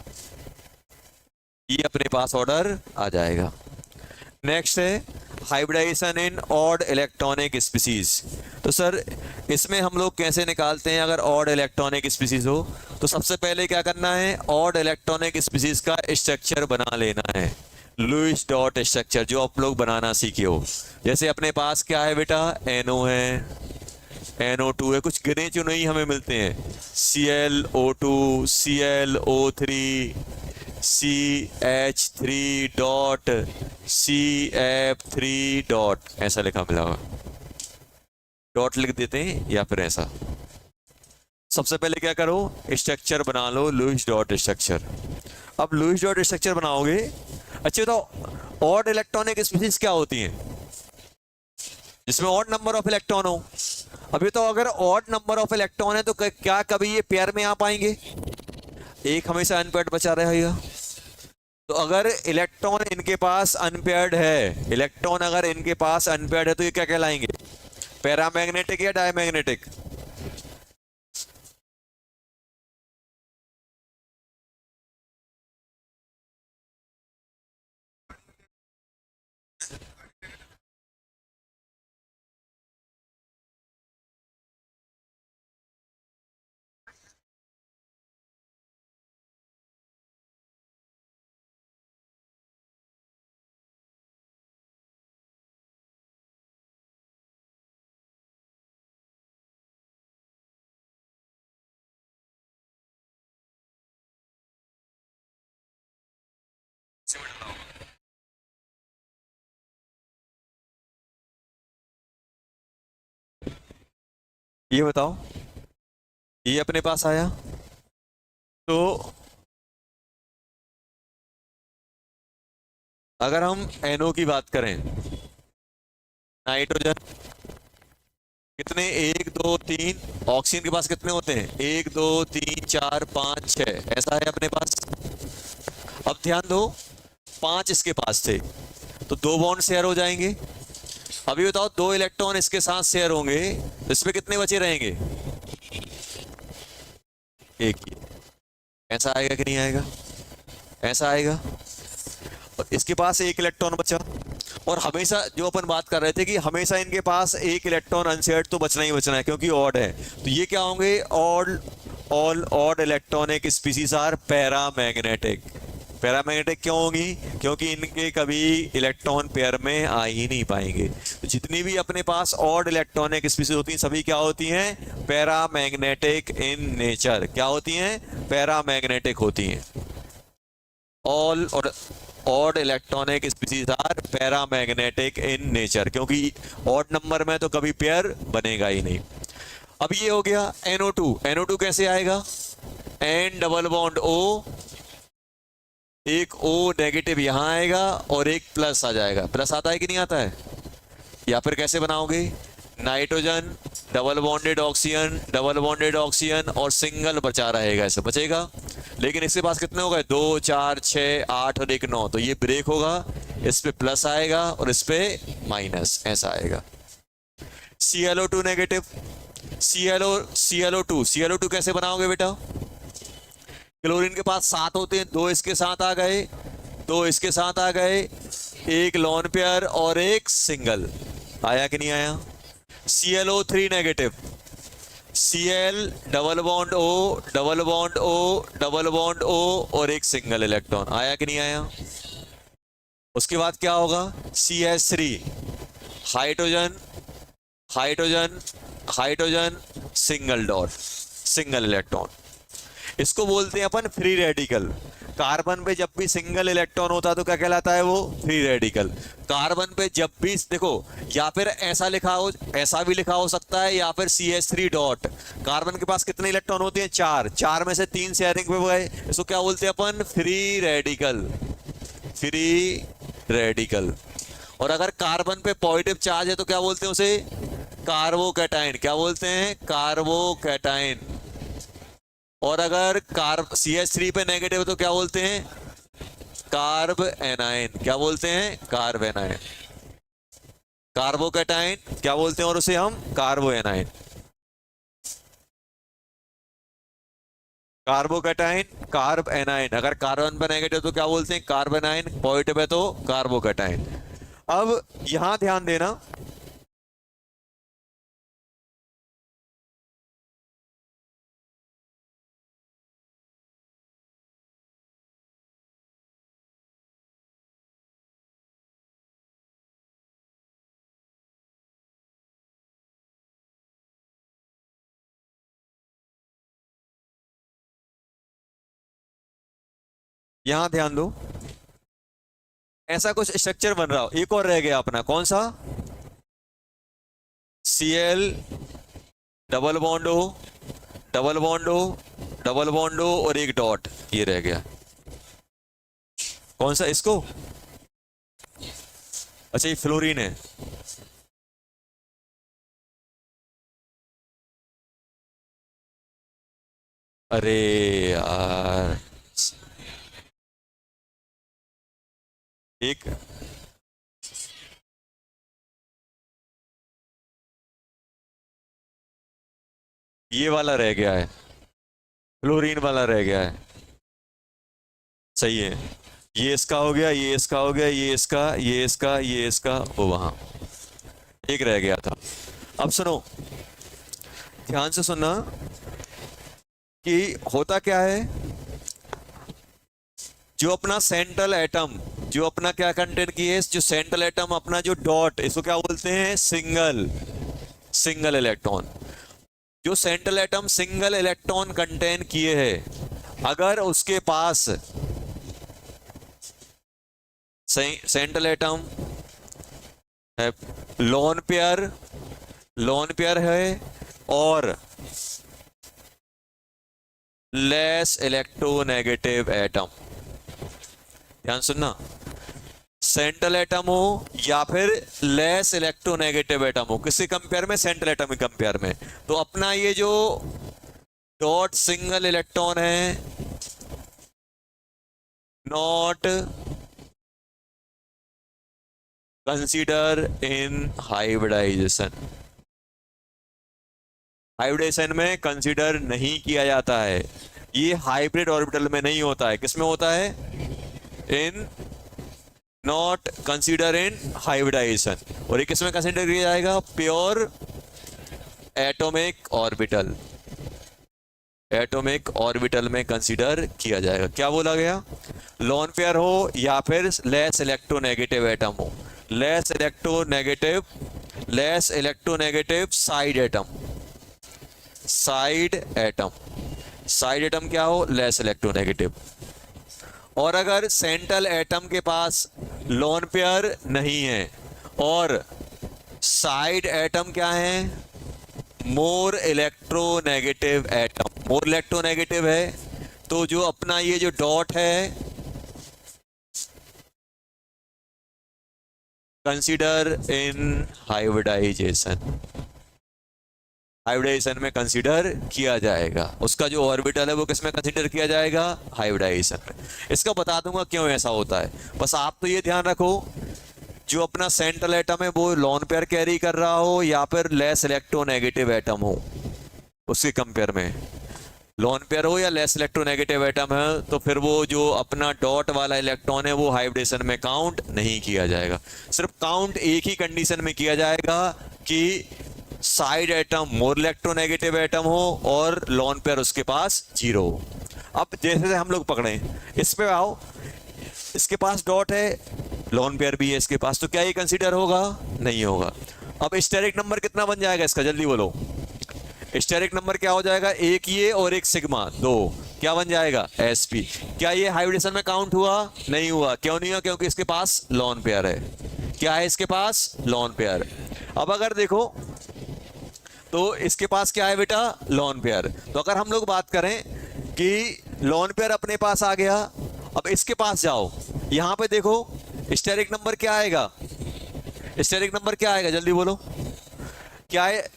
ये अपने पास ऑर्डर आ जाएगा। नेक्स्ट है हाइब्रिडाइजेशन इन ऑड इलेक्ट्रॉनिक स्पीसीज। तो सर इसमें हम लोग कैसे निकालते हैं? अगर ऑड इलेक्ट्रॉनिक स्पीसीज हो तो सबसे पहले क्या करना है? ऑड इलेक्ट्रॉनिक स्पीसीज का स्ट्रक्चर बना लेना है, लुईस डॉट स्ट्रक्चर, जो आप लोग बनाना सीखे हो। जैसे अपने पास क्या है बेटा? NO है, NO2 है, कुछ गिने चुने ही हमें मिलते हैं, ClO2, ClO3, CH3 dot, CF3 dot, ऐसा लिखा मिला होगा, डॉट लिख देते हैं या फिर ऐसा। सबसे पहले क्या करो, स्ट्रक्चर बना लो, लुईस डॉट स्ट्रक्चर। अब लुईस डॉट स्ट्रक्चर बनाओगे, अच्छा बताओ ऑड इलेक्ट्रॉनिक स्पीसीज क्या होती हैं जिसमें ऑड नंबर ऑफ इलेक्ट्रॉन हो। अभी तो अगर ऑड नंबर ऑफ इलेक्ट्रॉन है तो क्या कभी ये पेयर में आ पाएंगे, एक हमेशा अनपेयर्ड बचा रहेगा। तो अगर इलेक्ट्रॉन इनके पास अनपेयर्ड है, इलेक्ट्रॉन अगर इनके पास अनपेयर्ड है तो ये क्या कहलाएंगे, पैरामैग्नेटिक या डायमैग्नेटिक। ये बताओ, ये अपने पास आया तो अगर हम NO की बात करें, नाइट्रोजन कितने, एक दो तीन, ऑक्सीजन के पास कितने होते हैं, एक दो तीन चार पाँच छः, ऐसा है अपने पास। अब ध्यान दो, पांच इसके पास थे तो दो बॉन्ड शेयर हो जाएंगे। अभी बताओ दो इलेक्ट्रॉन इसके साथ शेयर होंगे तो इसमें कितने बचे रहेंगे, एक ही। ऐसा आएगा कि नहीं आएगा, ऐसा आएगा। और इसके पास एक इलेक्ट्रॉन बचा, और हमेशा जो अपन बात कर रहे थे कि हमेशा इनके पास एक इलेक्ट्रॉन अनशेयर्ड तो बचना ही बचना है क्योंकि ऑड है, तो ये क्या होंगे, all all odd electronic species are paramagnetic. Paramagnetic क्यों होंगी, क्योंकि इनके कभी इलेक्ट्रॉन पेयर में आ ही नहीं पाएंगे। तो जितनी भी अपने पास ऑड इलेक्ट्रॉनिक स्पीसीज होती हैं सभी क्या होती हैं, पैरामैग्नेटिक इन नेचर। क्या होती हैं, पैरामैग्नेटिक होती हैं। ऑल और odd electronic species are paramagnetic in nature, क्योंकि ऑड नंबर में तो कभी पेयर बनेगा ही नहीं। अब ये हो गया NO2। NO2 कैसे आएगा, N डबल बॉन्ड O, एक O नेगेटिव यहां आएगा और एक प्लस आ जाएगा। प्लस आता है कि नहीं आता है, या फिर कैसे बनाओगे, nitrogen double bonded oxygen, double bonded oxygen और सिंगल बचा रहेगा, ऐसे बचेगा। लेकिन इसके पास कितने हो गए, दो चार छः आठ और एक नौ, तो ये ब्रेक होगा, इस पे प्लस आएगा और इस पे माइनस, ऐसा आएगा। ClO2 नेगेटिव, ClO2 कैसे बनाओगे बेटा, क्लोरीन के पास सात होते हैं, दो इसके साथ आ गए, दो इसके साथ आ गए, एक लॉन पेयर और एक सिंगल, आया कि नहीं आया। ClO3 negative, Cl double bond O, double bond O, double bond O और एक सिंगल इलेक्ट्रॉन, आया कि नहीं आया। उसके बाद क्या होगा, CH3, hydrogen hydrogen hydrogen, single dot, single electron. इसको बोलते हैं अपन फ्री रेडिकल। कार्बन पे जब भी सिंगल इलेक्ट्रॉन होता है तो क्या कहलाता है वो, फ्री रेडिकल। कार्बन पे जब भी देखो, या फिर ऐसा लिखा हो, ऐसा भी लिखा हो सकता है, या फिर CH3 डॉट। कार्बन के पास कितने इलेक्ट्रॉन होते हैं, चार, चार में से तीन शेयरिंग पे गए, इसको क्या बोलते हैं अपन, फ्री रेडिकल, फ्री रेडिकल। और अगर कार्बन पे पॉजिटिव चार्ज है तो क्या बोलते हैं उसे, कार्बोकैटायन। क्या बोलते हैं, कार्बोकैटायन। और अगर CH3 पे नेगेटिव है तो क्या बोलते हैं, कार्ब एनायन। क्या बोलते हैं, कार्ब एनायन। कार्बोकैटायन क्या बोलते हैं और उसे हम कार्बो एनायन। Carbocation, carb anion. अगर कार्बन पे नेगेटिव तो क्या बोलते हैं, कार्बोनाइन, पॉजिटिव है तो कार्बोकैटायन। अब यहां ध्यान देना, यहां ध्यान दो, ऐसा कुछ स्ट्रक्चर बन रहा हो। एक और रह गया अपना, कौन सा? Cl डबल बॉन्ड हो, डबल बॉन्ड हो, डबल बॉन्ड हो और एक डॉट, ये रह गया। कौन सा? इसको? अच्छा, ये फ्लोरीन है। अरे यार, एक ये वाला रह गया है, फ्लोरीन वाला रह गया है। सही है, ये इसका हो गया, ये इसका हो गया, ये इसका, ये इसका, ये इसका, वो वहां एक रह गया था। अब सुनो, ध्यान से सुनना कि होता क्या है। जो अपना सेंट्रल एटम, जो अपना क्या कंटेंट की है, जो सेंट्रल एटम अपना जो डॉट, इसको क्या बोलते हैं? Single, single electron. जो central atom single electron contain किए है, अगर उसके पास सेंट्रल एटम है लोन पेयर, लोन पेयर है और लेस इलेक्ट्रोनेगेटिव एटम, ध्यान सुनना, सेंट्रल एटम हो या फिर लेस इलेक्ट्रोनेगेटिव एटम हो, किसके कंपेयर में? सेंट्रल एटम के कंपेयर में। तो अपना ये जो डॉट सिंगल इलेक्ट्रॉन है, not consider in hybridization, hybridization में कंसीडर नहीं किया जाता है। ये हाइब्रिड ऑर्बिटल में नहीं होता है, किसमें होता है? In not consider in hybridization. और ये किसमें कंसीडर किया जाएगा? Pure atomic orbital, atomic orbital में कंसीडर किया जाएगा। क्या बोला गया? लोन पेयर हो या फिर लेस इलेक्ट्रोनेगेटिव एटम हो, less electronegative, less electronegative side atom, side atom, side atom क्या हो? Less electronegative. और अगर सेंट्रल एटम के पास लोन पेयर नहीं है और साइड एटम क्या है? More electronegative atom, more electronegative है, तो जो अपना ये जो डॉट है, कंसीडर इन हाइब्रिडाइजेशन, हाइब्रिडाइजेशन में कंसीडर किया जाएगा। उसका जो ऑर्बिटल है वो किस में कंसीडर किया जाएगा? हाइब्रिडाइजेशन में। इसका बता दूंगा क्यों ऐसा होता है, बस आप तो ये ध्यान रखो, जो अपना सेंट्रल एटम है वो लोन पेयर कैरी कर रहा हो या फिर लेस इलेक्ट्रोनेगेटिव एटम हो, उसके कंपेयर में लोन पेयर हो या लेस इलेक्ट्रोनेगेटिव एटम है, तो फिर वो जो अपना डॉट वाला इलेक्ट्रॉन है वो हाइब्रिडेशन में काउंट नहीं किया जाएगा। सिर्फ काउंट एक ही कंडीशन में किया जाएगा कि side atom more electronegative atom हो और लोन पेयर उसके पास 0 हो। अब जैसे हम लोग पकड़े, इस पे आओ, इसके पास डॉट है, लोन पेयर भी है इसके पास, तो क्या ये कंसीडर होगा? नहीं होगा। अब स्टेरिक नंबर कितना बन जाएगा इसका? जल्दी बोलो, स्टेरिक नंबर क्या हो जाएगा? एक ये और एक सिग्मा, 2, क्या बन जाएगा? sp। क्या ये हाइब्रिडेशन में काउंट हुआ? नहीं हुआ। क्यों नहीं हुआ? क्योंकि इसके पास लोन पेयर है। क्या है इसके पास? Lone pair. अब अगर देखो तो इसके पास क्या है बेटा? Lone pair. तो अगर हम लोग बात करें कि लोन पेयर अपने पास आ गया, अब इसके पास जाओ, यहां पे देखो स्टेरिक नंबर क्या आएगा? स्टेरिक नंबर क्या आएगा? जल्दी बोलो, क्या है?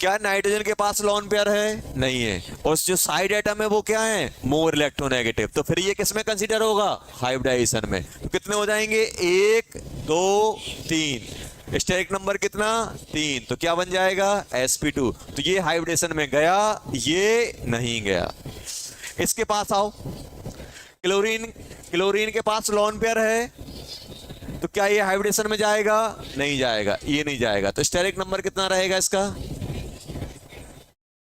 क्या नाइट्रोजन के पास लोन पेयर है? नहीं है। और जो साइड एटम है वो क्या है? More electronegative. तो फिर ये किस में कंसीडर होगा? हाइब्रिडाइजेशन में। तो कितने हो जाएंगे? 1 2 3। स्टेरिक नंबर कितना? 3। तो क्या बन जाएगा? sp2। तो ये हाइब्रिडेशन में गया, ये नहीं गया। इसके पास आओ, क्लोरीन, क्लोरीन के पास लोन पेयर है, तो क्या ये हाइब्रिडेशन में जाएगा? नहीं जाएगा, ये नहीं जाएगा। तो स्टेरिक नंबर कितना रहेगा इसका?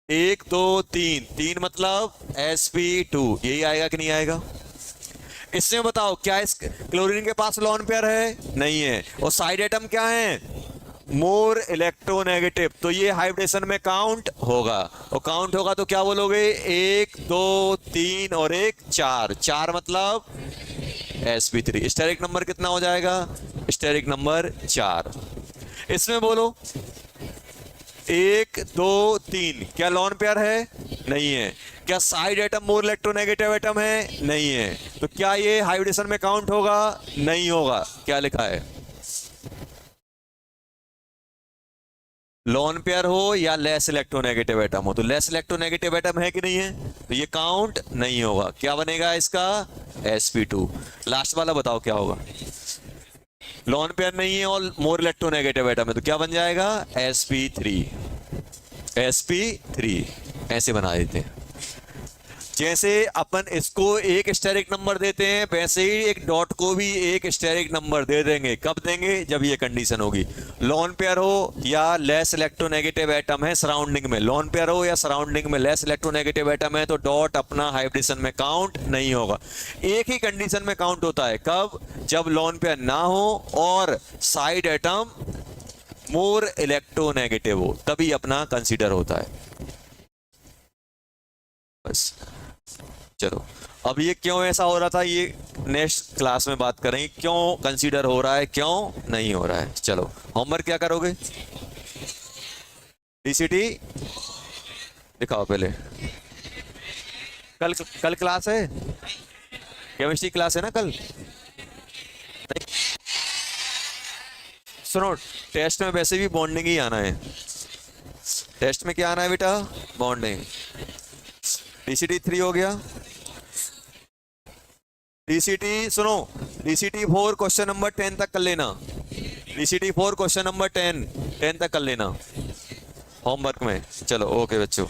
1 2 3, 3 मतलब sp2, यही आएगा कि नहीं आएगा? इसमें बताओ, क्या इस क्लोरीन के पास लोन पेयर है? नहीं है। और साइड एटम क्या है? मोर इलेक्ट्रोनेगेटिव, तो ये हाइब्रिडेशन में काउंट होगा, और काउंट होगा तो क्या बोलोगे, 1 2 3 और 1 4, 4 मतलब sp3। स्टेरिक नंबर कितना हो जाएगा, स्टेरिक नंबर 4। इसमें बोलो 1 2 3 क्या लॉन पेयर है, नहीं है। क्या side atom more electronegative atom है, नहीं है। तो क्या ये हाइब्रिडेशन में काउंट होगा, नहीं होगा। क्या लिखा है, लॉन पेयर हो या लेस इलेक्ट्रोनेगेटिव एटम हो, तो लेस इलेक्ट्रोनेगेटिव एटम है कि नहीं है, तो ये काउंट नहीं होगा। क्या बनेगा इसका, sp2। लास्ट वाला बताओ क्या होगा, लॉन पेयर नहीं है और मोर इलेक्ट्रोनेगेटिव एटम है, तो क्या बन जाएगा, sp3। sp3 ऐसे बना देते हैं। जैसे अपन इसको एक स्टेरिक नंबर देते हैं, वैसे ही एक डॉट को भी एक स्टेरिक नंबर दे देंगे। कब देंगे, जब ये कंडीशन होगी, लॉन पेयर हो या लेस इलेक्ट्रोनेगेटिव एटम है सराउंडिंग में, लॉन पेयर हो या सराउंडिंग में लेस इलेक्ट्रोनेगेटिव एटम है, तो डॉट अपना हाइब्रिडेशन में काउंट नहीं होगा। एक ही कंडीशन में काउंट होता है, कब, जब लॉन पेयर ना हो और साइड एटम मोर इलेक्ट्रोनेगेटिव हो, तभी अपना कंसीडर होता है। बस चलो, अब ये क्यों ऐसा हो रहा था, ये नेक्स्ट क्लास में बात करेंगे, क्यों कंसीडर हो रहा है, क्यों नहीं हो रहा है। चलो, होमवर्क क्या करोगे, डीसीटी दिखाओ पहले। कल क्लास है, केमिस्ट्री क्लास है ना कल, नहीं? सुनो, टेस्ट में वैसे भी बॉन्डिंग ही आना है। टेस्ट में क्या आना है बेटा, बॉन्डिंग। डीसीटी 3 हो गया। डीसीटी सुनो, डीसीटी 4 क्वेश्चन नंबर 10 तक कर लेना। डीसीटी 4 क्वेश्चन नंबर 10 तक कर लेना होमवर्क में। चलो ओके बच्चों।